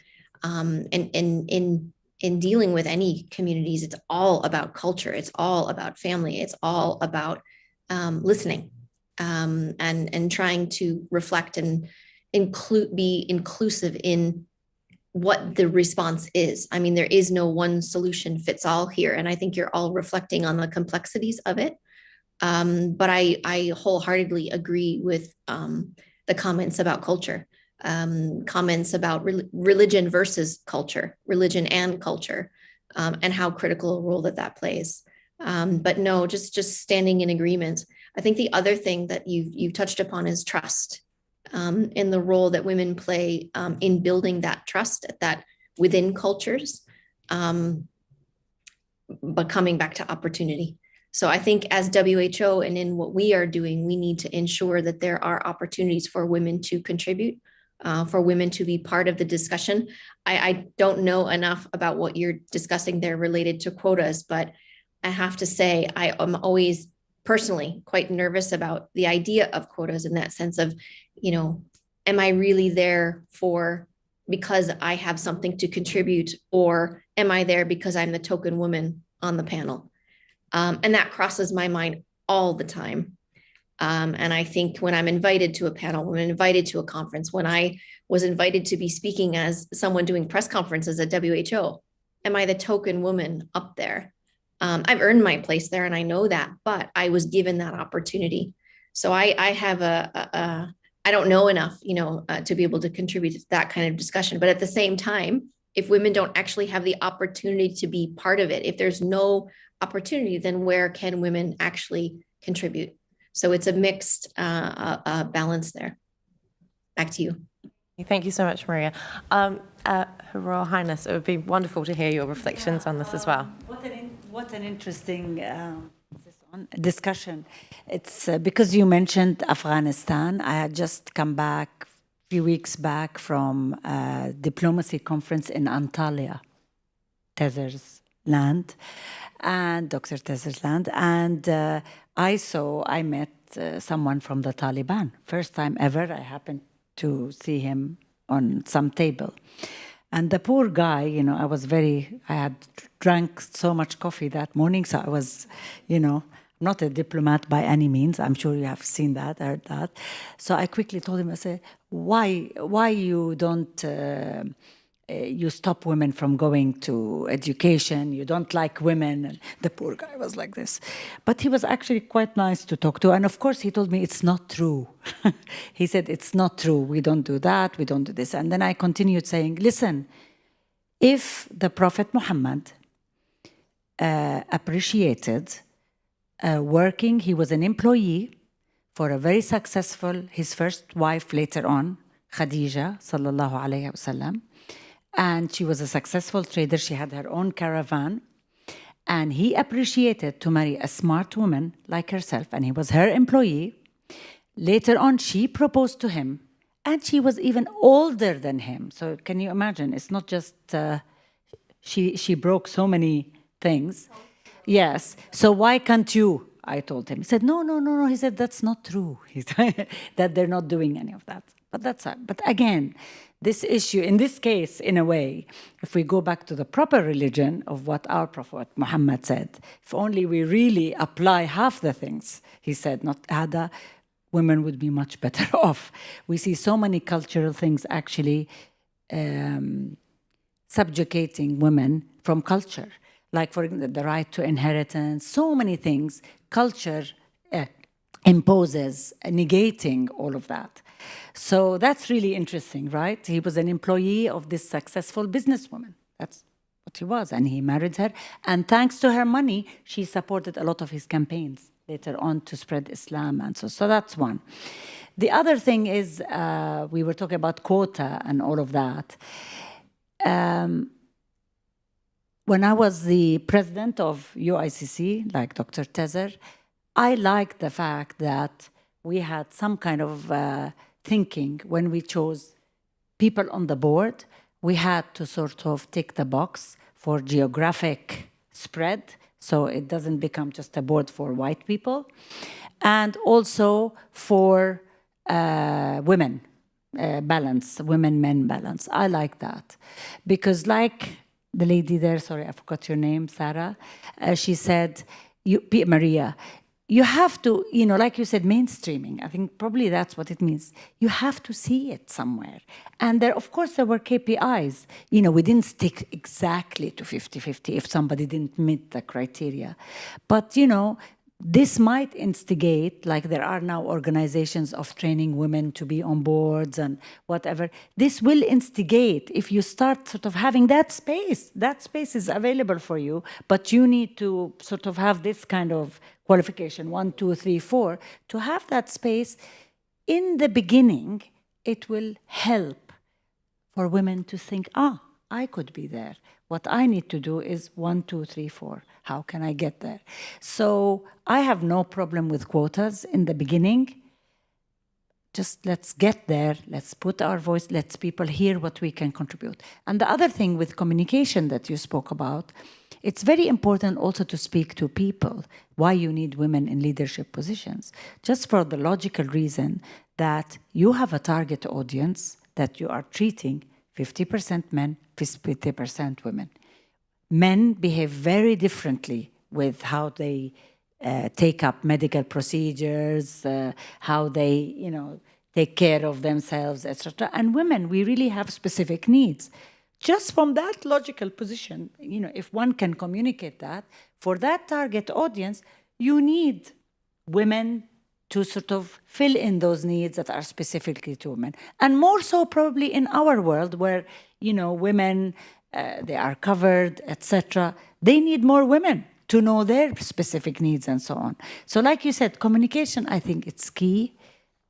And in dealing with any communities, it's all about culture. It's all about family. It's all about listening and trying to reflect and be inclusive in what the response is. I mean, there is no one solution fits all here. And I think you're all reflecting on the complexities of it. But I wholeheartedly agree with the comments about culture, comments about religion versus culture, religion and culture, and how critical a role that plays. But no, just standing in agreement. I think the other thing that you've touched upon is trust. in the role that women play in building that trust that within cultures, but coming back to opportunity. So I think as WHO and in what we are doing, we need to ensure that there are opportunities for women to contribute, for women to be part of the discussion. I don't know enough about what you're discussing there related to quotas, but I have to say I am always personally quite nervous about the idea of quotas in that sense of, am I really there because I have something to contribute, or am I there because I'm the token woman on the panel? And that crosses my mind all the time. And I think when I'm invited to a panel, when I'm invited to a conference, when I was invited to be speaking as someone doing press conferences at WHO, am I the token woman up there? I've earned my place there and I know that, but I was given that opportunity. So I have I don't know enough, to be able to contribute to that kind of discussion. But at the same time, if women don't actually have the opportunity to be part of it, if there's no opportunity, then where can women actually contribute? So it's a mixed balance there. Back to you. Thank you so much, Maria. Her Royal Highness, it would be wonderful to hear your reflections on this as well. What an interesting discussion. It's because you mentioned Afghanistan. I had just come back a few weeks back from a diplomacy conference in Antalya, Tezer's land, and Dr. Tezer's land. And I met someone from the Taliban. First time ever, I happened to see him on some table. And the poor guy, I had drank so much coffee that morning, so I was, not a diplomat by any means. I'm sure you have seen that, heard that. So I quickly told him, I said, why you don't, you stop women from going to education, you don't like women. And the poor guy was like this. But he was actually quite nice to talk to. And of course, he told me it's not true. He said, it's not true. We don't do that. We don't do this. And then I continued saying, listen, if the Prophet Muhammad appreciated working, he was an employee for a very successful, his first wife later on, Khadija, sallallahu alayhi wasallam. And she was a successful trader. She had her own caravan. And he appreciated to marry a smart woman like herself, and he was her employee. Later on, she proposed to him, and she was even older than him. So can you imagine? It's not just, she broke so many things. Yes. So why can't you? I told him. He said, no. He said, that's not true. He said that they're not doing any of that. But again, this issue, in this case, in a way, if we go back to the proper religion of what our Prophet Muhammad said, if only we really apply half the things he said, not Hada, women would be much better off. We see so many cultural things actually subjugating women from culture. Like, for example, the right to inheritance, so many things, culture imposes, negating all of that. So that's really interesting, right? He was an employee of this successful businesswoman. That's what he was, and he married her. And thanks to her money, she supported a lot of his campaigns later on to spread Islam. And so that's one. The other thing is, we were talking about quota and all of that. When I was the president of UICC, like Dr. Tezer, I liked the fact that we had some kind of thinking when we chose people on the board. We had to sort of tick the box for geographic spread, so it doesn't become just a board for white people, and also for women balance, women-men balance. I like that because, like the lady there, sorry, I forgot your name, Sarah, she said, Maria, you have to, like you said, mainstreaming. I think probably that's what it means. You have to see it somewhere. And there, of course, there were KPIs. We didn't stick exactly to 50-50 if somebody didn't meet the criteria. But, this might instigate, like there are now organizations of training women to be on boards and whatever. This will instigate if you start sort of having that space. That space is available for you, but you need to sort of have this kind of qualification, 1, 2, 3, 4, to have that space in the beginning it will help for women to think, I could be there. What I need to do is 1, 2, 3, 4. How can I get there? So I have no problem with quotas in the beginning. Just let's get there. Let's put our voice. Let's people hear what we can contribute. And the other thing with communication that you spoke about, it's very important also to speak to people why you need women in leadership positions. Just for the logical reason that you have a target audience that you are treating 50% men, 50% women. Men behave very differently with how they take up medical procedures, how they, take care of themselves, etc. And women, we really have specific needs. Just from that logical position, if one can communicate that, for that target audience, you need women to sort of fill in those needs that are specifically to women. And more so probably in our world where, women, they are covered, etc. They need more women to know their specific needs and so on. So like you said, communication, I think it's key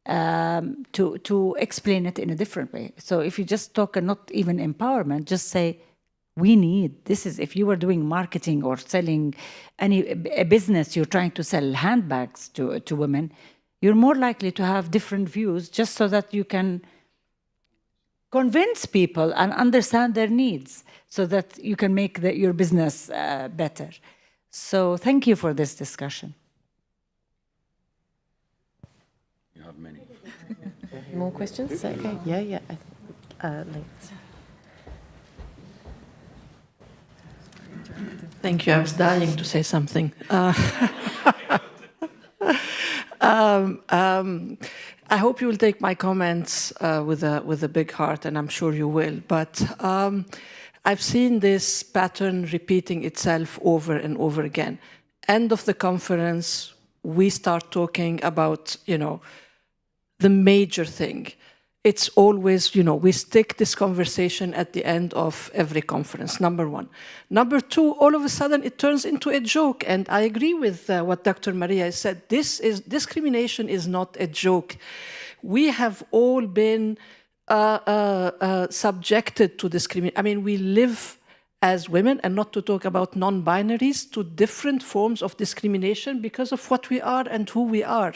to explain it in a different way. So if you just talk and not even empowerment, just say, we need, this is, if you were doing marketing or selling a business, you're trying to sell handbags to women, you're more likely to have different views just so that you can convince people and understand their needs so that you can make your business better. So thank you for this discussion. You have many. More questions? Okay. Yeah. Thanks. Thank you. I was dying to say something. I hope you will take my comments with a big heart, and I'm sure you will. But I've seen this pattern repeating itself over and over again. End of the conference, we start talking about, the major thing. It's always, we stick this conversation at the end of every conference, number one. Number two, all of a sudden it turns into a joke. And I agree with what Dr. Maria said. Discrimination is not a joke. We have all been subjected to discrimination. I mean, we live as women, and not to talk about non-binaries, to different forms of discrimination because of what we are and who we are.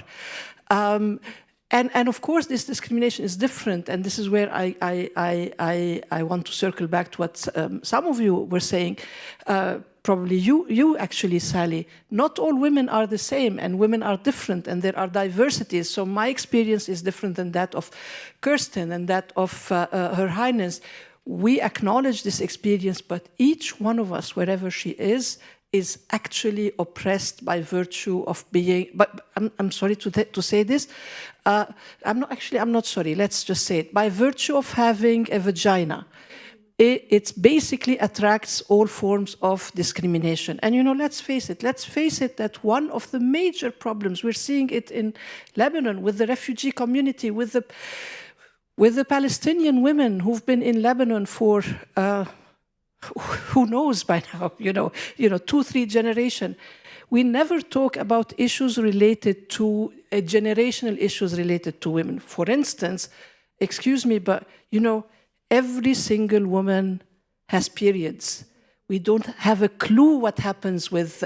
And of course, this discrimination is different, and this is where I want to circle back to what some of you were saying. Probably you actually, Sally. Not all women are the same, and women are different, and there are diversities. So my experience is different than that of Kirsten and that of Her Highness. We acknowledge this experience, but each one of us, wherever she is actually oppressed by virtue of being, but I'm sorry to say this, I'm not sorry, let's just say it, by virtue of having a vagina, it basically attracts all forms of discrimination. And let's face it that one of the major problems, we're seeing it in Lebanon with the refugee community, with the Palestinian women who've been in Lebanon for who knows by now, 2-3 generations. We never talk about issues related to generational issues related to women. For instance, excuse me, but every single woman has periods. We don't have a clue what happens with,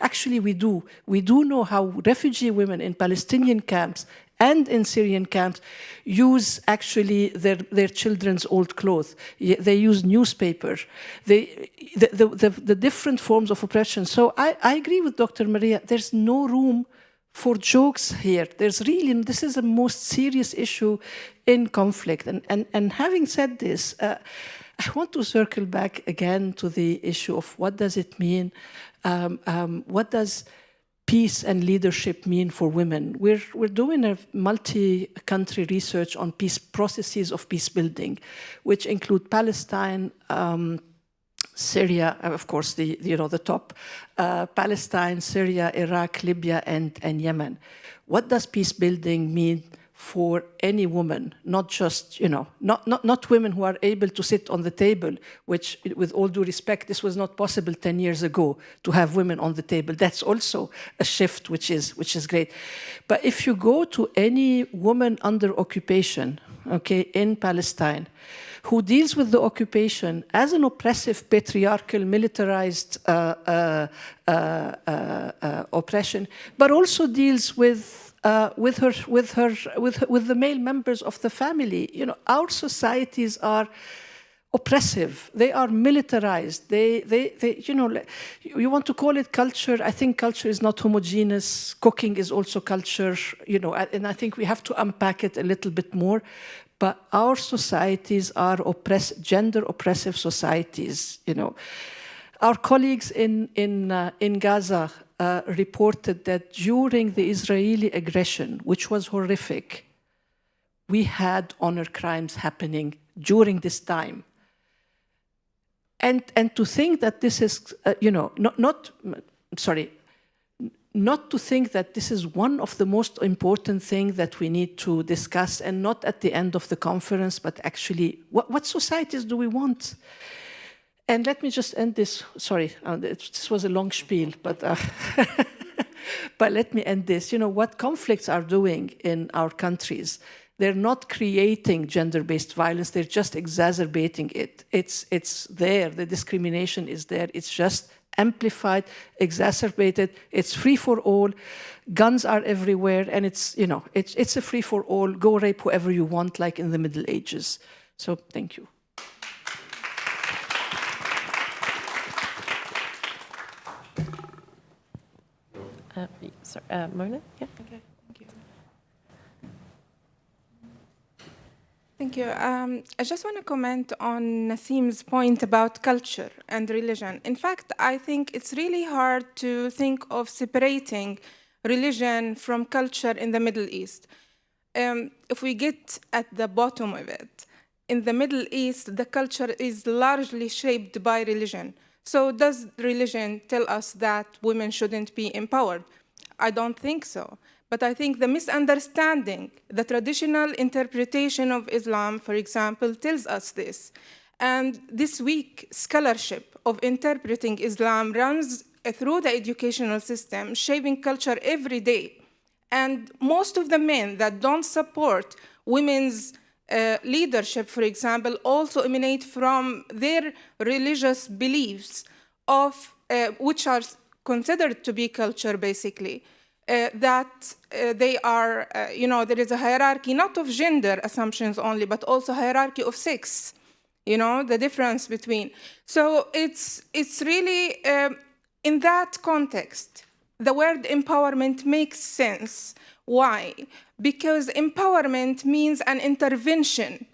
actually we do. We do know how refugee women in Palestinian camps and in Syrian camps use actually their children's old clothes. They use newspaper, the different forms of oppression. So I agree with Dr. Maria, there's no room for jokes here. This is the most serious issue in conflict. And having said this, I want to circle back again to the issue of what does it mean, what does peace and leadership mean for women? We're doing a multi-country research on processes of peace building, which include Palestine, Syria, of course, the top, Palestine, Syria, Iraq, Libya, and Yemen. What does peace building mean for any woman, not just, not women who are able to sit on the table, which, with all due respect, this was not possible 10 years ago to have women on the table. That's also a shift, which is great. But if you go to any woman under occupation, okay, in Palestine, who deals with the occupation as an oppressive, patriarchal, militarized oppression, but also deals with the male members of the family. Our societies are oppressive. They are militarized. You want to call it culture. I think culture is not homogeneous. Cooking is also culture, and I think we have to unpack it a little bit more. But our societies are gender oppressive societies. Our colleagues in Gaza reported that during the Israeli aggression, which was horrific, we had honor crimes happening during this time. And to think that this is, not to think that this is one of the most important things that we need to discuss, and not at the end of the conference, but actually, what societies do we want? And let me just end this. Sorry, this was a long spiel, but but let me end this. What conflicts are doing in our countries, they're not creating gender-based violence, they're just exacerbating it. It's there, the discrimination is there, it's just amplified, exacerbated, it's free for all, guns are everywhere, and it's a free for all, go rape whoever you want, like in the Middle Ages. So thank you. Mona? Yeah. Okay, thank you. Thank you. I just want to comment on Nassim's point about culture and religion. In fact, I think it's really hard to think of separating religion from culture in the Middle East. If we get at the bottom of it, in the Middle East, the culture is largely shaped by religion. So does religion tell us that women shouldn't be empowered? I don't think so. But I think the misunderstanding, the traditional interpretation of Islam, for example, tells us this. And this weak scholarship of interpreting Islam runs through the educational system, shaping culture every day. And most of the men that don't support women's leadership, for example, also emanate from their religious beliefs of which are considered to be culture, basically. That they are, there is a hierarchy, not of gender assumptions only, but also hierarchy of sex, the difference between. So it's really, in that context, the word empowerment makes sense. Why? Because empowerment means an intervention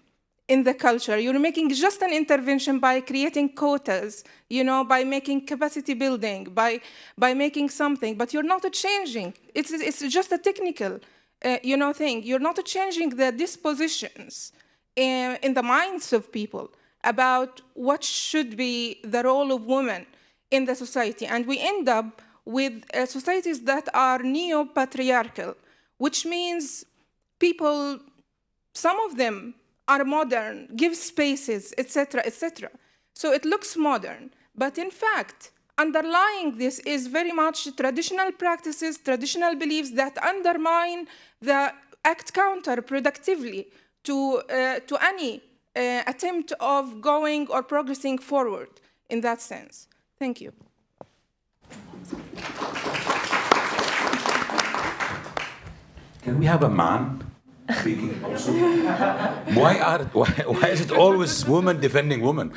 in the culture. You're making just an intervention by creating quotas, by making capacity building, by making something, but you're not changing. It's just a technical, thing. You're not changing the dispositions in the minds of people about what should be the role of women in the society. And we end up with societies that are neo-patriarchal, which means people, some of them are modern, give spaces, etc., etc. So it looks modern, but in fact, underlying this is very much traditional practices, traditional beliefs that undermine act counterproductively to any attempt of going or progressing forward in that sense. Thank you. Can we have a man speaking also? Why is it always women defending women?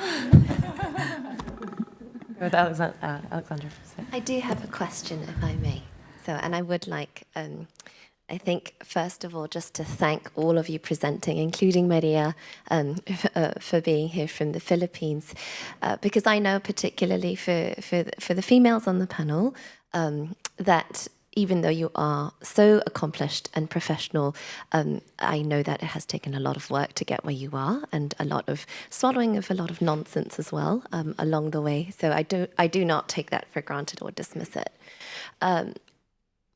With Alexandra. I do have a question, if I may. And I would like, I think, first of all, just to thank all of you presenting, including Maria, for being here from the Philippines, because I know particularly for the females on the panel that even though you are so accomplished and professional, I know that it has taken a lot of work to get where you are, and a lot of swallowing of a lot of nonsense as well along the way. So I do not take that for granted or dismiss it.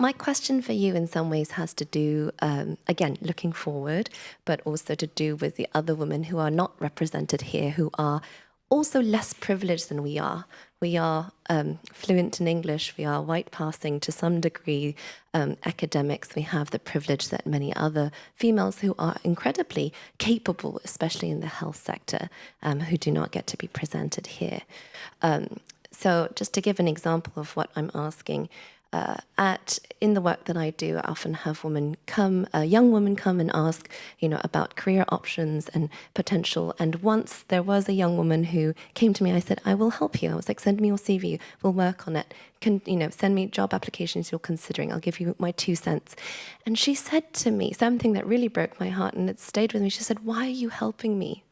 My question for you in some ways has to do, again, looking forward, but also to do with the other women who are not represented here, who are also less privileged than we are. We are fluent in English, we are white passing to some degree, academics, we have the privilege that many other females who are incredibly capable, especially in the health sector, who do not get to be presented here. So just to give an example of what I'm asking, in the work that I do, I often have young women come and ask, about career options and potential. And once there was a young woman who came to me, I said, I will help you. I was like, send me your CV, we'll work on it. Send me job applications you're considering. I'll give you my 2 cents. And she said to me something that really broke my heart, and it stayed with me. She said, why are you helping me?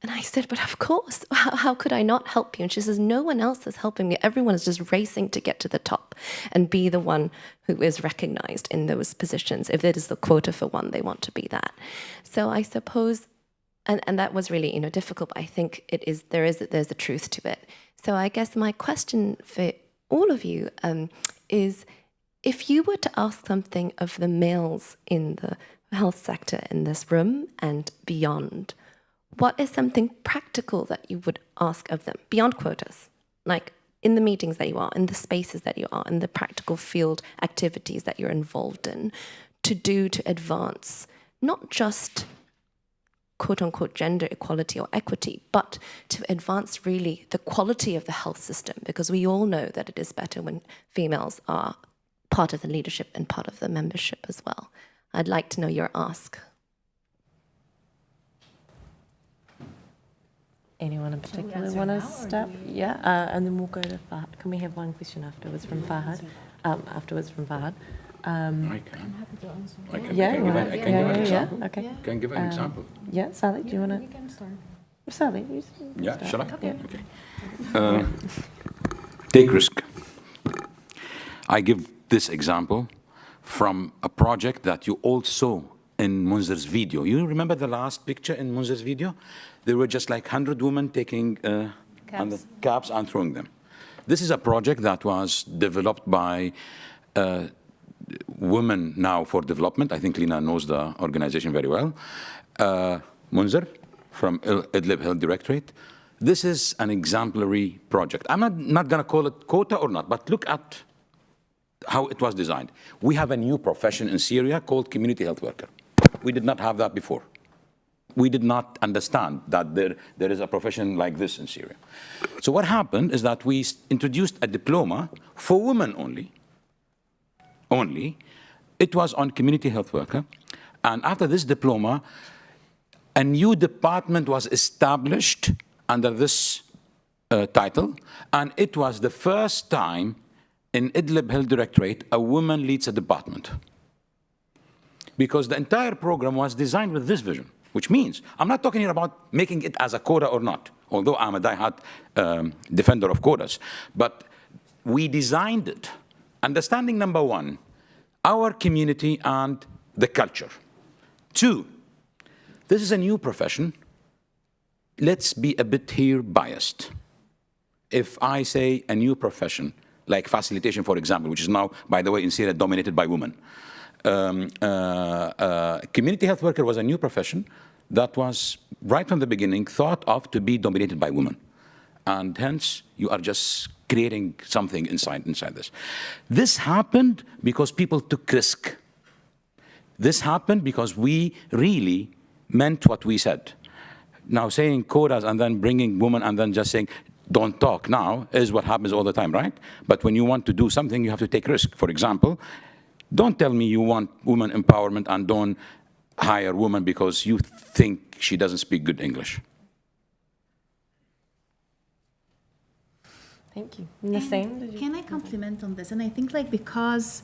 And I said, but of course, how could I not help you? And she says, no one else is helping me. Everyone is just racing to get to the top and be the one who is recognized in those positions. If it is the quota for one, they want to be that. So I suppose, and that was really difficult, but I think there's a truth to it. So I guess my question for all of you is, if you were to ask something of the males in the health sector in this room and beyond, what is something practical that you would ask of them, beyond quotas, like in the meetings that you are, in the spaces that you are, in the practical field activities that you're involved in, to do to advance, not just quote-unquote gender equality or equity, but to advance really the quality of the health system, because we all know that it is better when females are part of the leadership and part of the membership as well. I'd like to know your ask. Anyone in particular want to start? Yeah, and then we'll go to Fahad. Can we have one question afterwards from Fahad? I can. I'm happy to answer. I can Yeah, give an example. Okay. Can give an example. Yeah, Sally, do you want to? We can start. Sally, you Yeah, start. shall I? Yeah. Okay. Take risk. I give this example from a project that you all saw in Munzer's video. You remember the last picture in Munzer's video? There were just like 100 women taking caps and throwing them. This is a project that was developed by Women Now for Development. I think Lina knows the organization very well. Munzer from Idlib Health Directorate. This is an exemplary project. I'm not going to call it quota or not, but look at how it was designed. We have a new profession in Syria called community health worker. We did not have that before. We did not understand that there is a profession like this in Syria. So what happened is that we introduced a diploma for women only. It was on community health worker. And after this diploma, a new department was established under this title. And it was the first time in Idlib Health Directorate a woman leads a department. Because the entire program was designed with this vision, which means, I'm not talking here about making it as a quota or not, although I'm a die-hard defender of quotas, but we designed it. Understanding number one, our community and the culture. 2, this is a new profession. Let's be a bit here biased. If I say a new profession, like facilitation, for example, which is now, by the way, in Syria, dominated by women. Community health worker was a new profession that was, right from the beginning, thought of to be dominated by women. And hence, you are just creating something inside this. This happened because people took risk. This happened because we really meant what we said. Now, saying quotas and then bringing women and then just saying, don't talk now, is what happens all the time, right? But when you want to do something, you have to take risk. For example, don't tell me you want women empowerment and don't hire a woman because you think she doesn't speak good English. Thank you. And the same? Can I compliment on this? And I think because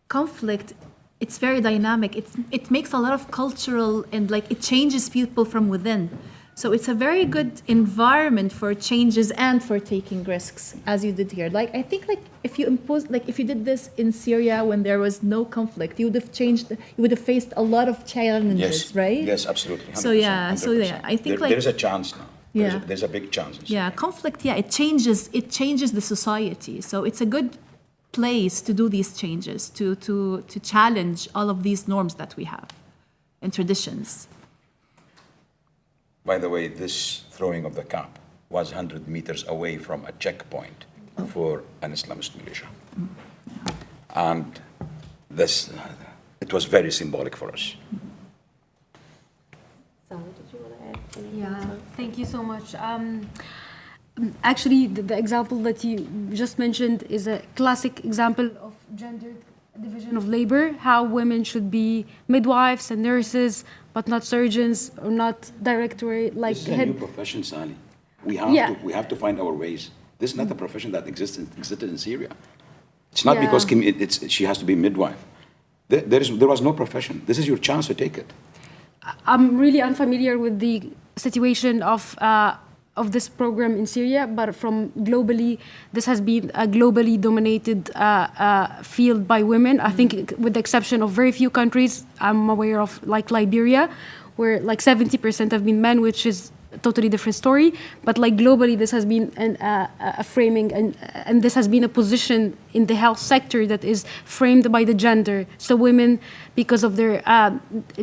conflict, it's very dynamic. It makes a lot of cultural and it changes people from within. So it's a very good environment for changes and for taking risks, as you did here. I think if you if you did this in Syria when there was no conflict, you would have faced a lot of challenges, yes. right? Yes, absolutely. 100%, So yeah, I think there's a chance now. Yeah. There's a big chance. Yeah, conflict. Yeah, it changes the society. So it's a good place to do these changes, to challenge all of these norms that we have and traditions. By the way, this throwing of the cap was 100 meters away from a checkpoint for an Islamist militia. And this, it was very symbolic for us. Yeah, thank you so much. Actually, the example that you just mentioned is a classic example of gendered division of labor, how women should be midwives and nurses, but not surgeons or not directorate like This is a new profession, Sally. We have to find our ways. This is not a profession that existed in Syria. It's not because she has to be midwife. There was no profession. This is your chance to take it. I'm really unfamiliar with the situation of this program in Syria, but from globally, this has been a globally dominated field by women. I think with the exception of very few countries I'm aware of, like Liberia, where like 70% have been men, which is a totally different story. But like globally, this has been a framing, and this has been a position in the health sector that is framed by the gender. So women, because of their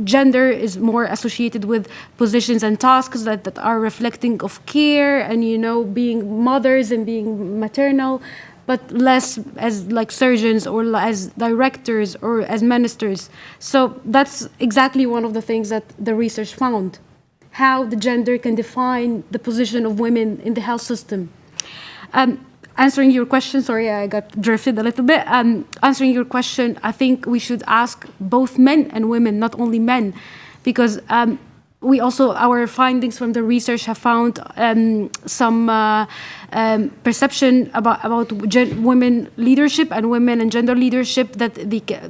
gender, is more associated with positions and tasks that are reflecting of care and, you know, being mothers and being maternal, but less as like surgeons or as directors or as ministers. So that's exactly one of the things that the research found, how the gender can define the position of women in the health system. Answering your question, sorry, I got drifted a little bit. Answering your question, I think we should ask both men and women, not only men, because we also, our findings from the research have found some perception about women leadership and women and gender leadership, that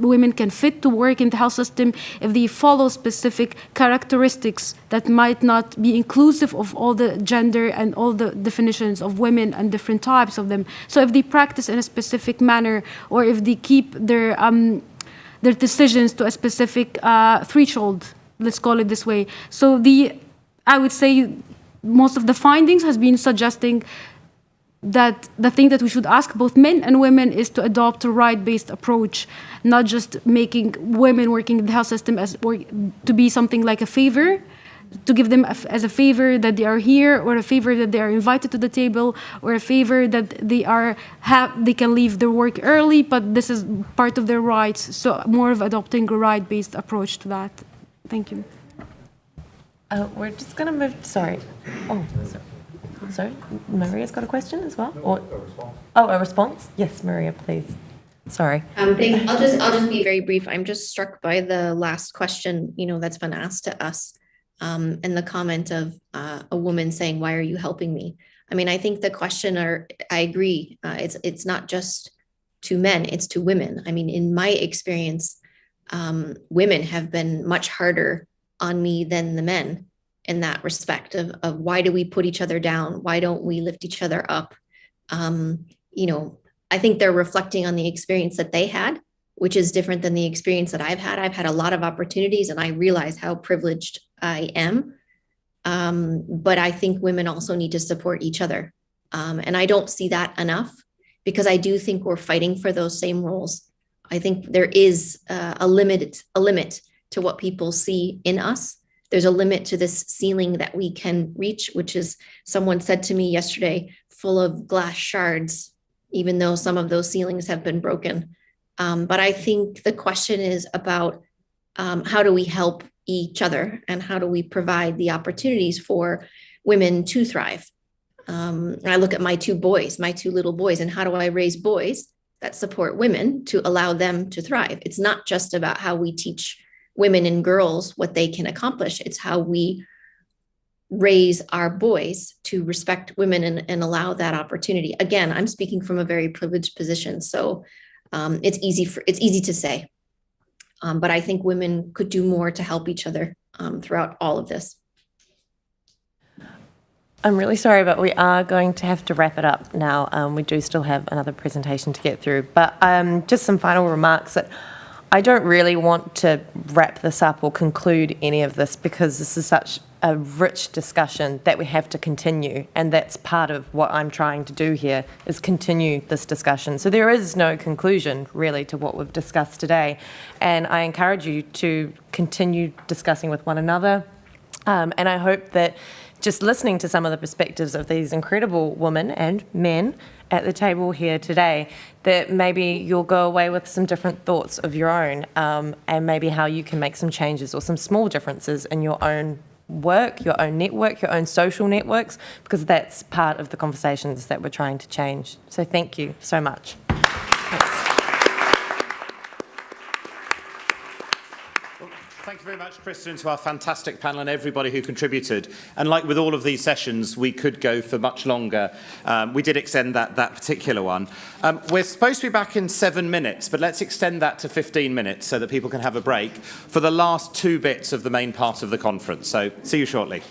women can fit to work in the health system if they follow specific characteristics that might not be inclusive of all the gender and all the definitions of women and different types of them. So if they practice in a specific manner, or if they keep their decisions to a specific threshold, let's call it this way. So I would say most of the findings has been suggesting that the thing that we should ask both men and women is to adopt a right-based approach, not just making women working in the health system to be something like a favor, to give them as a favor that they are here, or a favor that they are invited to the table, or a favor that they can leave their work early, but this is part of their rights. So more of adopting a right-based approach to that. Thank you. We're just going to move. Sorry. Oh, sorry. Maria's got a question as well. A response. Yes, Maria, please. Sorry. I'll just be very brief. I'm just struck by the last question, that's been asked to us, and the comment of a woman saying, "Why are you helping me?" I mean, I think the questioner, I agree. It's not just to men; it's to women. I mean, in my experience, women have been much harder on me than the men in that respect of why do we put each other down? Why don't we lift each other up? I think they're reflecting on the experience that they had, which is different than the experience that I've had. I've had a lot of opportunities and I realize how privileged I am. But I think women also need to support each other. And I don't see that enough, because I do think we're fighting for those same roles. I think there is a limit to what people see in us. There's a limit to this ceiling that we can reach, which is, someone said to me yesterday, full of glass shards, even though some of those ceilings have been broken. But I think the question is about how do we help each other, and how do we provide the opportunities for women to thrive? I look at my two little boys, and how do I raise boys that support women to allow them to thrive? It's not just about how we teach women and girls what they can accomplish. It's how we raise our boys to respect women and allow that opportunity. Again, I'm speaking from a very privileged position, so it's easy to say. But I think women could do more to help each other throughout all of this. I'm really sorry, but we are going to have to wrap it up now. We do still have another presentation to get through. But just some final remarks that I don't really want to wrap this up or conclude any of this, because this is such a rich discussion that we have to continue, and that's part of what I'm trying to do here, is continue this discussion. So there is no conclusion really to what we've discussed today, and I encourage you to continue discussing with one another, and I hope that just listening to some of the perspectives of these incredible women and men at the table here today, that maybe you'll go away with some different thoughts of your own, and maybe how you can make some changes or some small differences in your own work, your own network, your own social networks, because that's part of the conversations that we're trying to change. So thank you so much. Thank you very much, Kristen, to our fantastic panel and everybody who contributed. And like with all of these sessions, we could go for much longer. We did extend that particular one. We're supposed to be back in 7 minutes, but let's extend that to 15 minutes so that people can have a break for the last 2 bits of the main part of the conference. So see you shortly.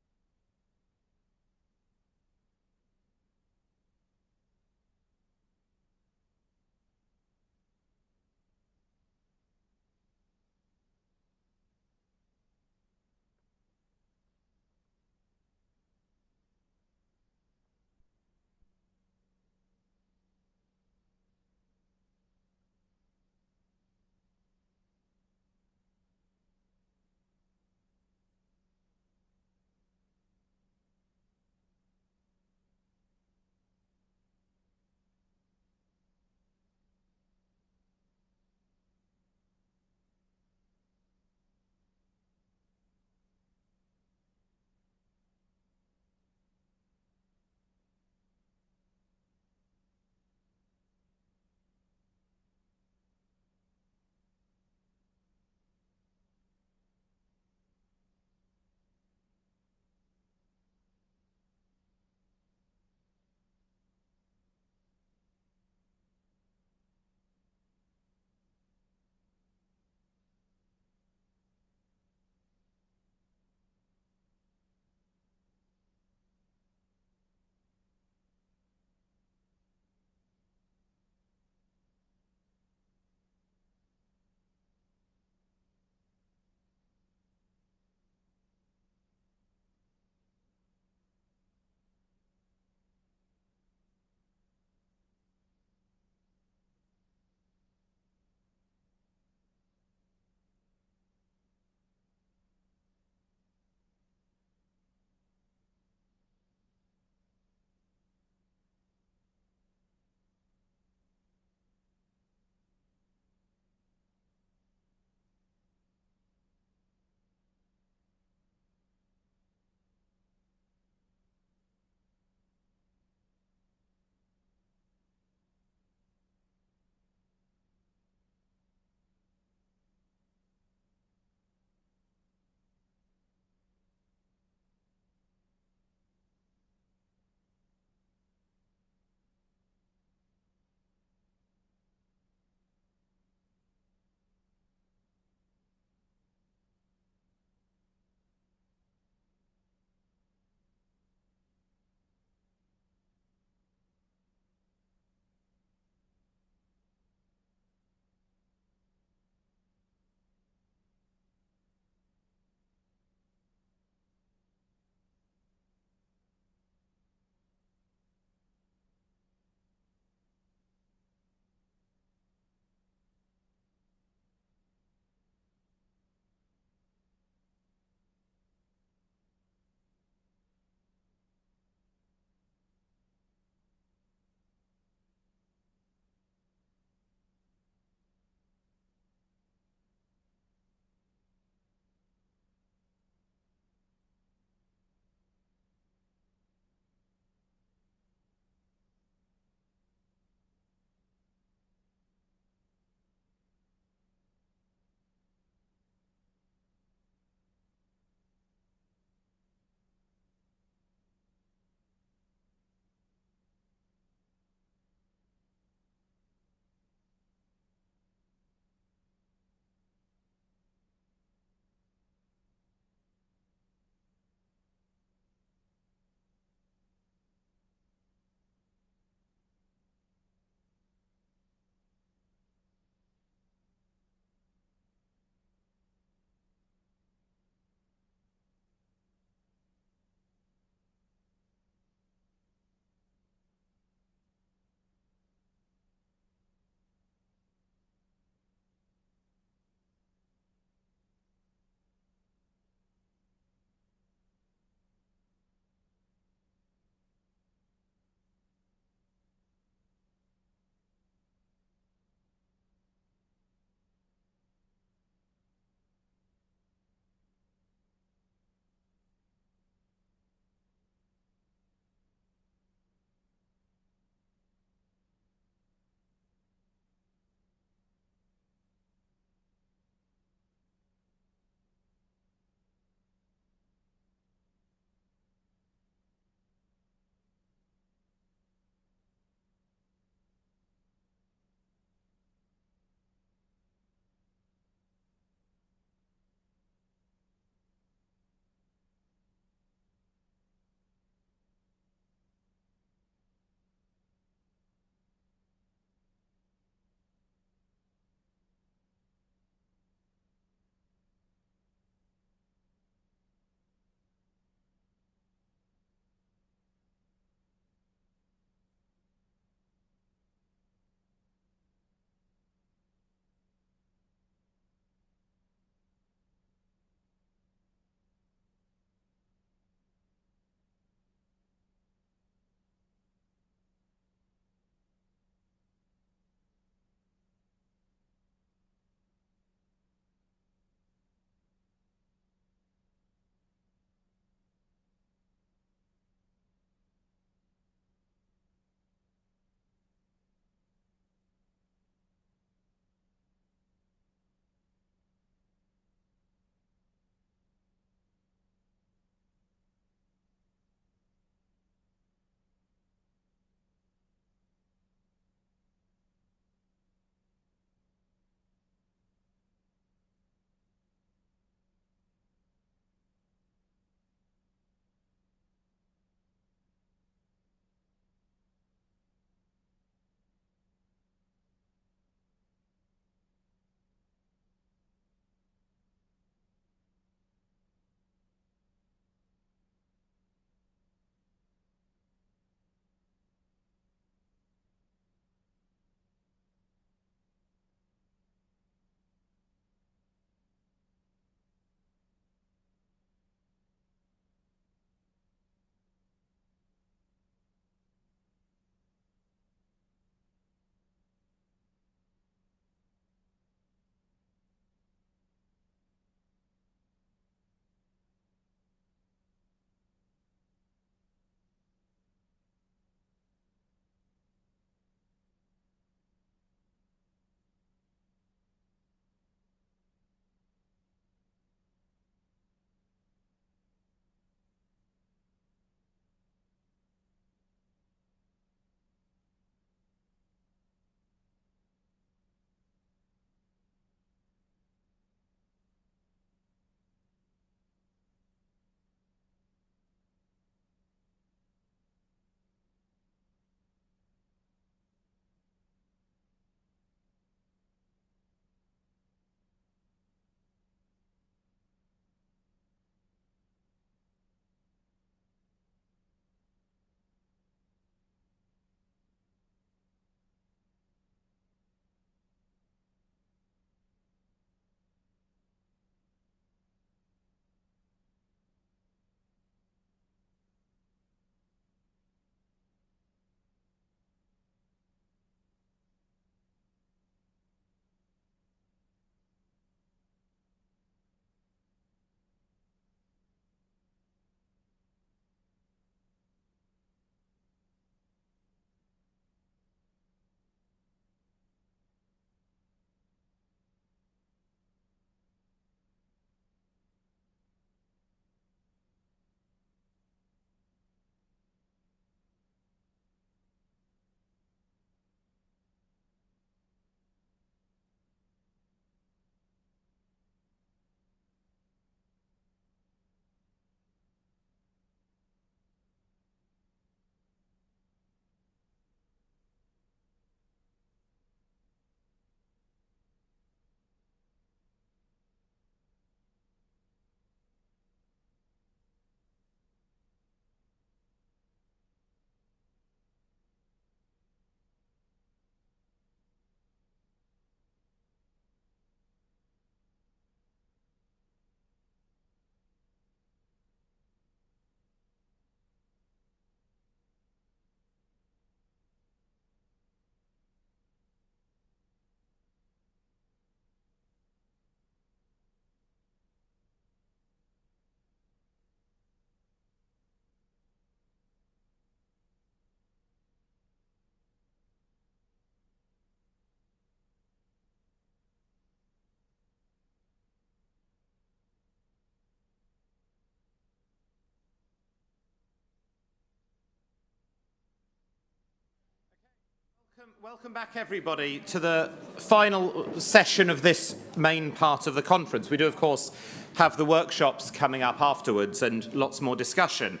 Welcome back, everybody, to the final session of this main part of the conference. We do, of course, have the workshops coming up afterwards and lots more discussion.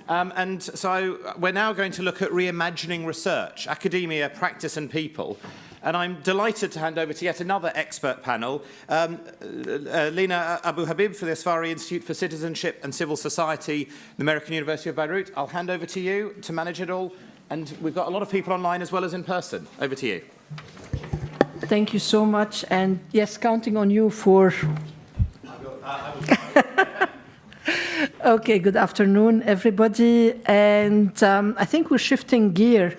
And so we're now going to look at reimagining research, academia, practice and people. And I'm delighted to hand over to yet another expert panel, Lina Abu Habib for the Asfari Institute for Citizenship and Civil Society, the American University of Beirut. I'll hand over to you to manage it all. And we've got a lot of people online as well as in person. Over to you. Thank you so much. And yes, counting on you for... Okay, good afternoon, everybody. And I think we're shifting gear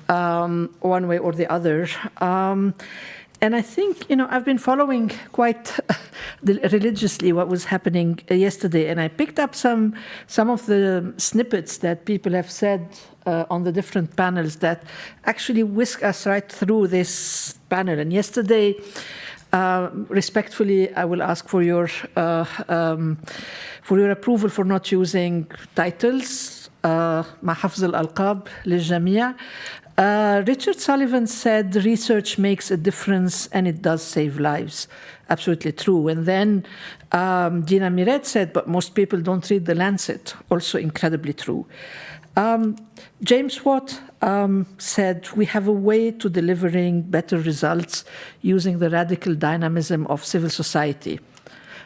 one way or the other. And I think, I've been following quite religiously what was happening yesterday, and I picked up some of the snippets that people have said on the different panels that actually whisk us right through this panel. And yesterday, respectfully, I will ask for your approval for not using titles. مع حفظ الألقاب للجميع. Richard Sullivan said research makes a difference and it does save lives. Absolutely true. And then Dina Miret said, but most people don't read The Lancet. Also incredibly true. James Watt said, we have a way to delivering better results using the radical dynamism of civil society.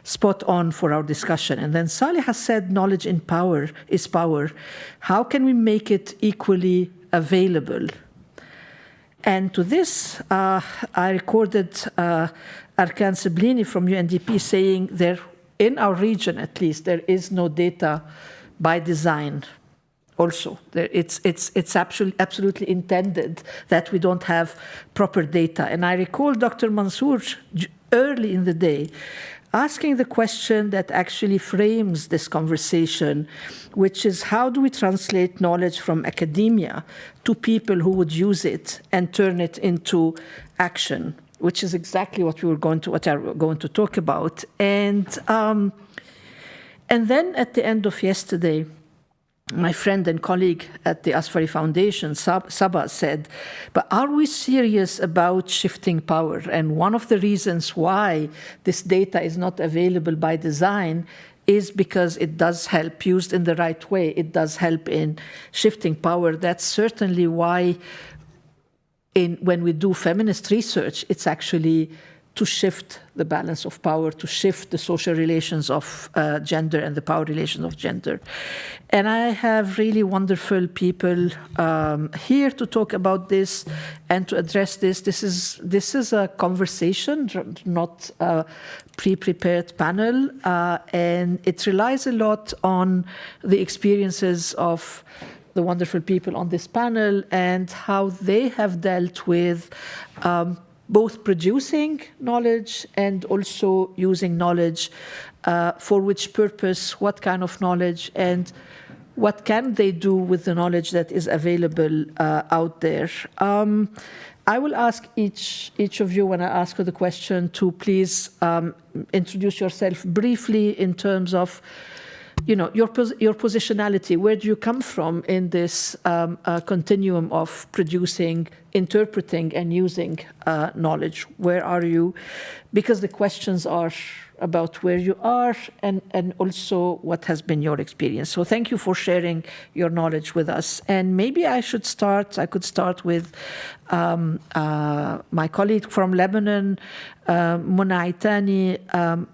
Spot on for our discussion. And then Salih has said, knowledge in power is power. How can we make it equally available? And to this, I recorded Arkan Siblini from UNDP saying there, in our region at least, there is no data by design. Also, it's absolutely intended that we don't have proper data. And I recall Dr. Mansour early in the day asking the question that actually frames this conversation, which is how do we translate knowledge from academia to people who would use it and turn it into action, which is exactly what we're going to talk about. And then at the end of yesterday, my friend and colleague at the Asfari Foundation, Saba, said, but are we serious about shifting power? And one of the reasons why this data is not available by design is because it does help, used in the right way, it does help in shifting power. That's certainly why when we do feminist research, it's actually to shift the balance of power, to shift the social relations of gender and the power relations of gender. And I have really wonderful people here to talk about this and to address this. This is a conversation, not a pre-prepared panel, and it relies a lot on the experiences of the wonderful people on this panel and how they have dealt with both producing knowledge and also using knowledge, for which purpose, what kind of knowledge, and what can they do with the knowledge that is available out there. I will ask each of you, when I ask you the question, to please introduce yourself briefly in terms of your positionality. Where do you come from in this continuum of producing, interpreting, and using knowledge? Where are you? Because the questions are about where you are and also what has been your experience. So thank you for sharing your knowledge with us. And maybe I could start with my colleague from Lebanon, Mona Aitani.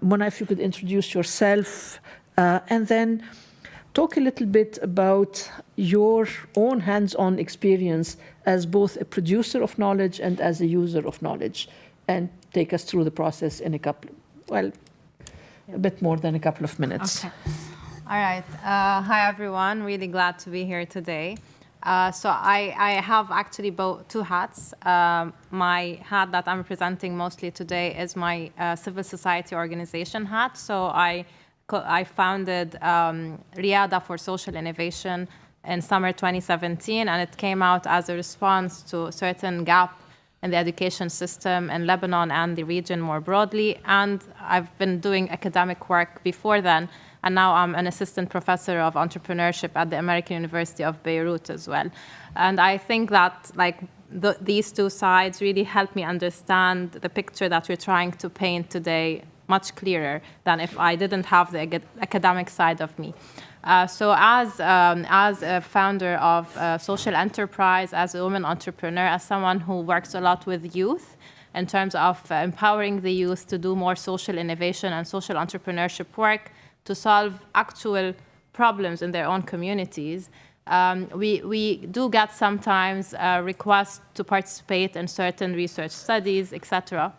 Mona, if you could introduce yourself, and then talk a little bit about your own hands-on experience as both a producer of knowledge and as a user of knowledge, and take us through the process in a bit more than a couple of minutes. Okay. All right. Hi, everyone. Really glad to be here today. So I have actually two hats. My hat that I'm presenting mostly today is my civil society organization hat. So I founded Riyada for Social Innovation in summer 2017, and it came out as a response to a certain gap in the education system in Lebanon and the region more broadly. And I've been doing academic work before then, And now I'm an assistant professor of entrepreneurship at the American University of Beirut as well. And I think that these two sides really help me understand the picture that we're trying to paint today much clearer than if I didn't have the academic side of me. So as a founder of social enterprise, as a woman entrepreneur, as someone who works a lot with youth in terms of empowering the youth to do more social innovation and social entrepreneurship work to solve actual problems in their own communities, we do get sometimes requests to participate in certain research studies, etc.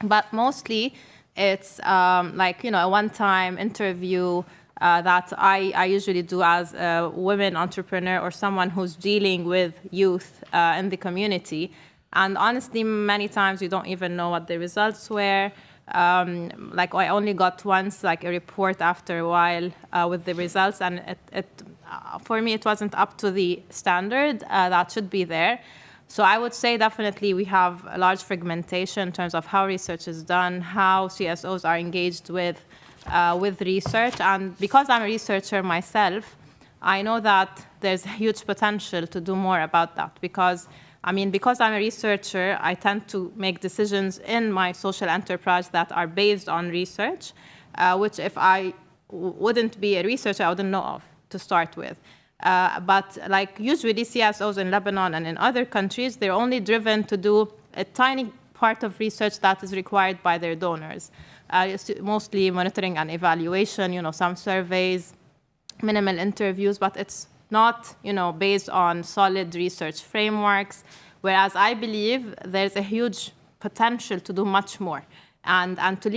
But mostly it's a one-time interview that I usually do as a women entrepreneur or someone who's dealing with youth in the community. And honestly, many times you don't even know what the results were. I only got once a report after a while with the results, and for me it wasn't up to the standard that should be there. So I would say definitely we have a large fragmentation in terms of how research is done, how CSOs are engaged with research. And because I'm a researcher myself, I know that there's huge potential to do more about that. Because I'm a researcher, I tend to make decisions in my social enterprise that are based on research, which if I wouldn't be a researcher, I wouldn't know of to start with. But usually CSOs in Lebanon and in other countries, they're only driven to do a tiny part of research that is required by their donors. Mostly monitoring and evaluation, some surveys, minimal interviews, but it's not, based on solid research frameworks, whereas I believe there's a huge potential to do much more and to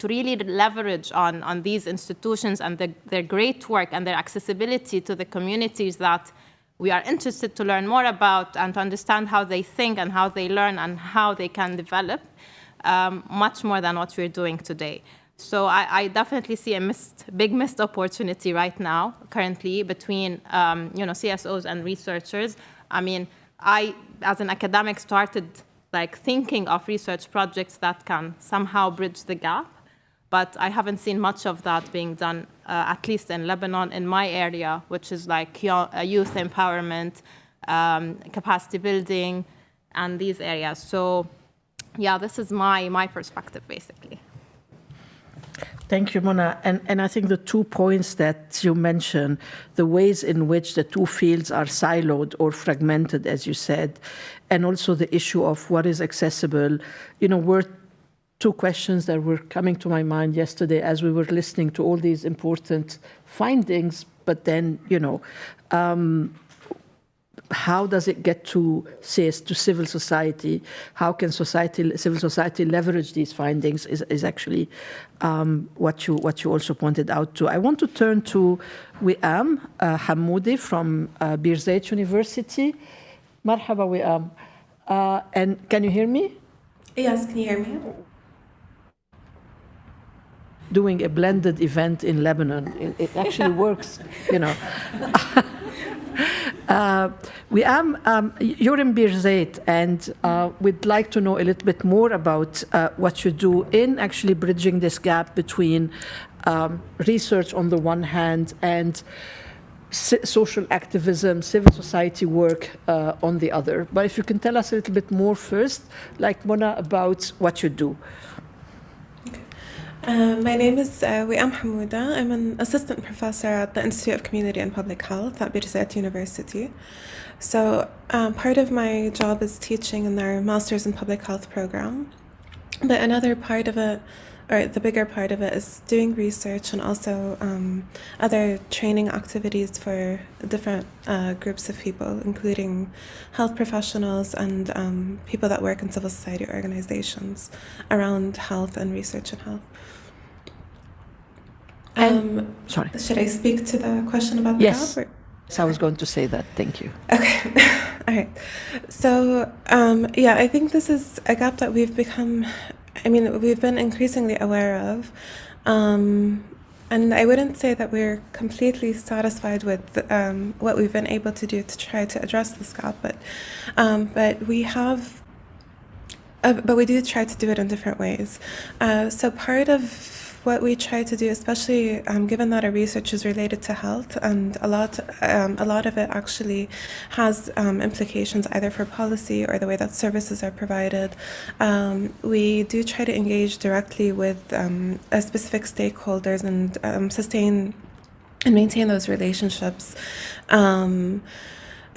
really leverage on these institutions and their great work and their accessibility to the communities that we are interested to learn more about and to understand how they think and how they learn and how they can develop much more than what we're doing today. So I definitely see a big missed opportunity right now, currently, between CSOs and researchers. I, as an academic, started thinking of research projects that can somehow bridge the gap, but I haven't seen much of that being done, at least in Lebanon, in my area, which is youth empowerment, capacity building, and these areas. So, yeah, this is my perspective, basically. Thank you, Mona. And I think the 2 points that you mentioned, the ways in which the two fields are siloed or fragmented, as you said, and also the issue of what is accessible, were 2 questions that were coming to my mind yesterday as we were listening to all these important findings. But then, how does it get to civil society? How can civil society leverage these findings is actually what you also pointed out to. I want to turn to Wiam Hamoudi from Birzeit University. Marhaba, Wiam. And can you hear me? Yes, can you hear me? Doing a blended event in Lebanon. It actually works, You're in Birzeit, and we'd like to know a little bit more about what you do in actually bridging this gap between research on the one hand and social activism, civil society work on the other. But if you can tell us a little bit more first, Mona, about what you do. My name is Wiam Hamouda. I'm an assistant professor at the Institute of Community and Public Health at Birzeit University. So part of my job is teaching in their Masters in Public Health program. But another part of it, or the bigger part of it, is doing research and also other training activities for different groups of people, including health professionals and people that work in civil society organizations around health and research in health. Sorry. Should I speak to the question about the yes. gap? Yes, I was going to say that. Thank you. Okay. All right. So, I think this is a gap that we've been increasingly aware of. And I wouldn't say that we're completely satisfied with what we've been able to do to try to address this gap, but we do try to do it in different ways. So part of what we try to do, especially given that our research is related to health, and a lot of it actually has implications either for policy or the way that services are provided, we do try to engage directly with specific stakeholders and sustain and maintain those relationships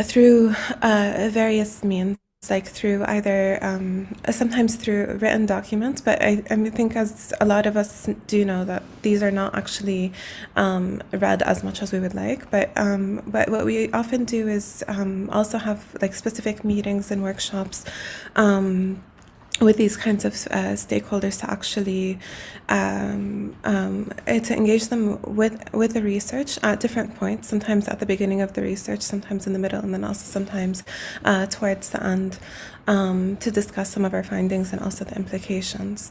through various means, like through either, sometimes through written documents, but I think as a lot of us do know that these are not actually read as much as we would like, but what we often do is also have like specific meetings and workshops with these kinds of stakeholders to actually to engage them with the research at different points, sometimes at the beginning of the research, sometimes in the middle, and then also sometimes towards the end, to discuss some of our findings and also the implications.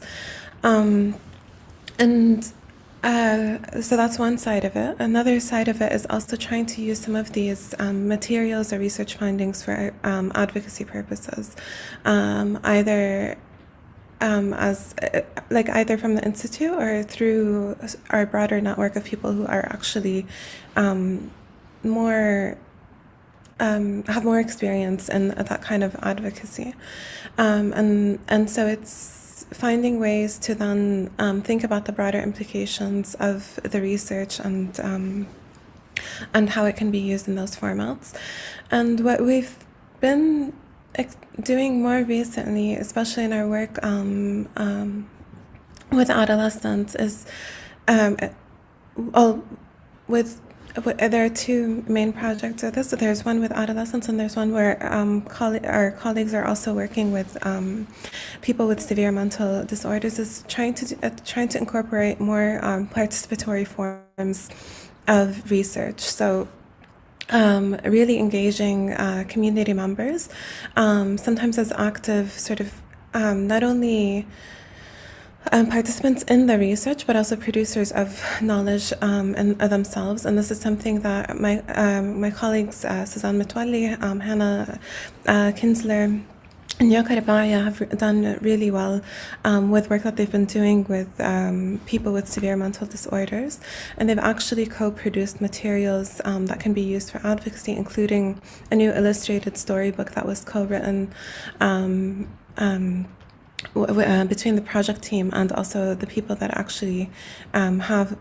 So that's one side of it. Another side of it is also trying to use some of these materials or research findings for advocacy purposes, either either from the Institute or through our broader network of people who are actually have more experience in that kind of advocacy, and so it's finding ways to then think about the broader implications of the research and how it can be used in those formats. And what we've been doing more recently, especially in our work with adolescents, is there are two main projects of this. So there's one with adolescents, and there's one where our colleagues are also working with people with severe mental disorders, is trying to incorporate more participatory forms of research. So really engaging community members, sometimes as active sort of not only participants in the research, but also producers of knowledge themselves. And this is something that my colleagues, Suzanne Mitwalli, Hannah Kinsler, and Yoko Rabaya have done really well with work that they've been doing with people with severe mental disorders. And they've actually co-produced materials that can be used for advocacy, including a new illustrated storybook that was co-written between the project team and also the people that actually have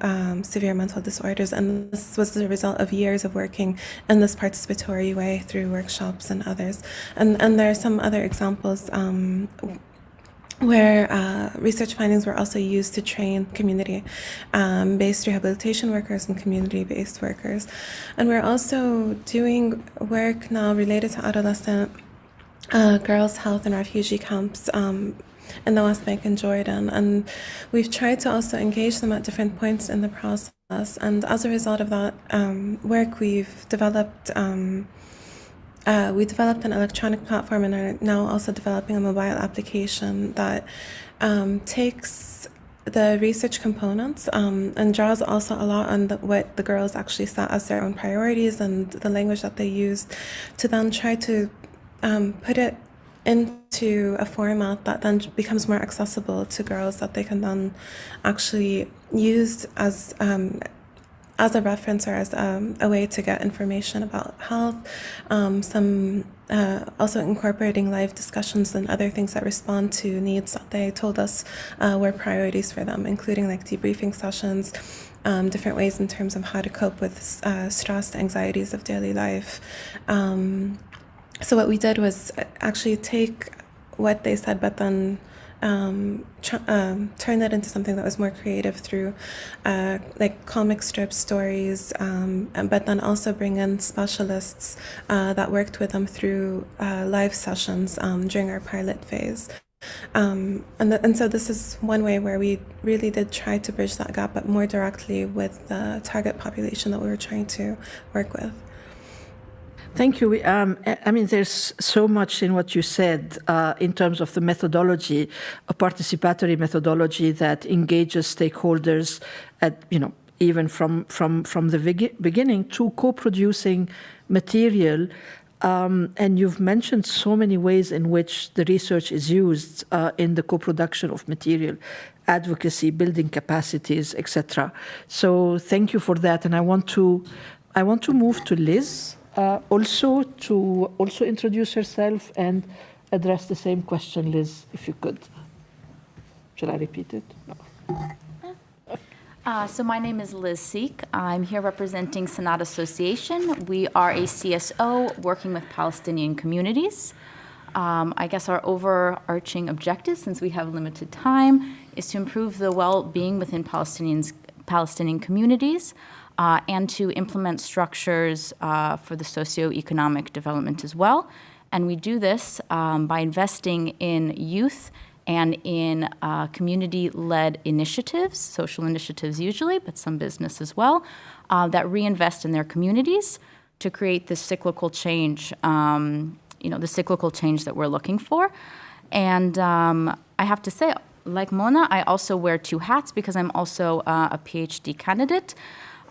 severe mental disorders. And this was the result of years of working in this participatory way through workshops and others. And there are some other examples where research findings were also used to train community-based rehabilitation workers and community-based workers. And we're also doing work now related to adolescent girls' health in refugee camps in the West Bank and Jordan. And we've tried to also engage them at different points in the process. And as a result of that work, we've developed an electronic platform and are now also developing a mobile application that takes the research components and draws also a lot on what the girls actually set as their own priorities and the language that they used, to then try to put it into a format that then becomes more accessible to girls, that they can then actually use as a reference or as a way to get information about health. Also incorporating live discussions and other things that respond to needs that they told us were priorities for them, including like debriefing sessions, different ways in terms of how to cope with stress, anxieties of daily life. So what we did was actually take what they said, but then turn that into something that was more creative through like comic strip stories, but then also bring in specialists that worked with them through live sessions during our pilot phase. And so this is one way where we really did try to bridge that gap, but more directly with the target population that we were trying to work with. Thank you. I mean, there's so much in what you said in terms of the methodology, a participatory methodology that engages stakeholders at, even from the beginning, to co-producing material And you've mentioned so many ways in which the research is used in the co-production of material, advocacy, building capacities, etc. So thank you for that. And I want to move to Liz also to introduce herself and address the same question, Liz, if you could. Shall I repeat it? No. So my name is Liz Seek. I'm here representing Sanat Association. We are a CSO working with Palestinian communities. I guess our overarching objective, since we have limited time, is to improve the well-being within Palestinian communities and to implement structures for the socioeconomic development as well. And we do this by investing in youth and in community-led initiatives, social initiatives usually, but some business as well, that reinvest in their communities to create this cyclical change, the cyclical change that we're looking for. And I have to say, like Mona, I also wear two hats because I'm also a PhD candidate.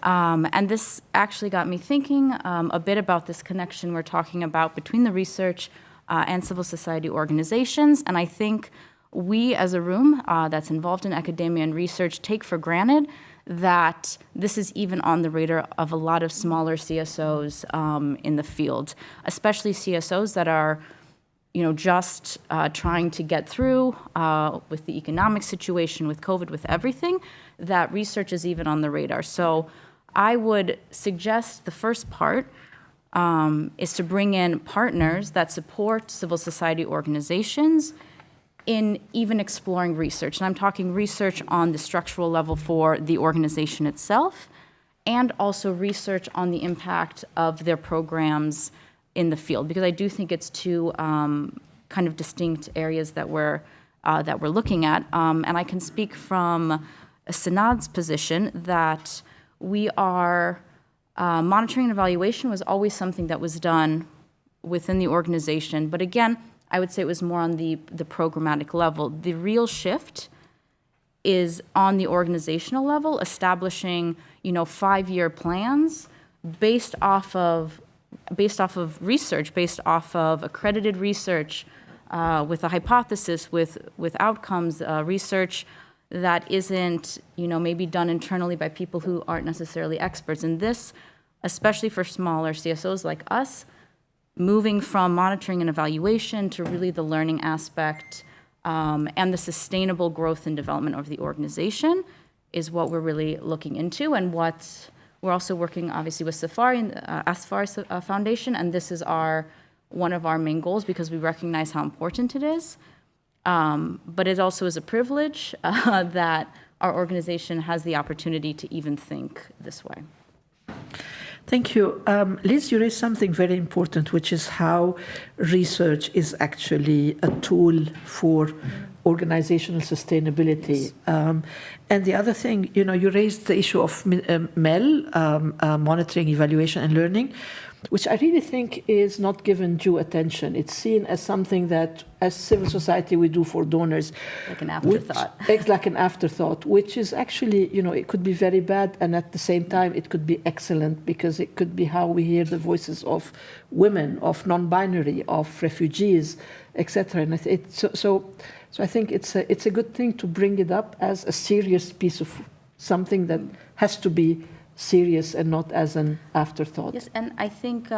And this actually got me thinking a bit about this connection we're talking about between the research and civil society organizations. And I think we as a room that's involved in academia and research take for granted that this is even on the radar of a lot of smaller CSOs in the field, especially CSOs that are just trying to get through with the economic situation, with COVID, with everything, that research is even on the radar. So I would suggest the first part is to bring in partners that support civil society organizations in even exploring research. And I'm talking research on the structural level for the organization itself, and also research on the impact of their programs in the field, because I do think it's two kind of distinct areas that we're looking at. And I can speak from Sanad's position that we are monitoring and evaluation was always something that was done within the organization. But again, I would say it was more on the programmatic level. The real shift is on the organizational level, establishing 5-year plans based off of research, based off of accredited research, with a hypothesis, with outcomes, research that isn't maybe done internally by people who aren't necessarily experts. And this, especially for smaller CSOs like us, moving from monitoring and evaluation to really the learning aspect and the sustainable growth and development of the organization is what we're really looking into, and what we're also working obviously with Safari and Asfar Foundation, and this is one of our main goals because we recognize how important it is. But it also is a privilege that our organization has the opportunity to even think this way. Thank you. Liz, you raised something very important, which is how research is actually a tool for organizational sustainability. And the other thing, you raised the issue of MEL, monitoring, evaluation, and learning, which I really think is not given due attention. It's seen as something that, as civil society, we do for donors. Like an afterthought. It's like an afterthought, which is actually, it could be very bad, and at the same time, it could be excellent, because it could be how we hear the voices of women, of non-binary, of refugees, etc. And so I think it's a good thing to bring it up as a serious piece of something that has to be serious and not as an afterthought. Yes, and I think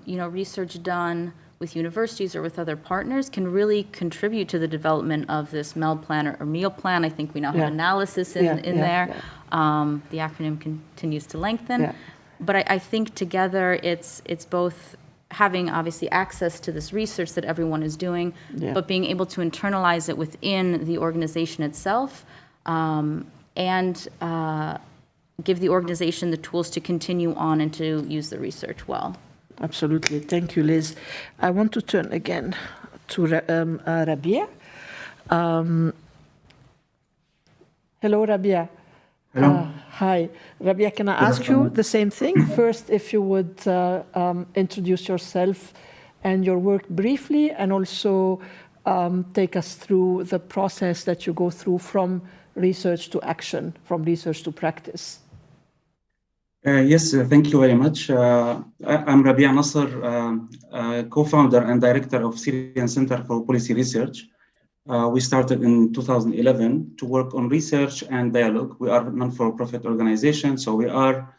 research done with universities or with other partners can really contribute to the development of this MEL plan or meal plan. I think we now have analysis in there. Yeah. The acronym continues to lengthen. Yeah. But I think together it's both having obviously access to this research that everyone is doing, but being able to internalize it within the organization itself, and give the organization the tools to continue on and to use the research well. Absolutely. Thank you, Liz. I want to turn again to Rabia. Hello, Rabia. Hello. Hi. Rabia, can I ask you the same thing? First, if you would introduce yourself and your work briefly, and also take us through the process that you go through from research to action, from research to practice. Yes, thank you very much. I'm Rabia Nasser, co-founder and director of Syrian Center for Policy Research. We started in 2011 to work on research and dialogue. We are a non-for-profit organization, so we are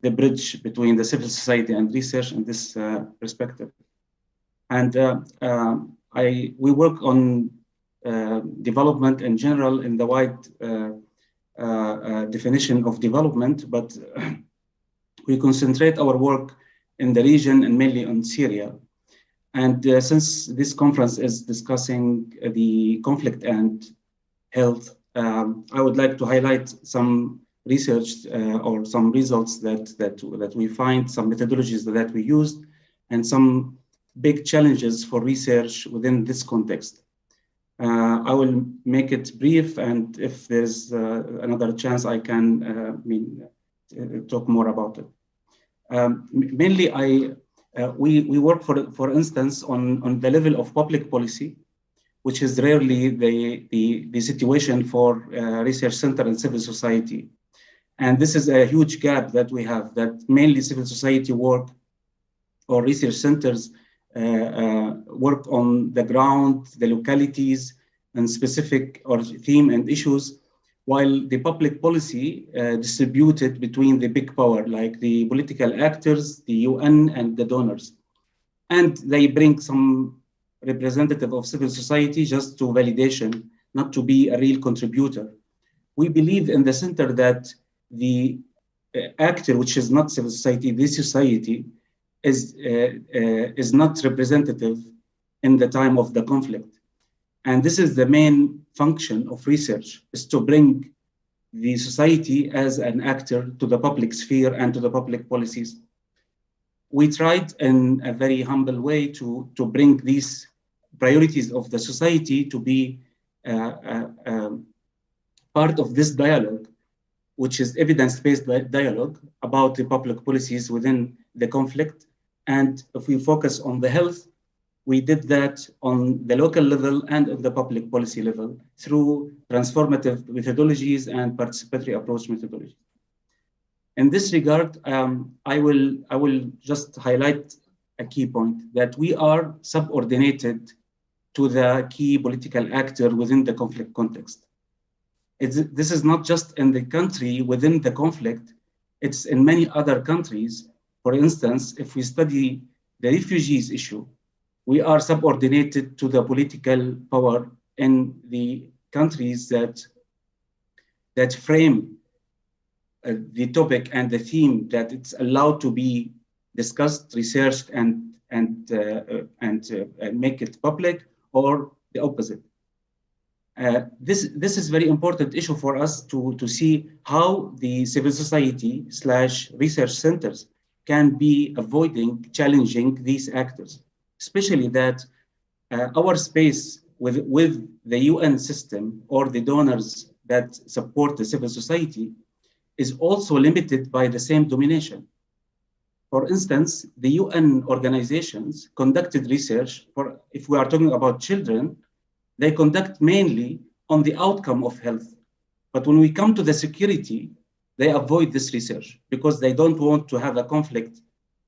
the bridge between the civil society and research in this perspective. And we work on development in general in the wide definition of development, but we concentrate our work in the region and mainly on Syria. And since this conference is discussing the conflict and health, I would like to highlight some research or some results that we find, some methodologies that we used, and some big challenges for research within this context. I will make it brief, and if there's another chance, I can talk more about it. Mainly, we work, for instance, on the level of public policy, which is rarely the situation for research center and civil society. And this is a huge gap that we have, that mainly civil society work or research centers work on the ground, the localities, and specific or theme and issues, while the public policy distributed between the big power, like the political actors, the UN, and the donors. And they bring some representative of civil society just to validation, not to be a real contributor. We believe in the center that the actor, which is not civil society, this society, is not representative in the time of the conflict. And this is the main function of research, is to bring the society as an actor to the public sphere and to the public policies. We tried in a very humble way to bring these priorities of the society to be part of this dialogue, which is evidence-based dialogue about the public policies within the conflict. And if we focus on the health, we did that on the local level and on the public policy level through transformative methodologies and participatory approach methodologies. In this regard, I will just highlight a key point, that we are subordinated to the key political actor within the conflict context. This is not just in the country within the conflict, it's in many other countries. For instance, if we study the refugees issue, we are subordinated to the political power in the countries that frame the topic and the theme, that it's allowed to be discussed, researched, and make it public, or the opposite. This is very important issue for us to see how the civil society / research centers can be avoiding challenging these actors, especially that our space with the UN system or the donors that support the civil society is also limited by the same domination. For instance, the UN organizations conducted research for, if we are talking about children, they conduct mainly on the outcome of health. But when we come to the security, they avoid this research because they don't want to have a conflict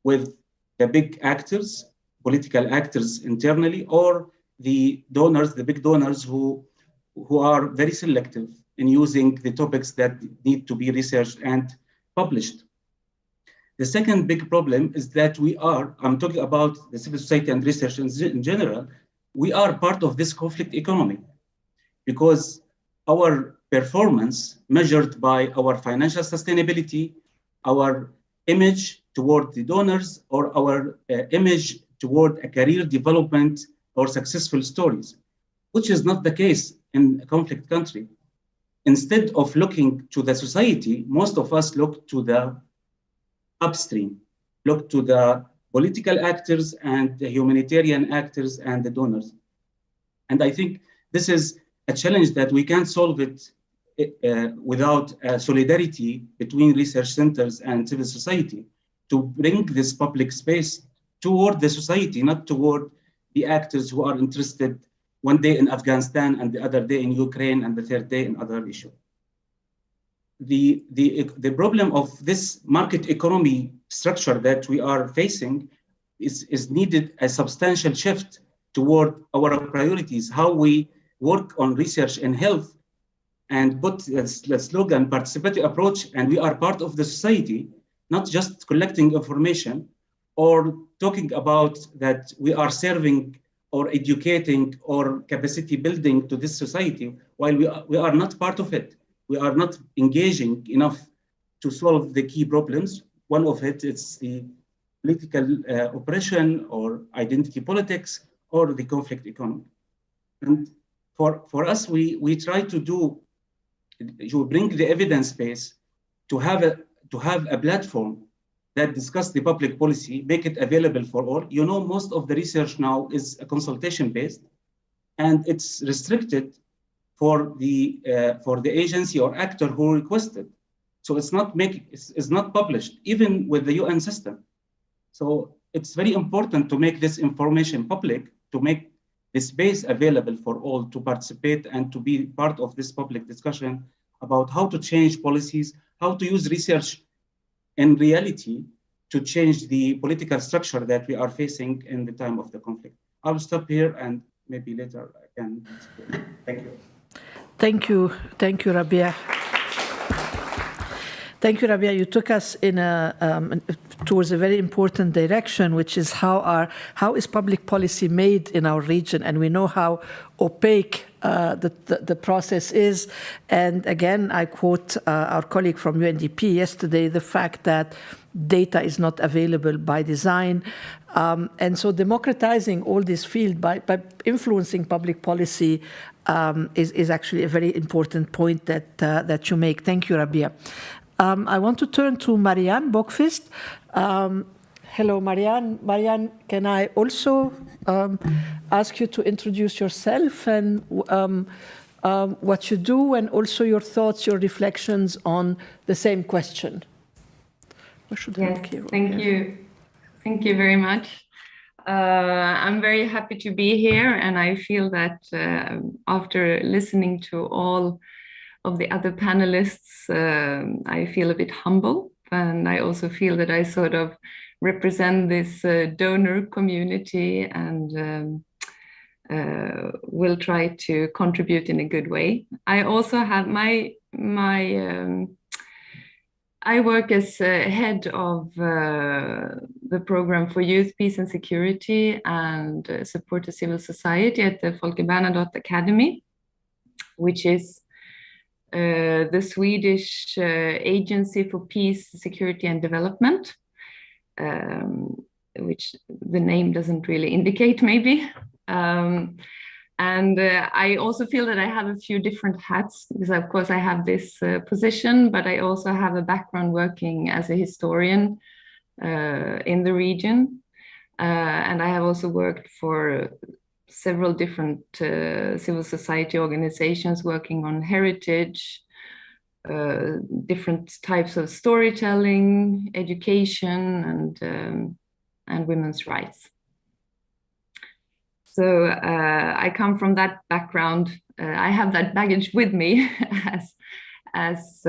with the big actors, political actors internally, or the donors, the big donors who are very selective in using the topics that need to be researched and published. The second big problem is that I'm talking about the civil society and research in general, we are part of this conflict economy because our performance measured by our financial sustainability, our image toward the donors, or our image toward a career development or successful stories, which is not the case in a conflict country. Instead of looking to the society, most of us look to the upstream, look to the political actors and the humanitarian actors and the donors. And I think this is a challenge that we can't solve it without solidarity between research centers and civil society to bring this public space toward the society, not toward the actors who are interested one day in Afghanistan and the other day in Ukraine and the third day in other issues. the problem of this market economy structure that we are facing is needed a substantial shift toward our priorities, how we work on research and health and put the slogan participatory approach, and we are part of the society, not just collecting information or talking about that we are serving or educating or capacity building to this society while we are not part of it. We are not engaging enough to solve the key problems. One of it is the political oppression or identity politics or the conflict economy. And for us, we try to bring the evidence base to have a platform that discuss the public policy, make it available for all. You know, most of the research now is consultation based, and it's restricted for the agency or actor who requested. So it's not published, even with the UN system. So it's very important to make this information public, to make the space available for all to participate and to be part of this public discussion about how to change policies, how to use research in reality to change the political structure that we are facing in the time of the conflict. I will stop here and maybe later I can explain. Thank you. Thank you, Rabia. Thank you, Rabia. You took us in towards a very important direction, which is how is public policy made in our region, and we know how opaque the process is. And again, I quote our colleague from UNDP yesterday, the fact that data is not available by design. And so democratizing all this field by influencing public policy is actually a very important point that you make. Thank you, Rabia. I want to turn to Marianne Bokvist. Hello, Marianne. Marianne, can I also ask you to introduce yourself and what you do, and also your thoughts, your reflections on the same question? Thank you. Thank you very much. I'm very happy to be here, and I feel that after listening to all of the other panelists, I feel a bit humble, and I also feel that I sort of represent this donor community and will try to contribute in a good way. I also have I work as head of the program for youth, peace and security and support to civil society at the Folke Bernadotte Academy, which is the Swedish Agency for Peace, Security and Development, which the name doesn't really indicate maybe. And I also feel that I have a few different hats, because of course I have this position, but I also have a background working as a historian in the region. And I have also worked for several different civil society organizations working on heritage, different types of storytelling, education, and women's rights. So I come from that background. I have that baggage with me as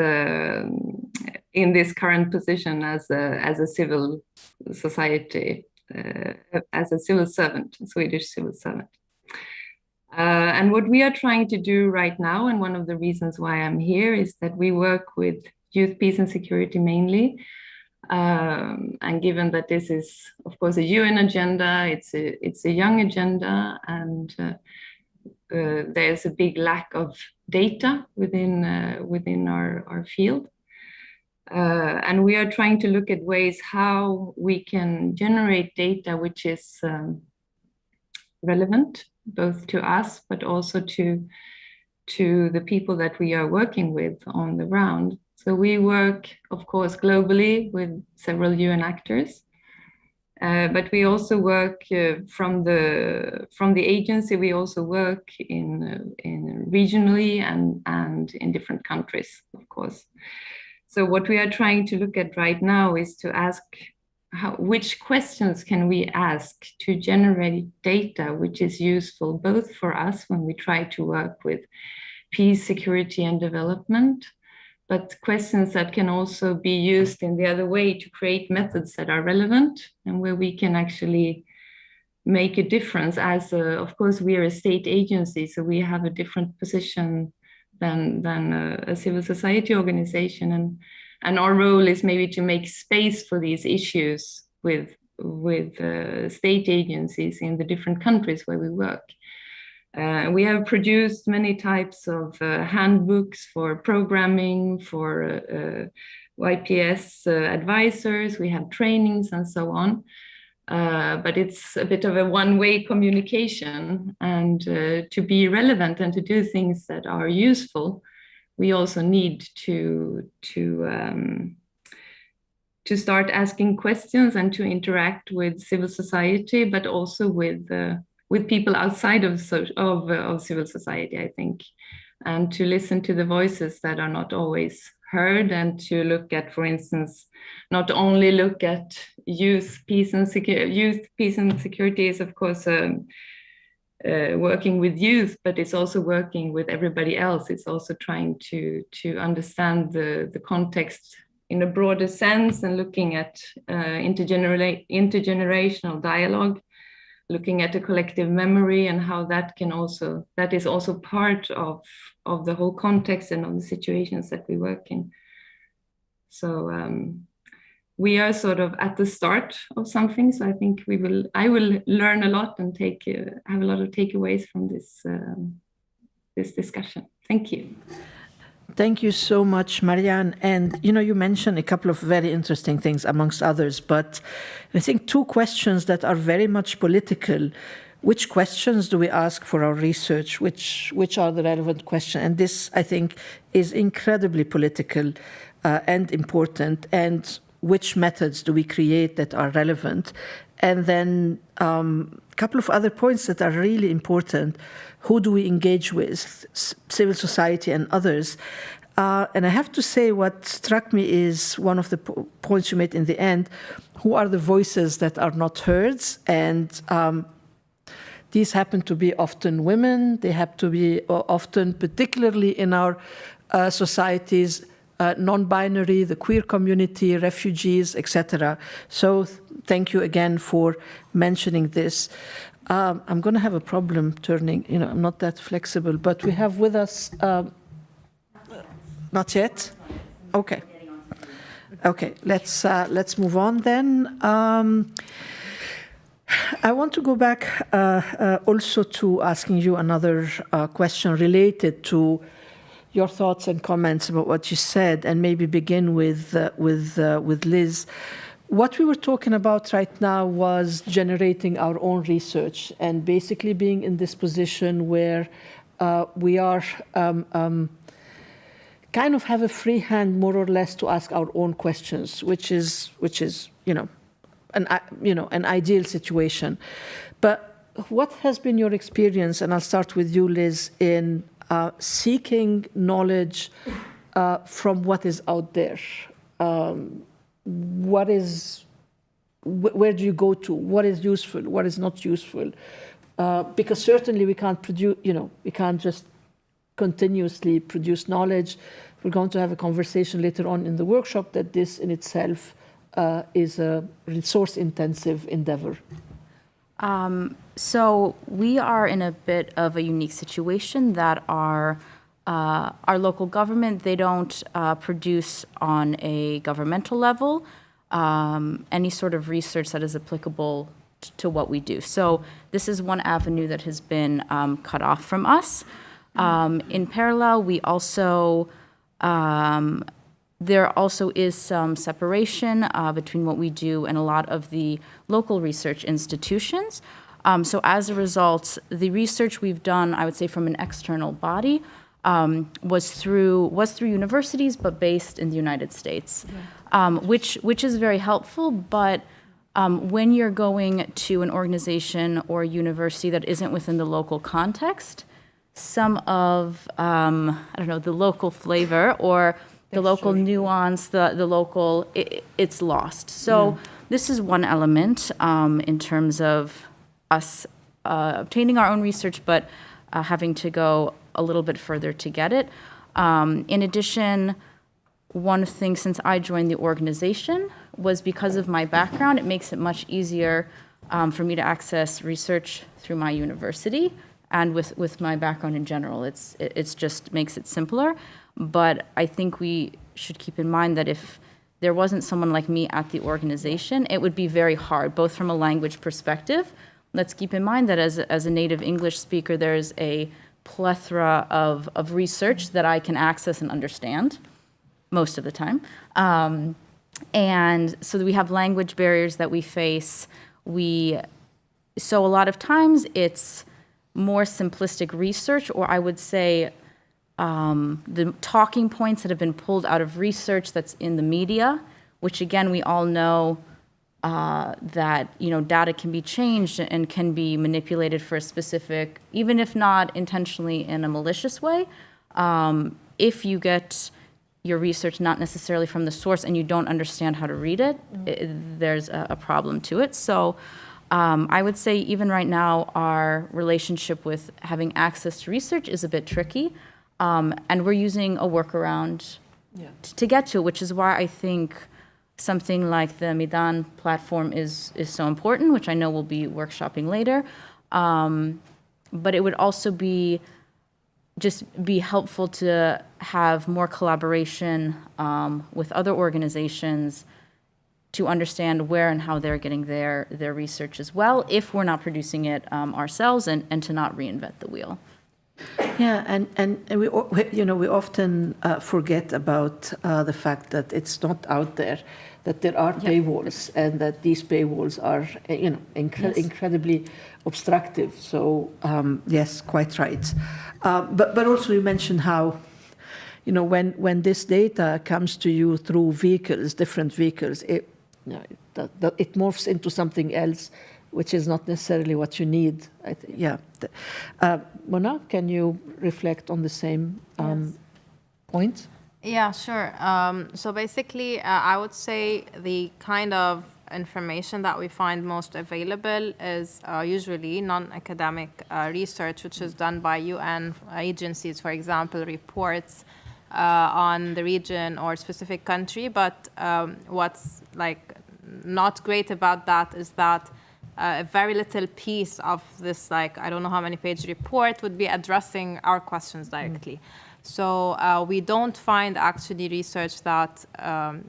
in this current position as a civil society, as a civil servant, a Swedish civil servant. And what we are trying to do right now, and one of the reasons why I'm here, is that we work with youth, peace and security mainly. And given that this is, of course, a UN agenda, it's a young agenda, and there's a big lack of data within our field. And we are trying to look at ways how we can generate data which is relevant both to us, but also to the people that we are working with on the ground. So we work, of course, globally with several UN actors, but we also work from the agency. We also work in regionally and in different countries, of course. So what we are trying to look at right now is to ask which questions can we ask to generate data which is useful both for us when we try to work with peace, security, and development, but questions that can also be used in the other way to create methods that are relevant and where we can actually make a difference. As of course, we are a state agency, so we have a different position than a civil society organization, and our role is maybe to make space for these issues with state agencies in the different countries where we work. We have produced many types of handbooks for programming, for YPS advisors. We have trainings and so on. But it's a bit of a one-way communication. And to be relevant and to do things that are useful, we also need to start asking questions and to interact with civil society, but also with people outside of civil society, I think, and to listen to the voices that are not always heard, and to look at, for instance, not only look at youth peace and security is, of course, working with youth, but it's also working with everybody else. It's also trying to understand the context in a broader sense, and looking at intergenerational dialogue, looking at a collective memory, and how that is also part of the whole context and of the situations that we work in. So we are sort of at the start of something. So I think I will learn a lot and have a lot of takeaways from this discussion. Thank you. Thank you so much, Marianne. And you mentioned a couple of very interesting things, amongst others, but I think two questions that are very much political. Which questions do we ask for our research? Which are the relevant questions? And this, I think, is incredibly political and important. And which methods do we create that are relevant? And then a couple of other points that are really important. Who do we engage with? Civil society and others. And I have to say, what struck me is one of the points you made in the end. Who are the voices that are not heard? And these happen to be often women. They have to be often, particularly in our societies, non-binary, the queer community, refugees, etc. So thank you again for mentioning this. I'm going to have a problem turning, I'm not that flexible, but we have with us, not yet? Okay. Okay, let's move on then. I want to go back also to asking you another question related to your thoughts and comments about what you said, and maybe begin with Liz. What we were talking about right now was generating our own research and basically being in this position where we are kind of have a free hand, more or less, to ask our own questions, which is an ideal situation. But what has been your experience? And I'll start with you, Liz, in seeking knowledge from what is out there. Where do you go to? What is useful? What is not useful? Because certainly we can't produce, we can't just continuously produce knowledge. We're going to have a conversation later on in the workshop that this in itself is a resource-intensive endeavor. So we are in a bit of a unique situation that our local government, they don't produce on a governmental level any sort of research that is applicable to what we do. So this is one avenue that has been cut off from us. In parallel, we also there also is some separation between what we do and a lot of the local research institutions. So as a result, the research we've done, I would say from an external body, was through universities, but based in the United States, which is very helpful. But when you're going to an organization or a university that isn't within the local context, some of the local flavor or the local nuance, the local, it's lost. So this is one element in terms of us obtaining our own research, but having to go a little bit further to get it. In addition, one thing since I joined the organization was because of my background, it makes it much easier for me to access research through my university and with my background in general. It's just makes it simpler. But I think we should keep in mind that if there wasn't someone like me at the organization, it would be very hard, both from a language perspective. Let's keep in mind that as a native English speaker, there's a plethora of research that I can access and understand most of the time. And so we have language barriers that we face. So a lot of times it's more simplistic research, or I would say the talking points that have been pulled out of research that's in the media, which again, we all know that data can be changed and can be manipulated for a specific, even if not intentionally in a malicious way. If you get your research not necessarily from the source and you don't understand how to read it, there's a problem to it. So I would say even right now, our relationship with having access to research is a bit tricky. And we're using a workaround to get to it, which is why I think something like the Midan platform is so important, which I know we'll be workshopping later. But it would also be helpful to have more collaboration with other organizations to understand where and how they're getting their research as well, if we're not producing it ourselves, and to not reinvent the wheel. Yeah, and we often forget about the fact that it's not out there, that there are paywalls, and that these paywalls are incredibly obstructive. So yes, quite right. But also you mentioned how when this data comes to you through different vehicles, it morphs into something else, which is not necessarily what you need. Mona, can you reflect on the same point? Yeah, sure. So basically, I would say the kind of information that we find most available is usually non-academic research, which is done by UN agencies, for example, reports on the region or specific country. But what's not great about that is that a very little piece of this, I don't know how many page report would be addressing our questions directly. So we don't find actually research that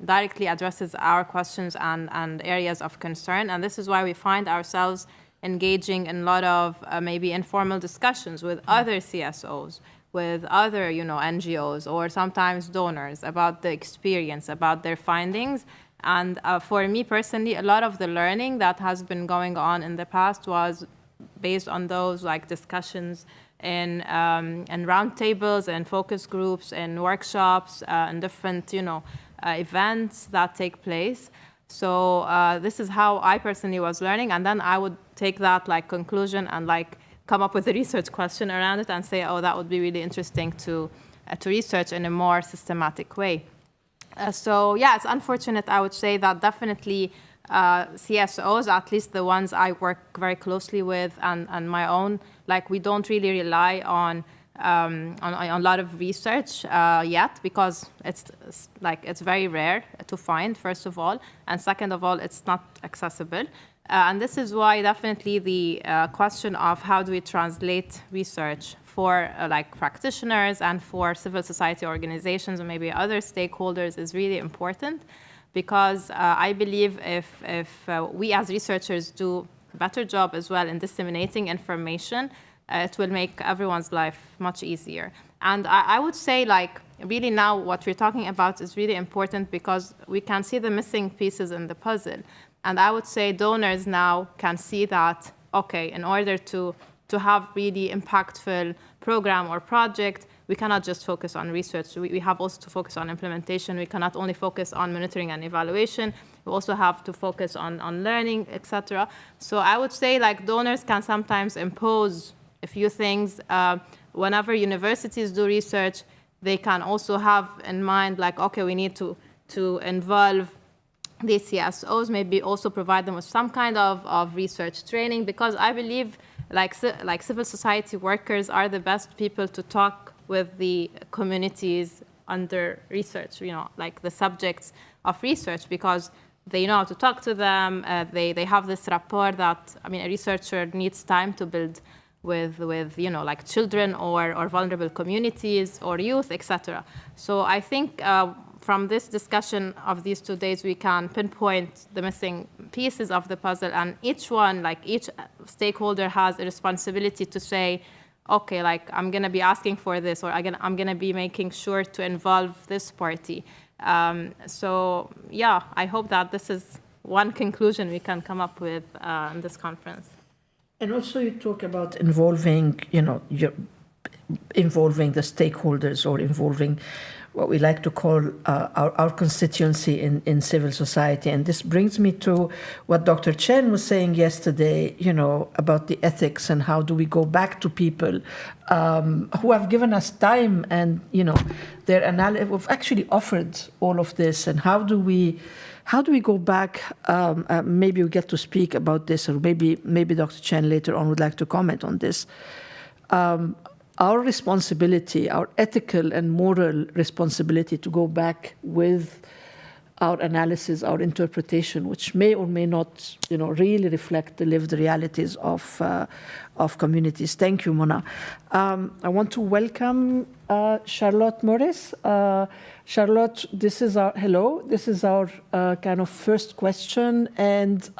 directly addresses our questions and areas of concern. And this is why we find ourselves engaging in a lot of maybe informal discussions with other CSOs, with other NGOs, or sometimes donors about the experience, about their findings. And for me personally, a lot of the learning that has been going on in the past was based on those discussions in roundtables and focus groups and workshops and different events that take place. So this is how I personally was learning, and then I would take that conclusion and come up with a research question around it and say, oh, that would be really interesting to research in a more systematic way. So yeah, it's unfortunate, I would say, that definitely CSOs, at least the ones I work very closely with and my own, we don't really rely on a lot of research yet, because it's very rare to find, first of all, and second of all, it's not accessible. And this is why definitely the question of how do we translate research for practitioners and for civil society organizations and maybe other stakeholders is really important, because I believe if we as researchers do a better job as well in disseminating information, it will make everyone's life much easier. And I would say really now what we're talking about is really important, because we can see the missing pieces in the puzzle. And I would say donors now can see that, okay, in order to have really impactful program or project, we cannot just focus on research. We have also to focus on implementation. We cannot only focus on monitoring and evaluation. We also have to focus on learning, etc. So I would say donors can sometimes impose a few things. Whenever universities do research, they can also have in mind okay, we need to involve the CSOs, maybe also provide them with some kind of research training, because I believe civil society workers are the best people to talk with the communities under research, like the subjects of research, because they know how to talk to them. They have this rapport that, a researcher needs time to build with like children or vulnerable communities or youth, etc. So I think from this discussion of these 2 days, we can pinpoint the missing pieces of the puzzle, and each stakeholder has a responsibility to say, okay, like I'm going to be asking for this, or I'm going to be making sure to involve this party. So yeah, I hope that this is one conclusion we can come up with in this conference. And also you talk about involving, involving the stakeholders, or involving what we like to call our constituency in civil society. And this brings me to what Dr. Chen was saying yesterday, about the ethics and how do we go back to people who have given us time and, their analysis, have actually offered all of this. And how do we go back? Maybe we get to speak about this, or maybe Dr. Chen later on would like to comment on this. Our responsibility, our ethical and moral responsibility to go back with our analysis, our interpretation, which may or may not, really reflect the lived realities of communities. Thank you, Mona. I want to welcome Charlotte Morris. Charlotte, this is our kind of first question, and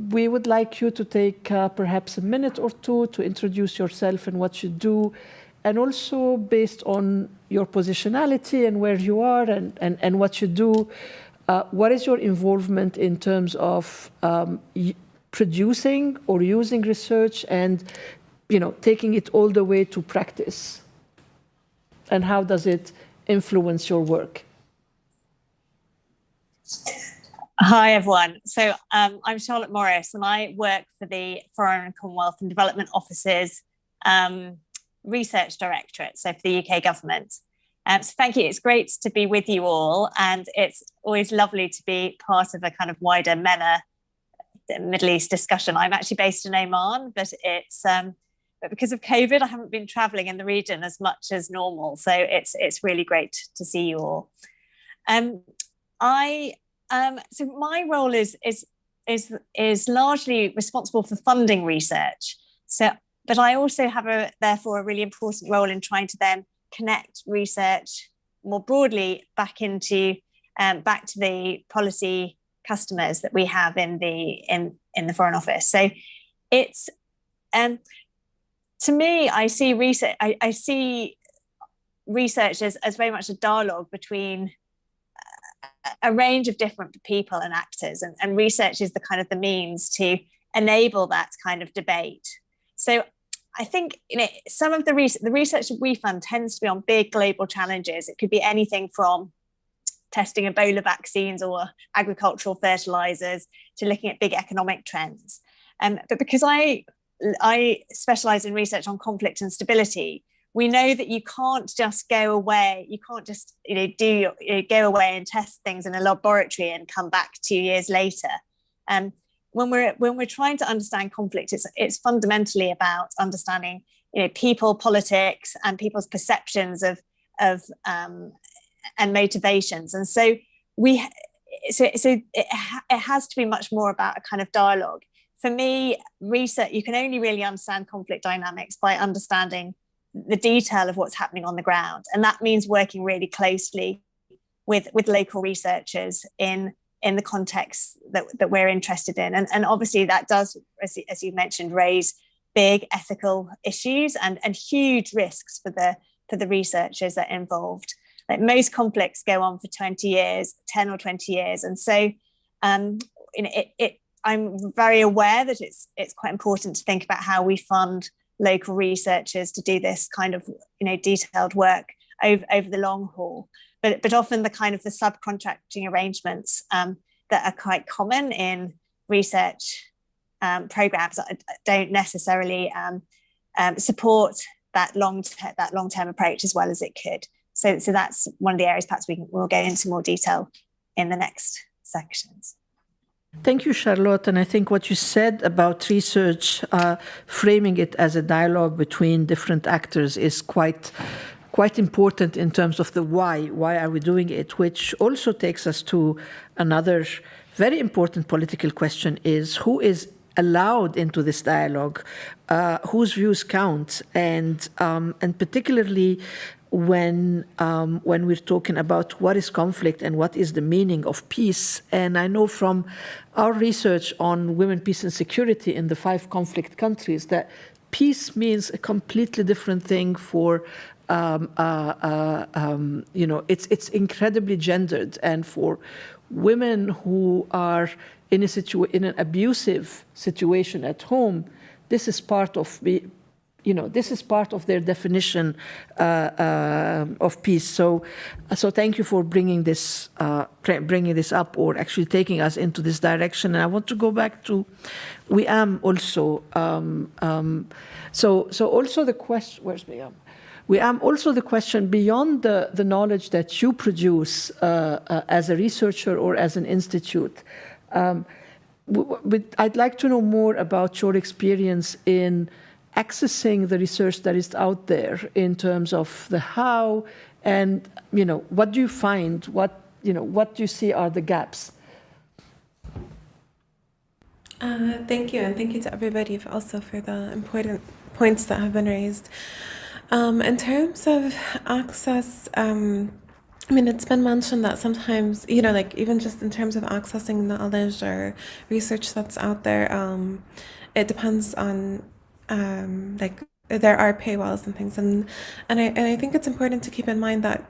we would like you to take perhaps a minute or two to introduce yourself and what you do, and also based on your positionality and where you are and what you do, what is your involvement in terms of producing or using research and taking it all the way to practice? And how does it influence your work? Hi, everyone. So I'm Charlotte Morris, and I work for the Foreign and Commonwealth and Development Office's Research Directorate, so for the UK government. So thank you. It's great to be with you all, and it's always lovely to be part of a kind of wider MENA Middle East discussion. I'm actually based in Oman, but but because of COVID, I haven't been traveling in the region as much as normal. So it's really great to see you all. So my role is largely responsible for funding research. But I also have therefore a really important role in trying to then connect research more broadly back to the policy customers that we have in the Foreign Office. So it's to me, I see research. I see research as very much a dialogue between a range of different people and actors, and research is the means to enable that kind of debate. So I think some of the research that we fund tends to be on big global challenges. It could be anything from testing Ebola vaccines or agricultural fertilizers to looking at big economic trends. But because I specialize in research on conflict and stability, we know that you can't just go away. You can't just go away and test things in a laboratory and come back 2 years later. When we're trying to understand conflict, it's fundamentally about understanding people, politics, and people's perceptions of and motivations. And so it has to be much more about a kind of dialogue. For me, research, you can only really understand conflict dynamics by understanding the detail of what's happening on the ground. And that means working really closely with local researchers in the context that we're interested in. And obviously that does, as you mentioned, raise big ethical issues and huge risks for the researchers that are involved. Like most conflicts go on for 20 years, 10 or 20 years. And so I'm very aware that it's quite important to think about how we fund local researchers to do this kind of detailed work over the long haul. But often the subcontracting arrangements that are quite common in research programs don't necessarily support that long-term approach as well as it could. So that's one of the areas perhaps we'll go into more detail in the next sections. Thank you, Charlotte. And I think what you said about research, framing it as a dialogue between different actors is quite quite important in terms of the why. Why are we doing it? Which also takes us to another very important political question: is who is allowed into this dialogue, whose views count, and particularly when we're talking about what is conflict and what is the meaning of peace. And I know from our research on women, peace, and security in the 5 conflict countries that peace means a completely different thing for. It's incredibly gendered, and for women who are in an abusive situation at home, this is part of their definition of peace. So thank you for bringing this up, or actually taking us into this direction. And I want to go back to WIAM also. So also the question, where's WIAM? WIAM also the question beyond the knowledge that you produce as a researcher or as an institute. I'd like to know more about your experience in accessing the research that is out there in terms of the how, and what do you find, what do you see are the gaps? Thank you, and thank you to everybody also for the important points that have been raised. In terms of access, it's been mentioned that sometimes, even just in terms of accessing knowledge or research that's out there, it depends on, there are paywalls and things. And I think it's important to keep in mind that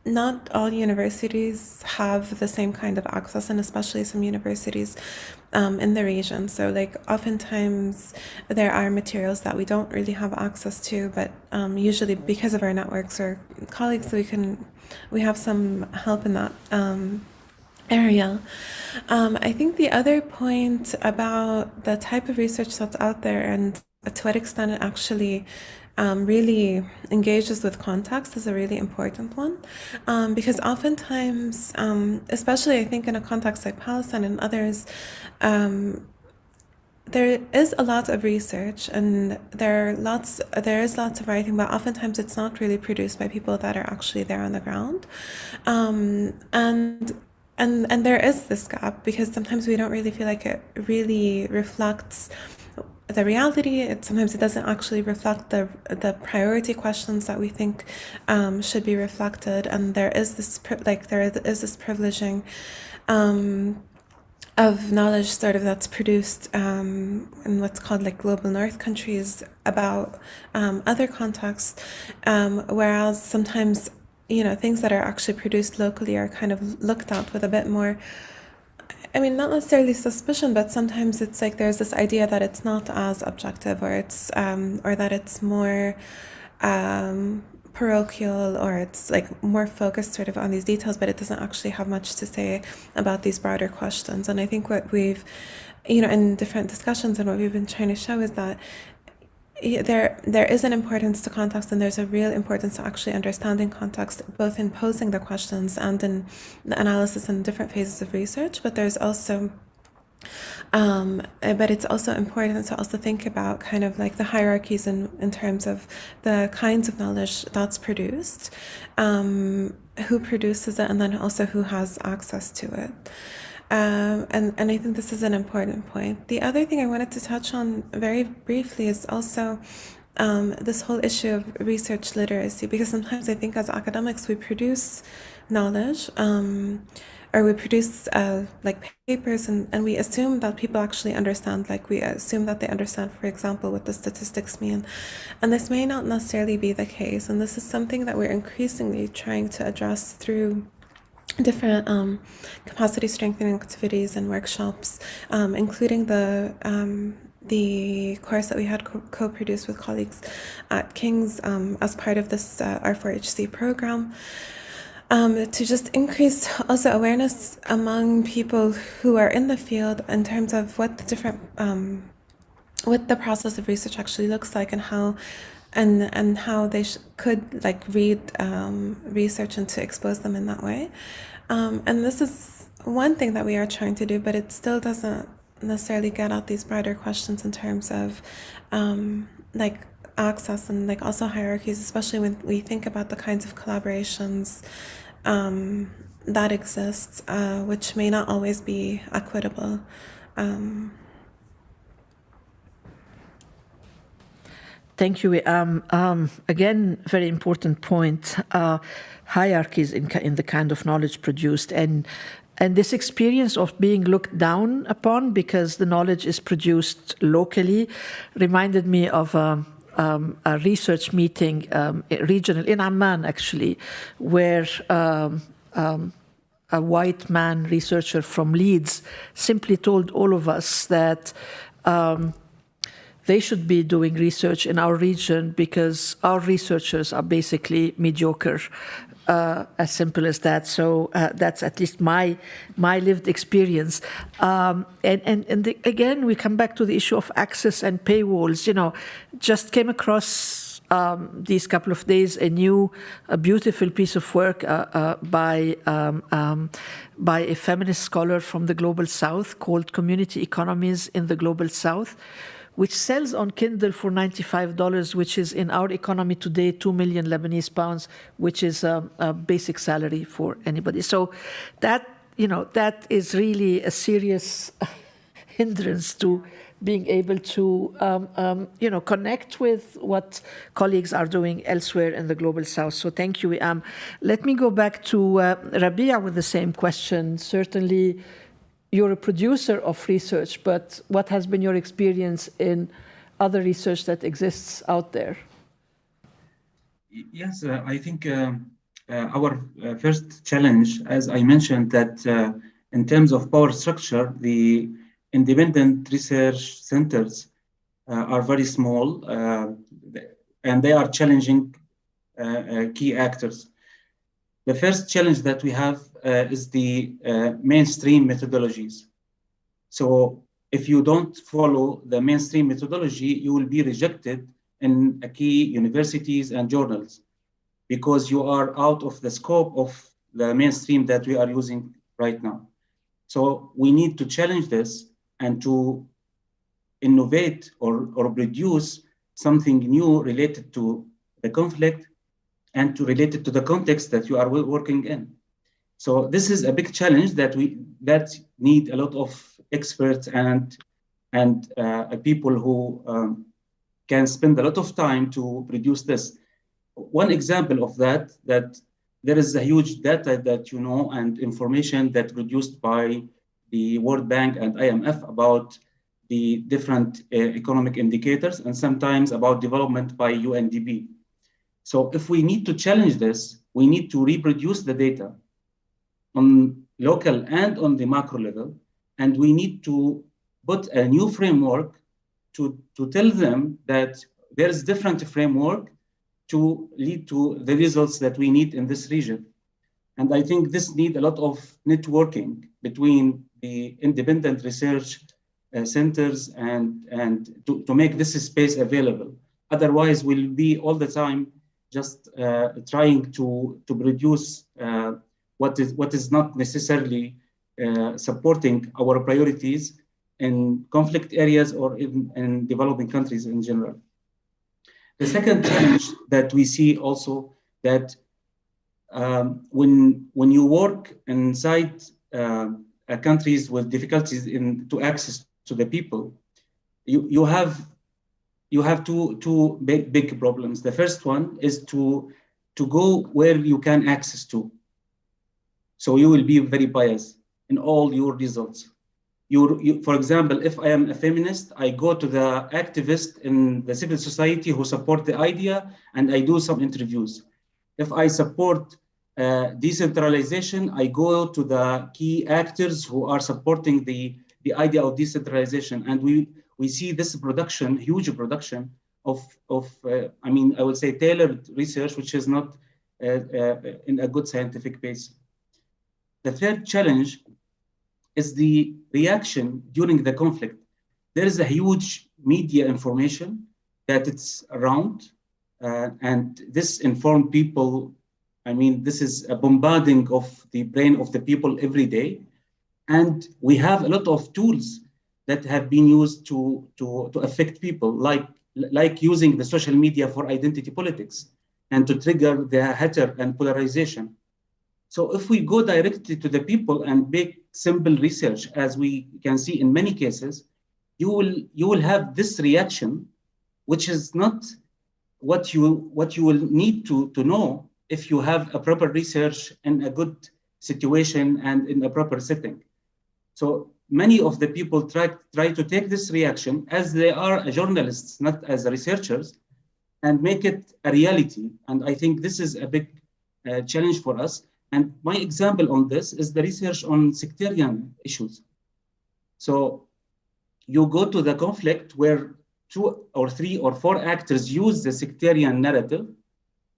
not all universities have the same kind of access, and especially some universities in the region. So oftentimes there are materials that we don't really have access to, but usually because of our networks or colleagues, we have some help in that area. I think the other point about the type of research that's out there and to what extent it actually really engages with context is a really important one, because oftentimes, especially I think in a context like Palestine and others, there is a lot of research and there is lots of writing, but oftentimes it's not really produced by people that are actually there on the ground, and there is this gap because sometimes we don't really feel like it really reflects the reality. Sometimes it doesn't actually reflect the priority questions that we think should be reflected, and there is this privileging of knowledge sort of that's produced in what's called global north countries about other contexts, whereas sometimes things that are actually produced locally are kind of looked at with a bit more, not necessarily suspicion, but sometimes it's there's this idea that it's not as objective, or it's or that it's more parochial, or it's more focused sort of on these details, but it doesn't actually have much to say about these broader questions. And I think what we've, in different discussions and what we've been trying to show is that there is an importance to context, and there's a real importance to actually understanding context, both in posing the questions and in the analysis in different phases of research. But there's also, but it's also important to also think about kind of the hierarchies in terms of the kinds of knowledge that's produced, who produces it, and then also who has access to it. And I think this is an important point. The other thing I wanted to touch on very briefly is also this whole issue of research literacy, because sometimes I think as academics we produce knowledge, or we produce papers, and we assume that people actually understand, we assume that they understand, for example, what the statistics mean. And this may not necessarily be the case, and this is something that we're increasingly trying to address through different capacity strengthening activities and workshops, including the course that we had co-produced with colleagues at King's as part of this R4HC program, to just increase also awareness among people who are in the field in terms of what the different what the process of research actually looks like, and how and how they could read research and to expose them in that way. And this is one thing that we are trying to do, but it still doesn't necessarily get at these broader questions in terms of access and like also hierarchies, especially when we think about the kinds of collaborations that exists, which may not always be equitable. Thank you. Again, very important point. Hierarchies in the kind of knowledge produced, and this experience of being looked down upon because the knowledge is produced locally reminded me of a research meeting, regional in Amman actually, where a white man researcher from Leeds simply told all of us that they should be doing research in our region because our researchers are basically mediocre, as simple as that. So that's at least my lived experience. Again, we come back to the issue of access and paywalls. You know, just came across these couple of days a beautiful piece of work by a feminist scholar from the Global South called Community Economies in the Global South, which sells on Kindle for $95, which is in our economy today 2 million Lebanese pounds, which is a basic salary for anybody. So that is really a serious hindrance to being able to connect with what colleagues are doing elsewhere in the Global South. So thank you. Let me go back to Rabia with the same question. Certainly, you're a producer of research, but what has been your experience in other research that exists out there? Yes, I think our first challenge, as I mentioned, that in terms of power structure, the independent research centers are very small, and they are challenging key actors. The first challenge that we have is the mainstream methodologies. So if you don't follow the mainstream methodology, you will be rejected in key universities and journals because you are out of the scope of the mainstream that we are using right now. So we need to challenge this and to innovate or produce something new related to the conflict and to relate it to the context that you are working in. So this is a big challenge that need a lot of experts and people who can spend a lot of time to produce this. One example of that there is a huge data that and information that produced by the World Bank and IMF about the different economic indicators and sometimes about development by UNDP. So if we need to challenge this, we need to reproduce the data on local and on the macro level, and we need to put a new framework to tell them that there is different framework to lead to the results that we need in this region. And I think this needs a lot of networking between the independent research centers and to make this space available. Otherwise, we'll be all the time just trying to produce what is not necessarily supporting our priorities in conflict areas or in developing countries in general. The second challenge that we see also that when you work inside countries with difficulties to access to the people, you have two big problems. The first one is to go where you can access to. So you will be very biased in all your results. For example, if I am a feminist, I go to the activist in the civil society who support the idea, and I do some interviews. If I support decentralization, I go to the key actors who are supporting the idea of decentralization, and we see this production, huge production of I would say tailored research, which is not in a good scientific base. The third challenge is the reaction during the conflict. There is a huge media information that it's around, and this informed people. I mean, this is a bombarding of the brain of the people every day. And we have a lot of tools that have been used to affect people, like like using the social media for identity politics and to trigger the hatred and polarization. So if we go directly to the people and make simple research, as we can see in many cases, you will have this reaction, which is not what you will need to know if you have a proper research in a good situation and in a proper setting. So many of the people try to take this reaction as they are journalists, not as researchers, and make it a reality. And I think this is a big challenge for us. And my example on this is the research on sectarian issues. So you go to the conflict where 2 or 3 or 4 actors use the sectarian narrative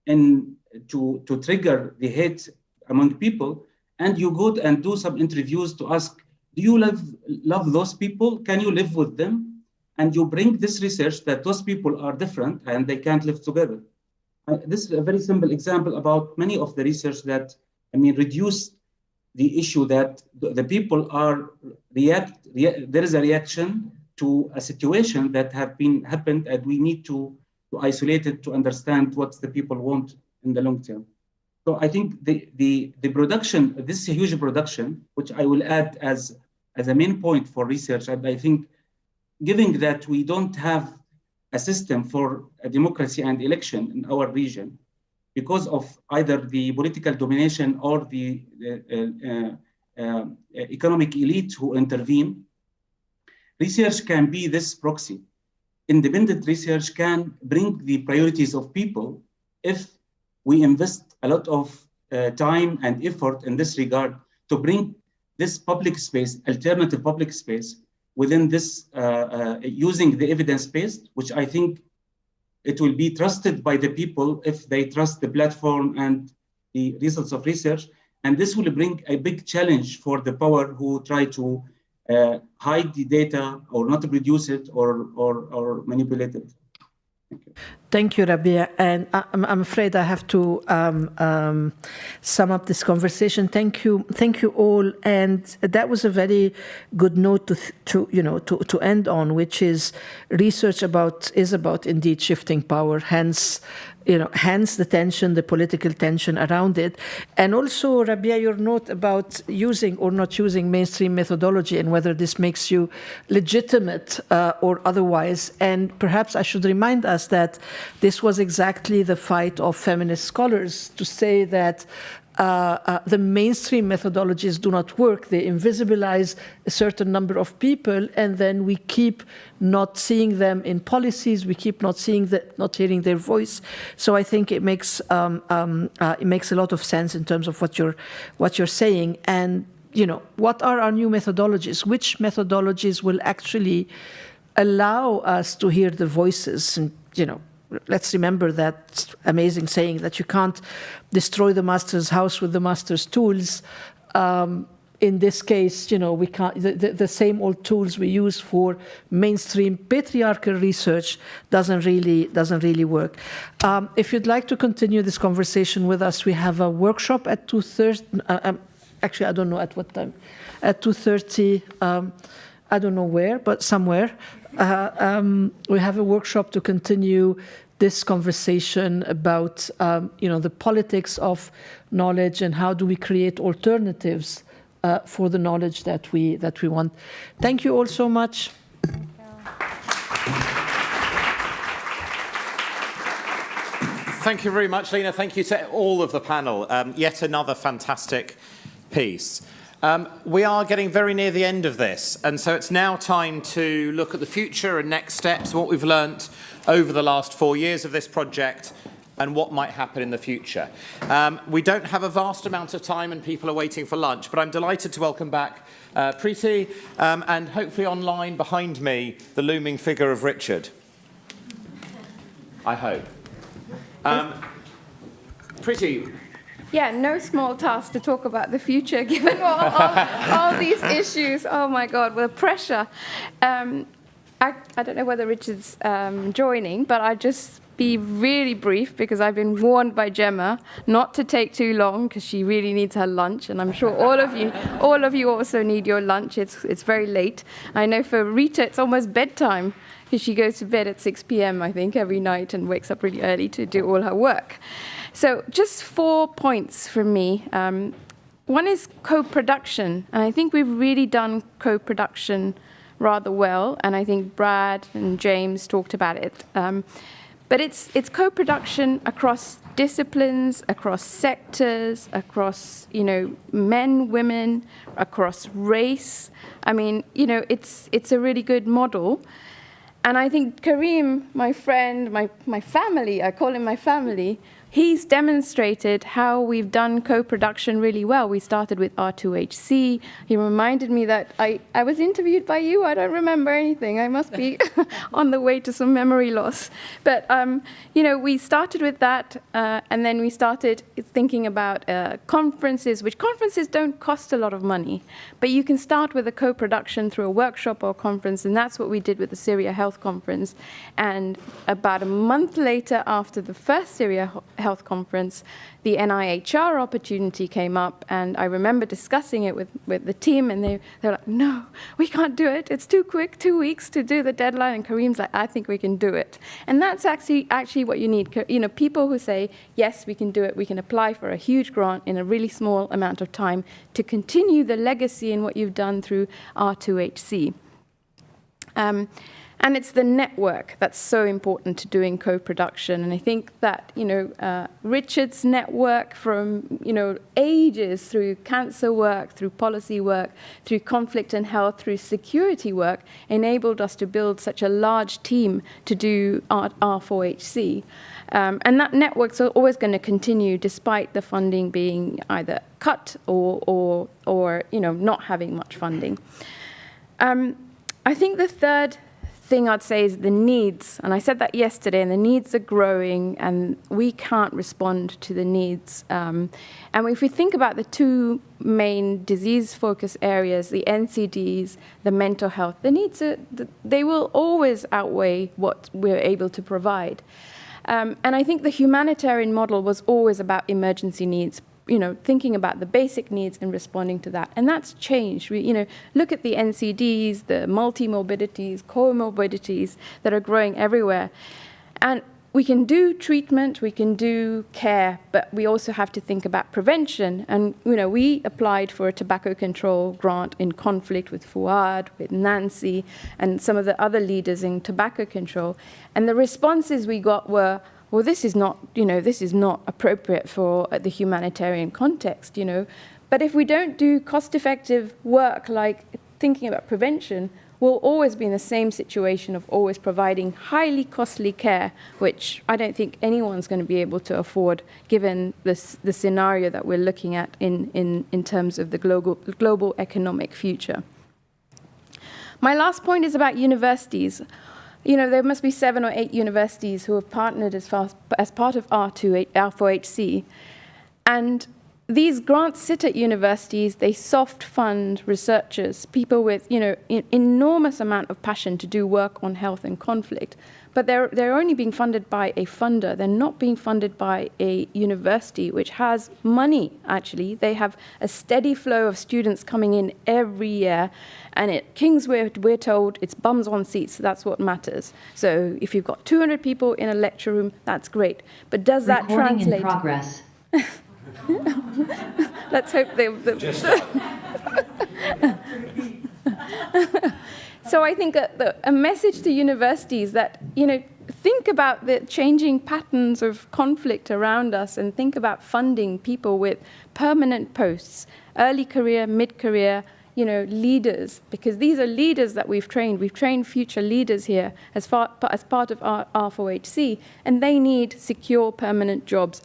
and to trigger the hate among people, and you go and do some interviews to ask, do you love those people? Can you live with them? And you bring this research that those people are different and they can't live together. This is a very simple example about many of the research that, reduce the issue that the people are there is a reaction to a situation that happened, and we need to isolate it to understand what the people want in the long term. So I think the production, this is a huge production, which I will add as a main point for research. And I think, given that we don't have a system for a democracy and election in our region, because of either the political domination or the economic elite who intervene, research can be this proxy. Independent research can bring the priorities of people if we invest a lot of time and effort in this regard to bring this public space, alternative public space, within this, using the evidence-based, which I think it will be trusted by the people if they trust the platform and the results of research. And this will bring a big challenge for the power who try to hide the data or not produce it or manipulate it. Thank you, Rabia. And I'm afraid I have to sum up this conversation. Thank you all. And that was a very good note to end on, which is research is about indeed shifting power. Hence the tension, the political tension around it. And also, Rabia, your note about using or not using mainstream methodology and whether this makes you legitimate or otherwise. And perhaps I should remind us that this was exactly the fight of feminist scholars to say that the mainstream methodologies do not work. They invisibilize a certain number of people, and then we keep not seeing them in policies. We keep not hearing their voice. So I think it makes a lot of sense in terms of what you're saying. And what are our new methodologies? Which methodologies will actually allow us to hear the voices? And let's remember that amazing saying that you can't destroy the master's house with the master's tools. In this case, we can't. The same old tools we use for mainstream patriarchal research doesn't really work. If you'd like to continue this conversation with us, we have a workshop at 2:30. Actually, I don't know at what time. At 2:30. I don't know where, but somewhere. We have a workshop to continue this conversation about the politics of knowledge and how do we create alternatives for the knowledge that we want. Thank you all so much. Thank you very much, Lena. Thank you to all of the panel. Yet another fantastic piece. We are getting very near the end of this, and so it's now time to look at the future and next steps, what we've learnt over the last 4 years of this project and what might happen in the future. We don't have a vast amount of time and people are waiting for lunch, but I'm delighted to welcome back Preeti and hopefully online behind me, the looming figure of Richard. I hope. Preeti. Yeah, no small task to talk about the future, given all these issues. Oh my God, the pressure. I don't know whether Richard's joining, but I'd just be really brief because I've been warned by Gemma not to take too long because she really needs her lunch, and I'm sure all of you also need your lunch. It's very late. I know for Rita it's almost bedtime because she goes to bed at 6 p.m. I think every night and wakes up really early to do all her work. So just 4 points from me. One is co-production, and I think we've really done co-production rather well, and I think Brad and James talked about it. But it's co-production across disciplines, across sectors, across, men, women, across race. I mean, it's a really good model. And I think Karim, my friend, my family, I call him my family, he's demonstrated how we've done co-production really well. We started with R4HC. He reminded me that I was interviewed by you. I don't remember anything. I must be on the way to some memory loss. But, we started with that, and then we started thinking about conferences, which conferences don't cost a lot of money. But you can start with a co-production through a workshop or conference, and that's what we did with the Syria Health Conference. And about a month later, after the first Syria Health Conference, the NIHR opportunity came up, and I remember discussing it with the team, and they're like, no, we can't do it. It's too quick, 2 weeks to do the deadline. And Karim's like, I think we can do it. And that's actually what you need. People who say, yes, we can do it. We can apply for a huge grant in a really small amount of time to continue the legacy in what you've done through R4HC. And it's the network that's so important to doing co-production. And I think that, Richard's network from, ages through cancer work, through policy work, through conflict and health, through security work, enabled us to build such a large team to do R4HC. And that network's always going to continue despite the funding being either cut or not having much funding. I think the third thing I'd say is the needs, and I said that yesterday, and the needs are growing, and we can't respond to the needs. And if we think about the two main disease focus areas, the NCDs, the mental health, the needs they will always outweigh what we're able to provide. And I think the humanitarian model was always about emergency needs, thinking about the basic needs and responding to that. And that's changed. We, look at the NCDs, the multi-morbidities, comorbidities that are growing everywhere. And we can do treatment, we can do care, but we also have to think about prevention. And, we applied for a tobacco control grant in conflict with Fuad, with Nancy, and some of the other leaders in tobacco control. And the responses we got were, well, this is not appropriate for the humanitarian context, But if we don't do cost-effective work like thinking about prevention, we'll always be in the same situation of always providing highly costly care, which I don't think anyone's going to be able to afford given the scenario that we're looking at in terms of the global economic future. My last point is about universities. There must be 7 or 8 universities who have partnered as part of R4HC. And these grants sit at universities, they soft fund researchers, people with, enormous amount of passion to do work on health and conflict. But they're only being funded by a funder. They're not being funded by a university, which has money, actually. They have a steady flow of students coming in every year. And at King's, we're told it's bums on seats. So that's what matters. So if you've got 200 people in a lecture room, that's great. But does that translate? In progress. Let's hope they... So I think a message to universities that, think about the changing patterns of conflict around us and think about funding people with permanent posts, early career, mid-career, leaders, because these are leaders that we've trained. We've trained future leaders here as part of our R4HC, and they need secure permanent jobs,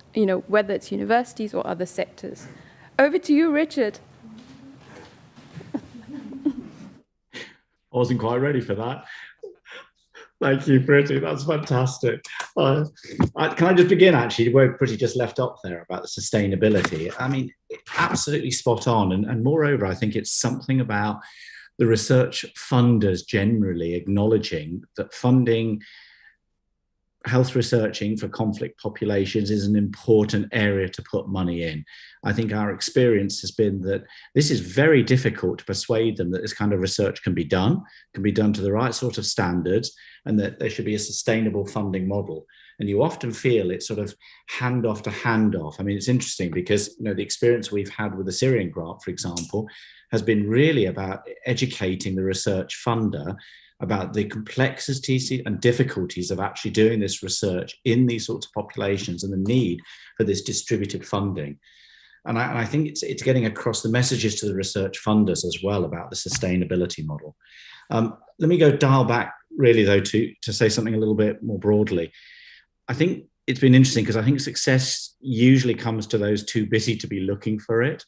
whether it's universities or other sectors. Over to you, Richard. I wasn't quite ready for that. Thank you, Pretty. That's fantastic. Can I just begin, actually, where Pretty just left off there about the sustainability? I mean, absolutely spot on. And moreover, I think it's something about the research funders generally acknowledging that funding health researching for conflict populations is an important area to put money in. I think our experience has been that this is very difficult to persuade them that this kind of research can be done to the right sort of standards, and that there should be a sustainable funding model. And you often feel it's sort of hand off to hand off. I mean, it's interesting because, the experience we've had with the Syrian grant, for example, has been really about educating the research funder about the complexities and difficulties of actually doing this research in these sorts of populations and the need for this distributed funding. And I think it's getting across the messages to the research funders as well about the sustainability model. Let me dial back really though to say something a little bit more broadly. I think it's been interesting because I think success usually comes to those too busy to be looking for it.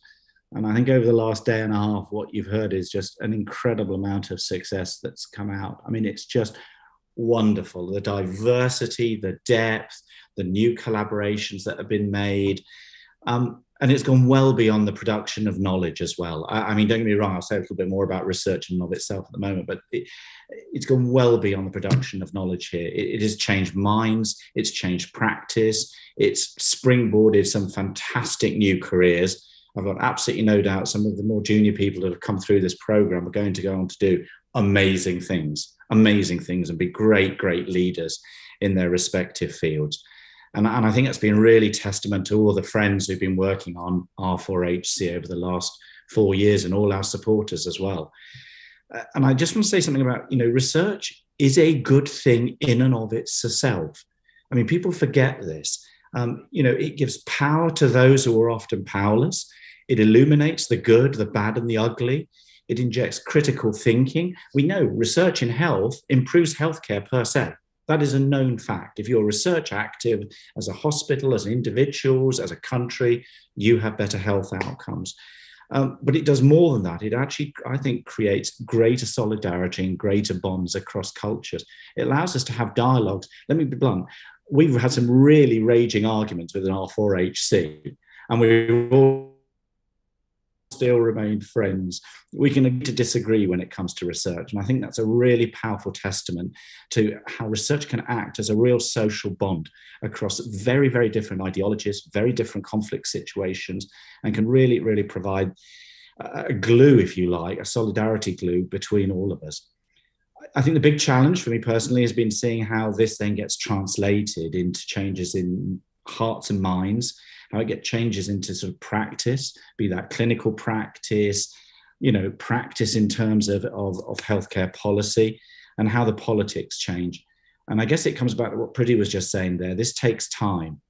And I think over the last day and a half, what you've heard is just an incredible amount of success that's come out. I mean, it's just wonderful. The diversity, the depth, the new collaborations that have been made. And it's gone well beyond the production of knowledge as well. I mean, don't get me wrong, I'll say a little bit more about research and of itself at the moment, but it's gone well beyond the production of knowledge here. It has changed minds, it's changed practice, it's springboarded some fantastic new careers. I've got absolutely no doubt some of the more junior people that have come through this program are going to go on to do amazing things and be great, great leaders in their respective fields. And I think that's been really testament to all the friends who've been working on R4HC over the last 4 years and all our supporters as well. And I just want to say something about, research is a good thing in and of itself. I mean, people forget this. It gives power to those who are often powerless. It illuminates the good, the bad, and the ugly. It injects critical thinking. We know research in health improves healthcare per se. That is a known fact. If you're research active as a hospital, as individuals, as a country, you have better health outcomes. But it does more than that. It actually, I think, creates greater solidarity and greater bonds across cultures. It allows us to have dialogues. Let me be blunt. We've had some really raging arguments within R4HC, and we've all still remain friends. We can agree to disagree when it comes to research. And I think that's a really powerful testament to how research can act as a real social bond across very, very different ideologies, very different conflict situations, and can really, really provide a glue, if you like, a solidarity glue between all of us. I think the big challenge for me personally has been seeing how this then gets translated into changes in hearts and minds, how it gets changes into sort of practice, be that clinical practice, practice in terms of healthcare policy, and how the politics change. And I guess it comes back to what Priti was just saying there. This takes time.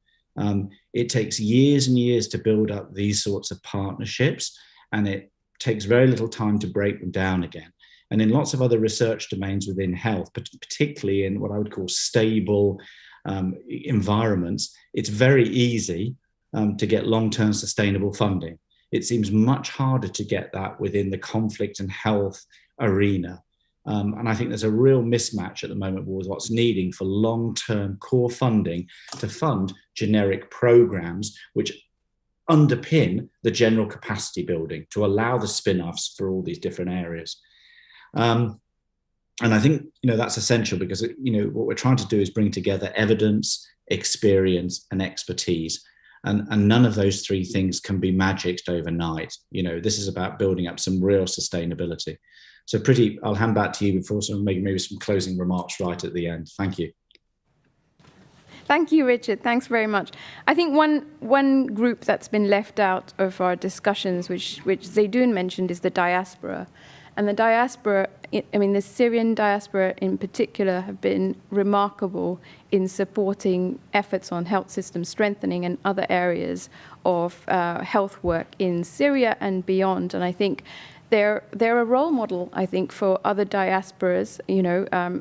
It takes years and years to build up these sorts of partnerships, and it takes very little time to break them down again. And in lots of other research domains within health, but particularly in what I would call stable environments, it's very easy to get long-term sustainable funding. It seems much harder to get that within the conflict and health arena. And I think there's a real mismatch at the moment with what's needing for long-term core funding to fund generic programs which underpin the general capacity building to allow the spin-offs for all these different areas. And I think, that's essential because, what we're trying to do is bring together evidence, experience, and expertise. And none of those three things can be magicked overnight. This is about building up some real sustainability. So Priti, I'll hand back to you before maybe some closing remarks right at the end. Thank you. Thank you, Richard. Thanks very much. I think one group that's been left out of our discussions, which Zaidun mentioned, is the diaspora. And the diaspora, the Syrian diaspora in particular, have been remarkable in supporting efforts on health system strengthening and other areas of health work in Syria and beyond. And I think they're a role model, I think, for other diasporas.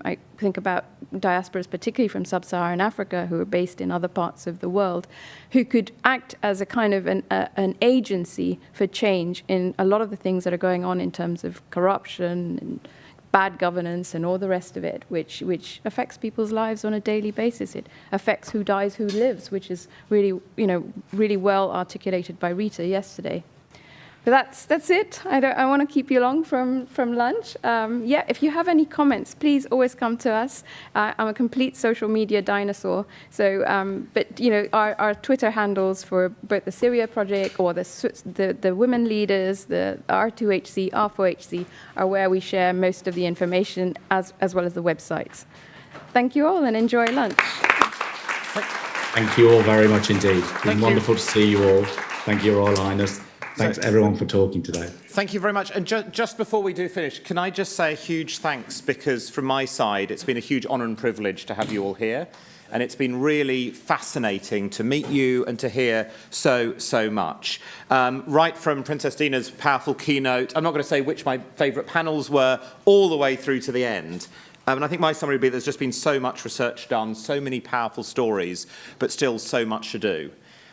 I think about diasporas, particularly from sub-Saharan Africa, who are based in other parts of the world, who could act as a kind of an agency for change in a lot of the things that are going on in terms of corruption and bad governance and all the rest of it, which affects people's lives on a daily basis. It affects who dies, who lives, which is really, really well articulated by Rita yesterday. But that's it. I want to keep you long from lunch. Yeah, if you have any comments, please always come to us. I'm a complete social media dinosaur. So, but you know, our Twitter handles for both the Syria project or the women leaders, the R2HC, R4HC, are where we share most of the information as well as the websites. Thank you all and enjoy lunch. Thank you all very much indeed. It's been wonderful to see you all. Thank you, Your Royal Highness. Thanks everyone for talking today. Thank you very much. And just before we do finish, can I just say a huge thanks, because from my side, it's been a huge honour and privilege to have you all here. And it's been really fascinating to meet you and to hear so much. Right from Princess Dina's powerful keynote, I'm not going to say which my favourite panels were, all the way through to the end. And I think my summary would be there's just been so much research done, so many powerful stories, but still so much to do.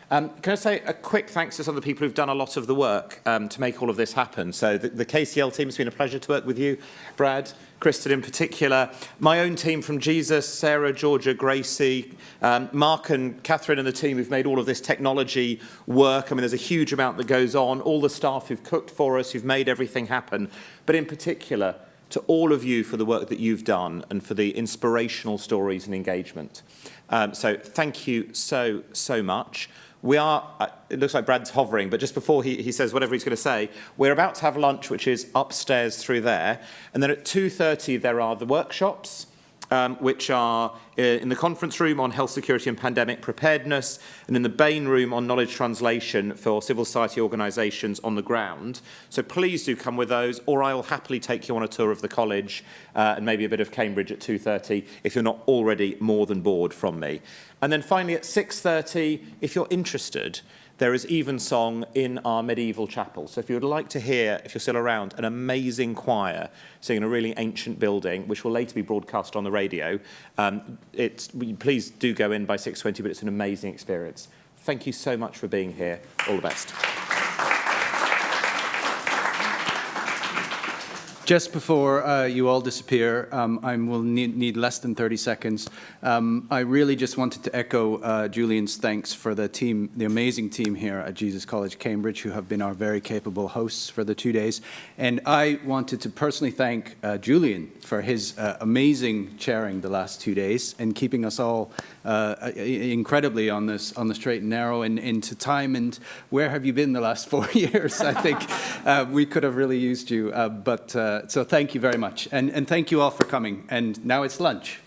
Can I say a quick thanks to some of the people who've done a lot of the work to make all of this happen. So the KCL team, it's been a pleasure to work with you, Brad, Kristen in particular, my own team from Jesus, Sarah, Georgia, Gracie, Mark and Catherine and the team who've made all of this technology work. I mean, there's a huge amount that goes on, all the staff who've cooked for us, who've made everything happen, but in particular, to all of you for the work that you've done and for the inspirational stories and engagement. So thank you so much. We are, it looks like Brad's hovering, but just before he says whatever he's going to say, we're about to have lunch, which is upstairs through there. And then at 2:30, there are the workshops, which are in the conference room on health security and pandemic preparedness, and in the Bain room on knowledge translation for civil society organisations on the ground. So please do come with those, or I'll happily take you on a tour of the college and maybe a bit of Cambridge at 2:30 if you're not already more than bored from me. And then finally at 6:30, if you're interested, there is evensong in our medieval chapel. So if you would like to hear, if you're still around, an amazing choir singing in a really ancient building, which will later be broadcast on the radio, please do go in by 6:20, but it's an amazing experience. Thank you so much for being here. All the best. Just before you all disappear, I will need less than 30 seconds. I really just wanted to echo Julian's thanks for the team, the amazing team here at Jesus College, Cambridge, who have been our very capable hosts for the 2 days. And I wanted to personally thank Julian for his amazing chairing the last 2 days and keeping us all incredibly on the straight and narrow and into time. And where have you been the last 4 years? I think we could have really used you. So thank you very much. And thank you all for coming. And now it's lunch.